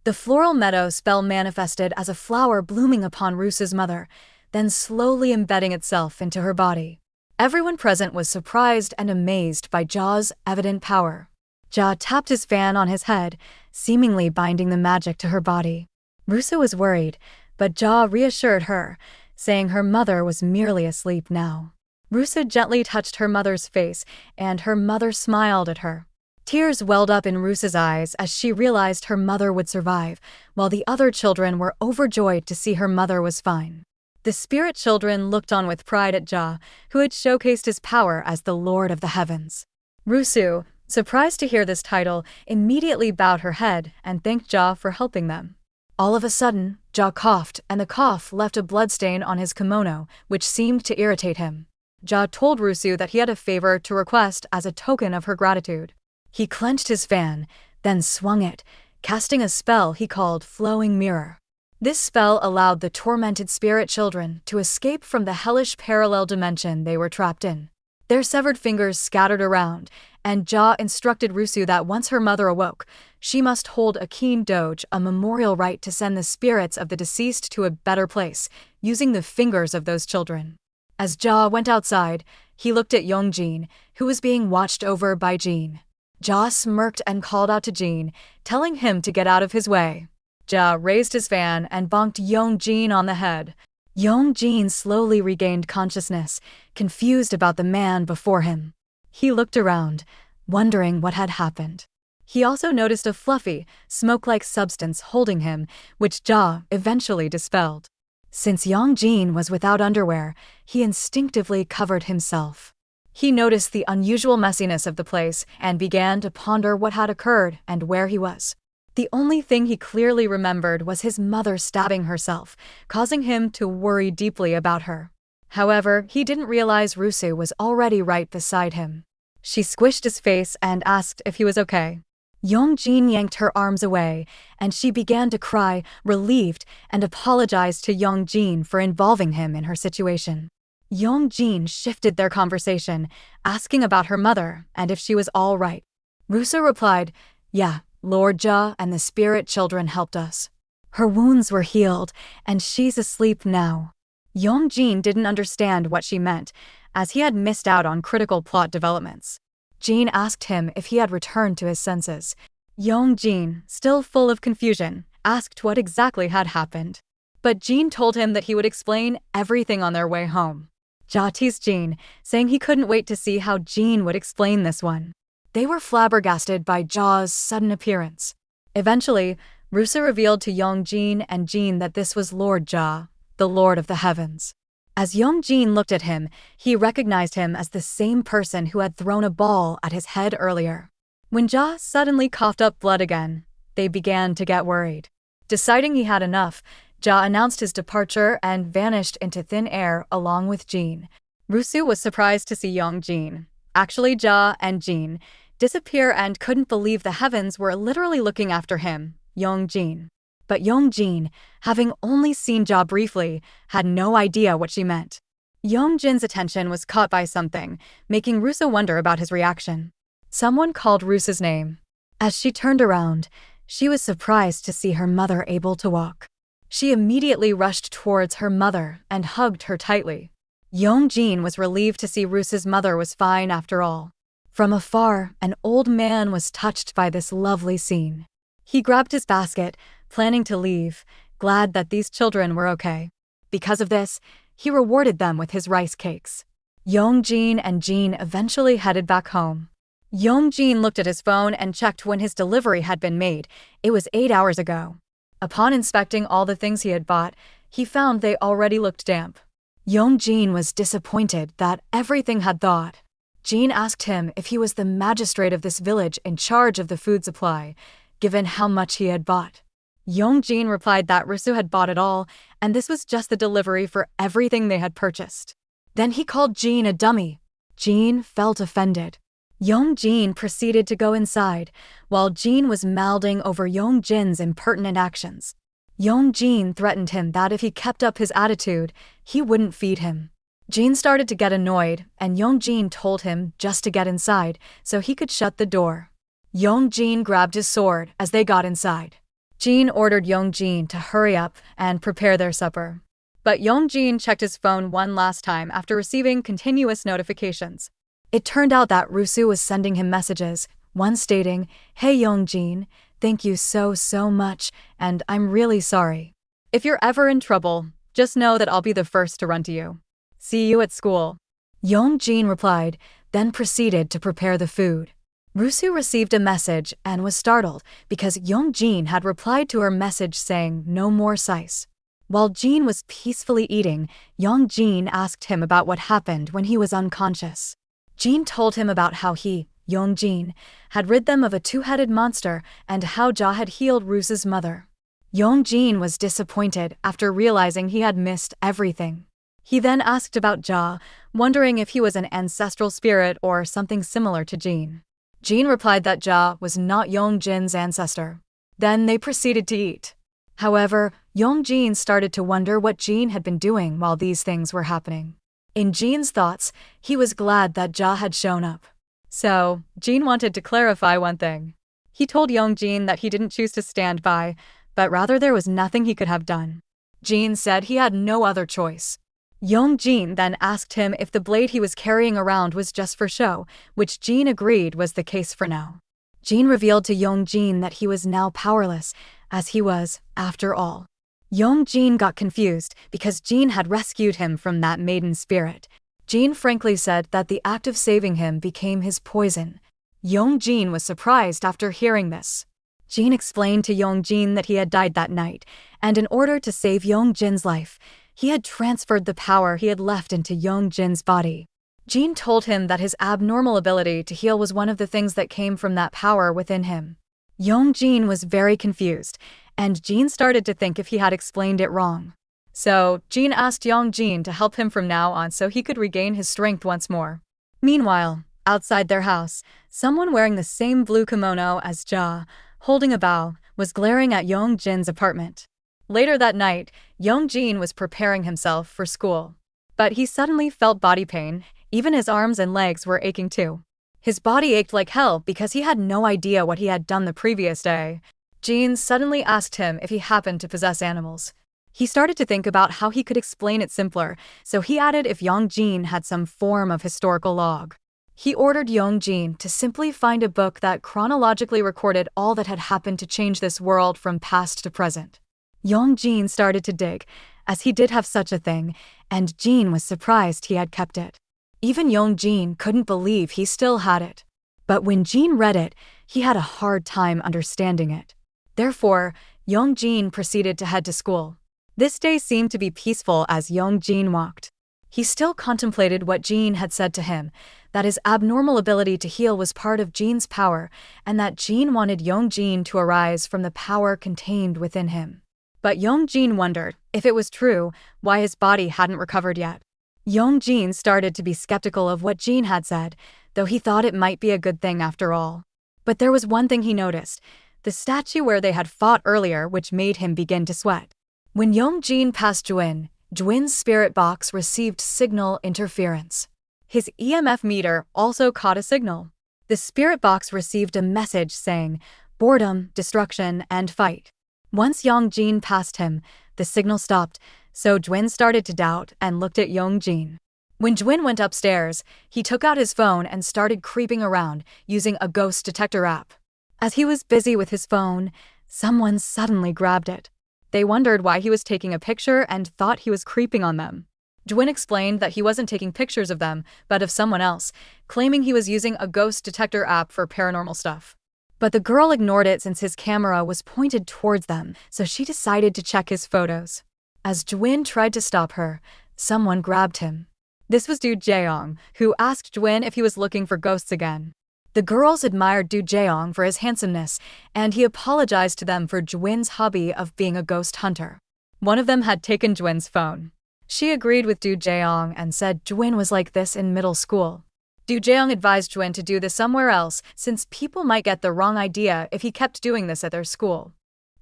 The floral meadow spell manifested as a flower blooming upon Rusa's mother, then slowly embedding itself into her body. Everyone present was surprised and amazed by Ja's evident power. Ja tapped his fan on his head, seemingly binding the magic to her body. Rusa was worried, but Ja reassured her, saying her mother was merely asleep now. Rusa gently touched her mother's face, and her mother smiled at her. Tears welled up in Rusa's eyes as she realized her mother would survive, while the other children were overjoyed to see her mother was fine. The spirit children looked on with pride at Ja, who had showcased his power as the Lord of the Heavens. Rusu, surprised to hear this title, immediately bowed her head and thanked Ja for helping them. All of a sudden, Ja coughed, and the cough left a bloodstain on his kimono, which seemed to irritate him. Ja told Rusu that he had a favor to request as a token of her gratitude. He clenched his fan, then swung it, casting a spell he called Flowing Mirror. This spell allowed the tormented spirit children to escape from the hellish parallel dimension they were trapped in. Their severed fingers scattered around, and Ja instructed Rusu that once her mother awoke, she must hold a keen doge, a memorial rite to send the spirits of the deceased to a better place, using the fingers of those children. As Ja went outside, he looked at Yongjin, who was being watched over by Jin. Ja smirked and called out to Jin, telling him to get out of his way. Ja raised his fan and bonked Yongjin on the head. Yongjin slowly regained consciousness, confused about the man before him. He looked around, wondering what had happened. He also noticed a fluffy, smoke-like substance holding him, which Ja eventually dispelled. Since Yongjin was without underwear, he instinctively covered himself. He noticed the unusual messiness of the place and began to ponder what had occurred and where he was. The only thing he clearly remembered was his mother stabbing herself, causing him to worry deeply about her. However, he didn't realize Rusu was already right beside him. She squished his face and asked if he was okay. Yongjin yanked her arms away, and she began to cry, relieved, and apologized to Yongjin for involving him in her situation. Yongjin shifted their conversation, asking about her mother and if she was all right. Rusu replied, "Yeah, Lord Ja and the spirit children helped us. Her wounds were healed, and she's asleep now." Yongjin didn't understand what she meant, as he had missed out on critical plot developments. Jin asked him if he had returned to his senses. Yongjin, still full of confusion, asked what exactly had happened. But Jin told him that he would explain everything on their way home. Ja teased Jin, saying he couldn't wait to see how Jin would explain this one. They were flabbergasted by Ja's sudden appearance. Eventually, Rusu revealed to Yongjin and Jin that this was Lord Ja, the Lord of the Heavens. As Yongjin looked at him, he recognized him as the same person who had thrown a ball at his head earlier. When Ja suddenly coughed up blood again, they began to get worried. Deciding he had enough, Ja announced his departure and vanished into thin air along with Jin. Rusu was surprised to see Yongjin, actually Ja and Jin, disappear and couldn't believe the heavens were literally looking after him, Yongjin. But Yongjin, having only seen Ja briefly, had no idea what she meant. Yongjin's attention was caught by something, making Rusu wonder about his reaction. Someone called Rusu's name. As she turned around, she was surprised to see her mother able to walk. She immediately rushed towards her mother and hugged her tightly. Yongjin was relieved to see Rusu's mother was fine after all. From afar, an old man was touched by this lovely scene. He grabbed his basket, planning to leave, glad that these children were okay. Because of this, he rewarded them with his rice cakes. Yongjin and Jin eventually headed back home. Yongjin looked at his phone and checked when his delivery had been made. It was 8 hours ago. Upon inspecting all the things he had bought, he found they already looked damp. Yongjin was disappointed that everything had thawed. Jin asked him if he was the magistrate of this village in charge of the food supply, given how much he had bought. Yongjin replied that Rusu had bought it all, and this was just the delivery for everything they had purchased. Then he called Jin a dummy. Jin felt offended. Yongjin proceeded to go inside, while Jin was mouthing over Yongjin's impertinent actions. Yongjin threatened him that if he kept up his attitude, he wouldn't feed him. Jin started to get annoyed, and Yongjin told him just to get inside so he could shut the door. Yongjin grabbed his sword as they got inside. Jin ordered Yongjin to hurry up and prepare their supper. But Yongjin checked his phone one last time after receiving continuous notifications. It turned out that Rusu was sending him messages, one stating, "Hey Yongjin, thank you so much, and I'm really sorry. If you're ever in trouble, just know that I'll be the first to run to you. See you at school." Yongjin replied, then proceeded to prepare the food. Rusu received a message and was startled because Yongjin had replied to her message saying no more sice. While Jin was peacefully eating, Yongjin asked him about what happened when he was unconscious. Jin told him about how he, Yongjin, had rid them of a two-headed monster and how Ja had healed Rusu's mother. Yongjin was disappointed after realizing he had missed everything. He then asked about Ja, wondering if he was an ancestral spirit or something similar to Jin. Jin replied that Ja was not Yongjin's ancestor. Then they proceeded to eat. However, Yongjin started to wonder what Jin had been doing while these things were happening. In Jin's thoughts, he was glad that Ja had shown up. So, Jin wanted to clarify one thing. He told Yongjin that he didn't choose to stand by, but rather there was nothing he could have done. Jin said he had no other choice. Yongjin then asked him if the blade he was carrying around was just for show, which Jin agreed was the case for now. Jin revealed to Yongjin that he was now powerless, as he was, after all. Yongjin got confused because Jin had rescued him from that maiden spirit. Jin frankly said that the act of saving him became his poison. Yongjin was surprised after hearing this. Jin explained to Yongjin that he had died that night, and in order to save Yongjin's life, he had transferred the power he had left into Yongjin's body. Jin told him that his abnormal ability to heal was one of the things that came from that power within him. Yongjin was very confused, and Jin started to think if he had explained it wrong. So, Jin asked Yongjin to help him from now on so he could regain his strength once more. Meanwhile, outside their house, someone wearing the same blue kimono as Ja, holding a bow, was glaring at Yongjin's apartment. Later that night, Yongjin was preparing himself for school. But he suddenly felt body pain, even his arms and legs were aching too. His body ached like hell because he had no idea what he had done the previous day. Jin suddenly asked him if he happened to possess animals. He started to think about how he could explain it simpler, so he added if Yongjin had some form of historical log. He ordered Yongjin to simply find a book that chronologically recorded all that had happened to change this world from past to present. Yongjin started to dig, as he did have such a thing, and Jin was surprised he had kept it. Even Yongjin couldn't believe he still had it. But when Jin read it, he had a hard time understanding it. Therefore, Yongjin proceeded to head to school. This day seemed to be peaceful as Yongjin walked. He still contemplated what Jin had said to him, that his abnormal ability to heal was part of Jin's power, and that Jin wanted Yongjin to arise from the power contained within him. But Yongjin wondered, if it was true, why his body hadn't recovered yet. Yongjin started to be skeptical of what Jin had said, though he thought it might be a good thing after all. But there was one thing he noticed, the statue where they had fought earlier, which made him begin to sweat. When Yongjin passed Jwin's spirit box received signal interference. His EMF meter also caught a signal. The spirit box received a message saying, boredom, destruction, and fight. Once Yongjin passed him, the signal stopped, so Jwin started to doubt and looked at Yongjin. When Jwin went upstairs, he took out his phone and started creeping around using a ghost detector app. As he was busy with his phone, someone suddenly grabbed it. They wondered why he was taking a picture and thought he was creeping on them. Jwin explained that he wasn't taking pictures of them, but of someone else, claiming he was using a ghost detector app for paranormal stuff. But the girl ignored it since his camera was pointed towards them, so she decided to check his photos. As Jwin tried to stop her, someone grabbed him. This was Du Jeong, who asked Jwin if he was looking for ghosts again. The girls admired Du Jeong for his handsomeness, and he apologized to them for Jwin's hobby of being a ghost hunter. One of them had taken Jwin's phone. She agreed with Du Jeong and said Jwin was like this in middle school. Du Jeong advised Jwin to do this somewhere else since people might get the wrong idea if he kept doing this at their school.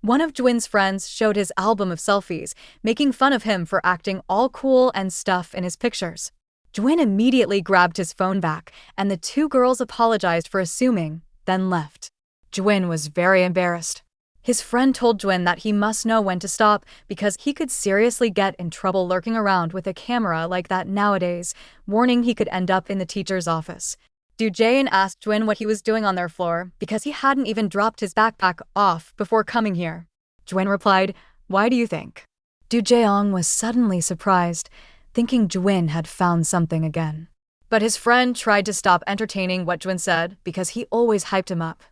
One of Jwin's friends showed his album of selfies, making fun of him for acting all cool and stuff in his pictures. Jwin immediately grabbed his phone back, and the two girls apologized for assuming, then left. Jwin was very embarrassed. His friend told Jwin that he must know when to stop because he could seriously get in trouble lurking around with a camera like that nowadays, warning he could end up in the teacher's office. Du Jaein asked Jwin what he was doing on their floor because he hadn't even dropped his backpack off before coming here. Jwin replied, "Why do you think?" Du Jeong was suddenly surprised, thinking Jwin had found something again. But his friend tried to stop entertaining what Jwin said because he always hyped him up.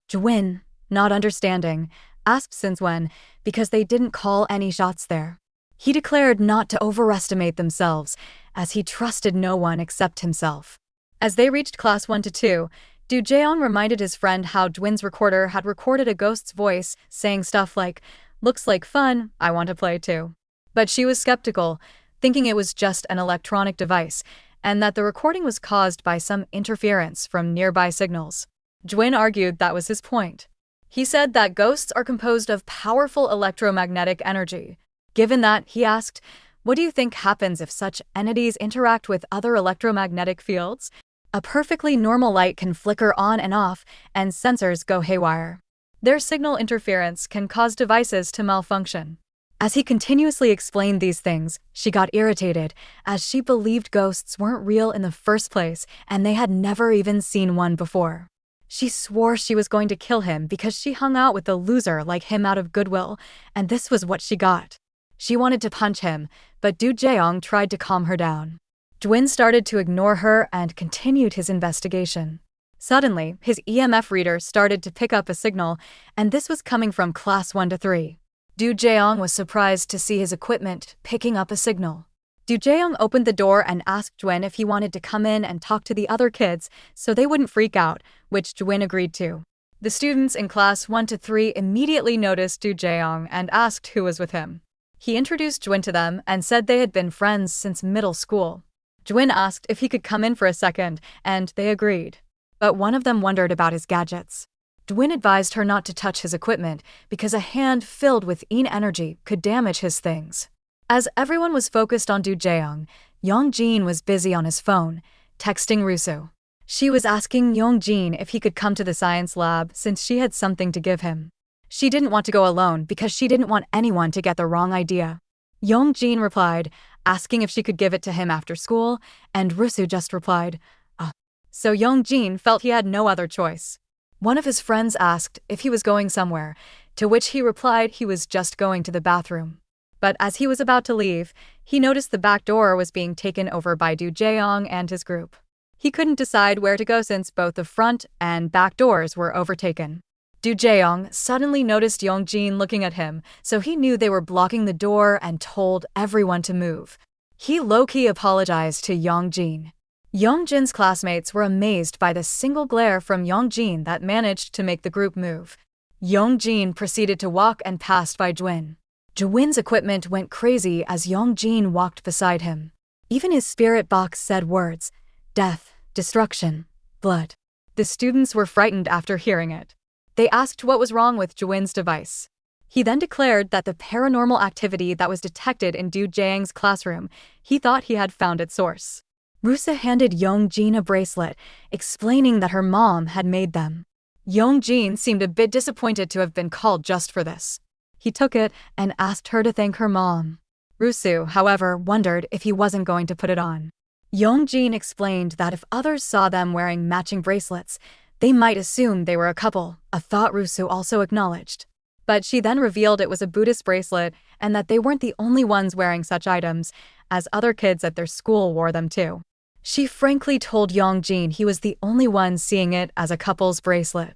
Jwin, not understanding, asked since when, because they didn't call any shots there. He declared not to overestimate themselves, as he trusted no one except himself. As they reached class 1 to 2, Du Jeong reminded his friend how Jwin's recorder had recorded a ghost's voice saying stuff like, "Looks like fun, I want to play too." But she was skeptical, thinking it was just an electronic device, and that the recording was caused by some interference from nearby signals. Jwin argued that was his point. He said that ghosts are composed of powerful electromagnetic energy. Given that, he asked, "What do you think happens if such entities interact with other electromagnetic fields?" A perfectly normal light can flicker on and off, and sensors go haywire. Their signal interference can cause devices to malfunction. As he continuously explained these things, she got irritated, as she believed ghosts weren't real in the first place and they had never even seen one before. She swore she was going to kill him because she hung out with a loser like him out of goodwill, and this was what she got. She wanted to punch him, but Du Jeong tried to calm her down. Jwin started to ignore her and continued his investigation. Suddenly, his EMF reader started to pick up a signal, and this was coming from class 1 to 3. Du Jeong was surprised to see his equipment picking up a signal. Du Jeong opened the door and asked Jwin if he wanted to come in and talk to the other kids so they wouldn't freak out, which Jwin agreed to. The students in class 1 to 3 immediately noticed Du Jeong and asked who was with him. He introduced Jwin to them and said they had been friends since middle school. Jwin asked if he could come in for a second, and they agreed. But one of them wondered about his gadgets. Jwin advised her not to touch his equipment because a hand filled with yin energy could damage his things. As everyone was focused on Du Jeong, Yongjin was busy on his phone, texting Rusu. She was asking Yongjin if he could come to the science lab since she had something to give him. She didn't want to go alone because she didn't want anyone to get the wrong idea. Yongjin replied, asking if she could give it to him after school, and Rusu just replied, So Yongjin felt he had no other choice. One of his friends asked if he was going somewhere, to which he replied he was just going to the bathroom. But as he was about to leave, he noticed the back door was being taken over by Du Jeong and his group. He couldn't decide where to go since both the front and back doors were overtaken. Du Jaeyoung suddenly noticed Yongjin looking at him, so he knew they were blocking the door and told everyone to move. He low-key apologized to Yongjin. Yongjin's classmates were amazed by the single glare from Yongjin that managed to make the group move. Yongjin proceeded to walk and passed by Jwin. Jwin's equipment went crazy as Yongjin walked beside him. Even his spirit box said words: death, destruction, blood. The students were frightened after hearing it. They asked what was wrong with Jwin's device. He then declared that the paranormal activity that was detected in Du Jaeyoung's classroom, he thought he had found its source. Rusa handed Yongjin a bracelet, explaining that her mom had made them. Yongjin seemed a bit disappointed to have been called just for this. He took it and asked her to thank her mom. Rusu, however, wondered if he wasn't going to put it on. Yongjin explained that if others saw them wearing matching bracelets, they might assume they were a couple, a thought Rusu also acknowledged. But she then revealed it was a Buddhist bracelet and that they weren't the only ones wearing such items, as other kids at their school wore them too. She frankly told Yongjin he was the only one seeing it as a couple's bracelet.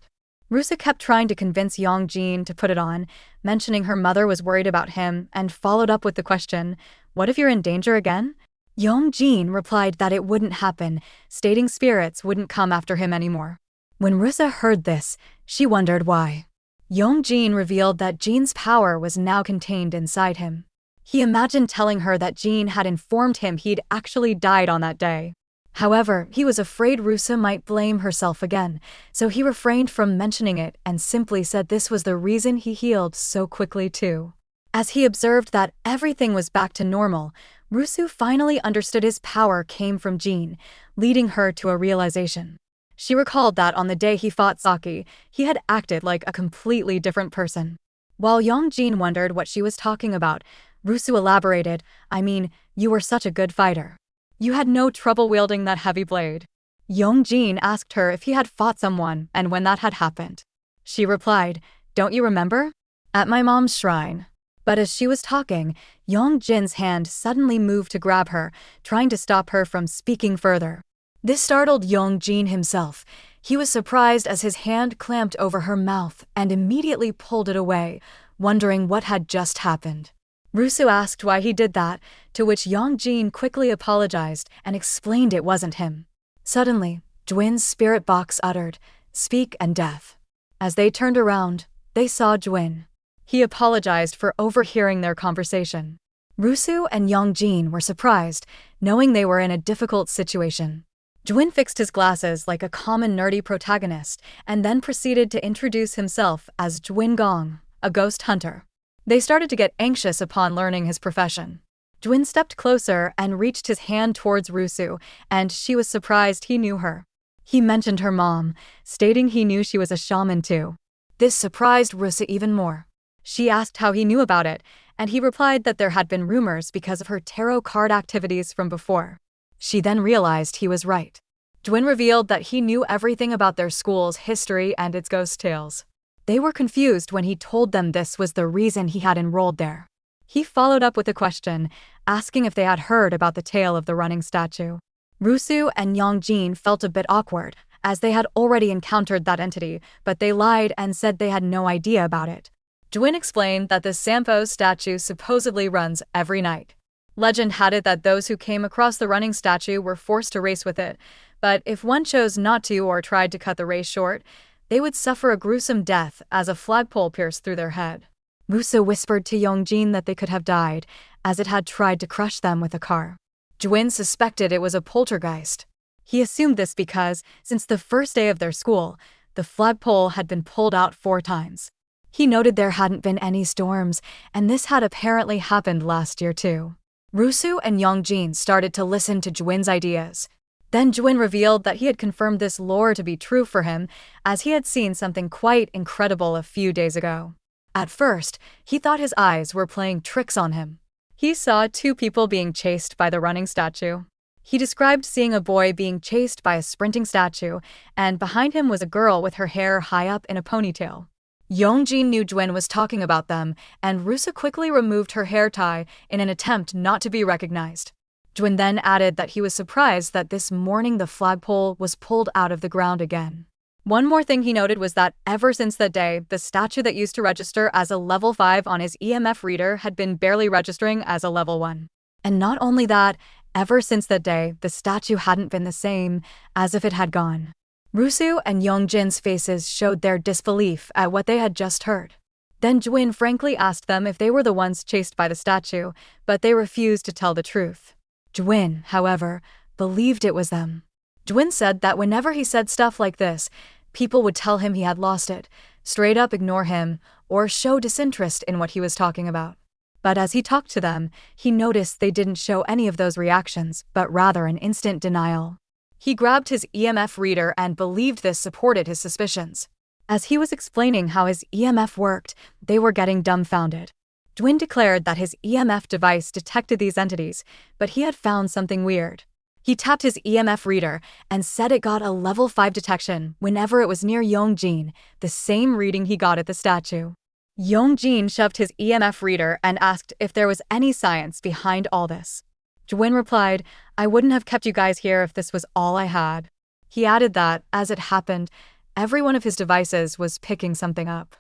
Rusa kept trying to convince Yongjin to put it on, mentioning her mother was worried about him, and followed up with the question, "What if you're in danger again?" Yongjin replied that it wouldn't happen, stating spirits wouldn't come after him anymore. When Rusa heard this, she wondered why. Yongjin revealed that Jin's power was now contained inside him. He imagined telling her that Jin had informed him he'd actually died on that day. However, he was afraid Rusa might blame herself again, so he refrained from mentioning it and simply said this was the reason he healed so quickly too. As he observed that everything was back to normal, Rusu finally understood his power came from Jin, leading her to a realization. She recalled that on the day he fought Saki, he had acted like a completely different person. While Yongjin wondered what she was talking about, Rusu elaborated, "I mean, you were such a good fighter. You had no trouble wielding that heavy blade." Yongjin asked her if he had fought someone and when that had happened. She replied, "Don't you remember? At my mom's shrine." But as she was talking, Yongjin's hand suddenly moved to grab her, trying to stop her from speaking further. This startled Yongjin himself. He was surprised as his hand clamped over her mouth and immediately pulled it away, wondering what had just happened. Rusu asked why he did that, to which Yongjin quickly apologized and explained it wasn't him. Suddenly, Jwin's spirit box uttered, "Speak and death." As they turned around, they saw Jwin. He apologized for overhearing their conversation. Rusu and Yongjin were surprised, knowing they were in a difficult situation. Jwin fixed his glasses like a common nerdy protagonist and then proceeded to introduce himself as Jwin Gong, a ghost hunter. They started to get anxious upon learning his profession. Jwin stepped closer and reached his hand towards Rusu, and she was surprised he knew her. He mentioned her mom, stating he knew she was a shaman too. This surprised Rusu even more. She asked how he knew about it, and he replied that there had been rumors because of her tarot card activities from before. She then realized he was right. Jwin revealed that he knew everything about their school's history and its ghost tales. They were confused when he told them this was the reason he had enrolled there. He followed up with a question, asking if they had heard about the tale of the running statue. Rusu and Yongjin felt a bit awkward, as they had already encountered that entity, but they lied and said they had no idea about it. Jwin explained that the Sampo statue supposedly runs every night. Legend had it that those who came across the running statue were forced to race with it, but if one chose not to or tried to cut the race short, they would suffer a gruesome death as a flagpole pierced through their head. Rusu whispered to Yongjin that they could have died, as it had tried to crush them with a car. Jwin suspected it was a poltergeist. He assumed this because, since the first day of their school, the flagpole had been pulled out 4 times. He noted there hadn't been any storms, and this had apparently happened last year too. Rusu and Yongjin started to listen to Jwin's ideas. Then Jwin revealed that he had confirmed this lore to be true for him, as he had seen something quite incredible a few days ago. At first, he thought his eyes were playing tricks on him. He saw 2 people being chased by the running statue. He described seeing a boy being chased by a sprinting statue, and behind him was a girl with her hair high up in a ponytail. Yongjin knew Jwin was talking about them, and Rusa quickly removed her hair tie in an attempt not to be recognized. Jwin then added that he was surprised that this morning the flagpole was pulled out of the ground again. One more thing he noted was that ever since that day, the statue that used to register as a level 5 on his EMF reader had been barely registering as a level 1. And not only that, ever since that day, the statue hadn't been the same, as if it had gone. Rusu and Yongjin's faces showed their disbelief at what they had just heard. Then Jwin frankly asked them if they were the ones chased by the statue, but they refused to tell the truth. Jwin, however, believed it was them. Jwin said that whenever he said stuff like this, people would tell him he had lost it, straight up ignore him, or show disinterest in what he was talking about. But as he talked to them, he noticed they didn't show any of those reactions, but rather an instant denial. He grabbed his EMF reader and believed this supported his suspicions. As he was explaining how his EMF worked, they were getting dumbfounded. Jwin declared that his EMF device detected these entities, but he had found something weird. He tapped his EMF reader and said it got a level 5 detection whenever it was near Yongjin, the same reading he got at the statue. Yongjin shoved his EMF reader and asked if there was any science behind all this. Jwin replied, "I wouldn't have kept you guys here if this was all I had." He added that, as it happened, every one of his devices was picking something up.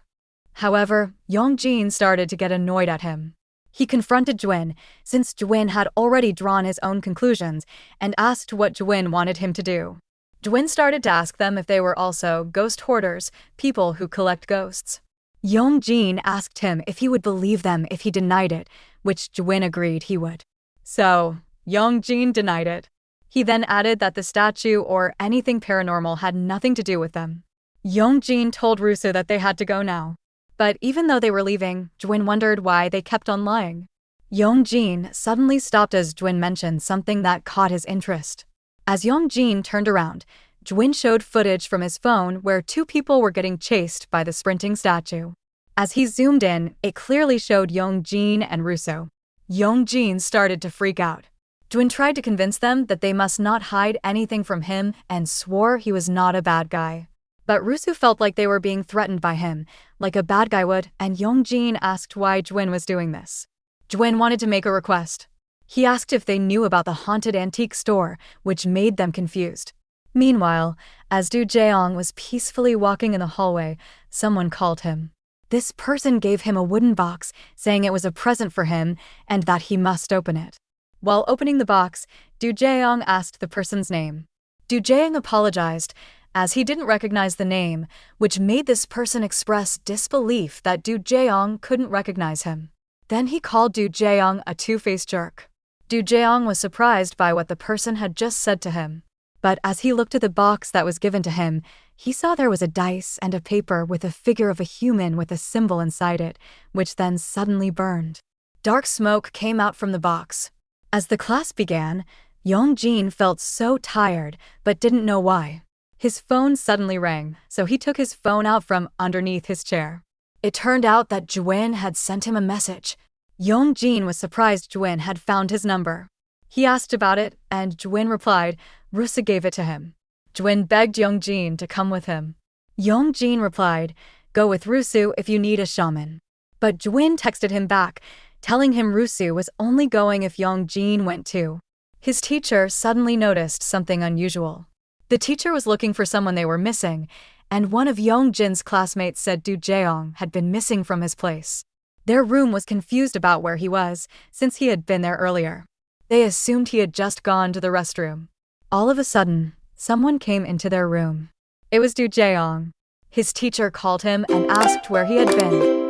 However, Yongjin started to get annoyed at him. He confronted Jwin, since Jwin had already drawn his own conclusions, and asked what Jwin wanted him to do. Jwin started to ask them if they were also ghost hoarders, people who collect ghosts. Yongjin asked him if he would believe them if he denied it, which Jwin agreed he would. So, Yongjin denied it. He then added that the statue or anything paranormal had nothing to do with them. Yongjin told Rusu that they had to go now. But even though they were leaving, Jwin wondered why they kept on lying. Yongjin suddenly stopped as Jwin mentioned something that caught his interest. As Yongjin turned around, Jwin showed footage from his phone where two people were getting chased by the sprinting statue. As he zoomed in, it clearly showed Yongjin and Rusu. Yongjin started to freak out. Jwin tried to convince them that they must not hide anything from him and swore he was not a bad guy. But Rusu felt like they were being threatened by him, like a bad guy would, and Yongjin asked why Jwin was doing this. Jwin wanted to make a request. He asked if they knew about the haunted antique store, which made them confused. Meanwhile, as Du Jeong was peacefully walking in the hallway, someone called him. This person gave him a wooden box, saying it was a present for him and that he must open it. While opening the box, Du Jeong asked the person's name. Du Jeong apologized, as he didn't recognize the name, which made this person express disbelief that Du Jeong couldn't recognize him. Then he called Du Jeong a two-faced jerk. Du Jeong was surprised by what the person had just said to him. But as he looked at the box that was given to him, he saw there was a dice and a paper with a figure of a human with a symbol inside it, which then suddenly burned. Dark smoke came out from the box. As the class began, Yongjin felt so tired, but didn't know why. His phone suddenly rang, so he took his phone out from underneath his chair. It turned out that Jwin had sent him a message. Yongjin was surprised Jwin had found his number. He asked about it, and Jwin replied Rusu gave it to him. Jwin begged Yongjin to come with him. Yongjin replied, "Go with Rusu if you need a shaman." But Jwin texted him back, telling him Rusu was only going if Yongjin went too. His teacher suddenly noticed something unusual. The teacher was looking for someone they were missing, and one of Yongjin's classmates said Du Jeong had been missing from his place. Their room was confused about where he was, since he had been there earlier. They assumed he had just gone to the restroom. All of a sudden, someone came into their room. It was Du Jeong. His teacher called him and asked where he had been.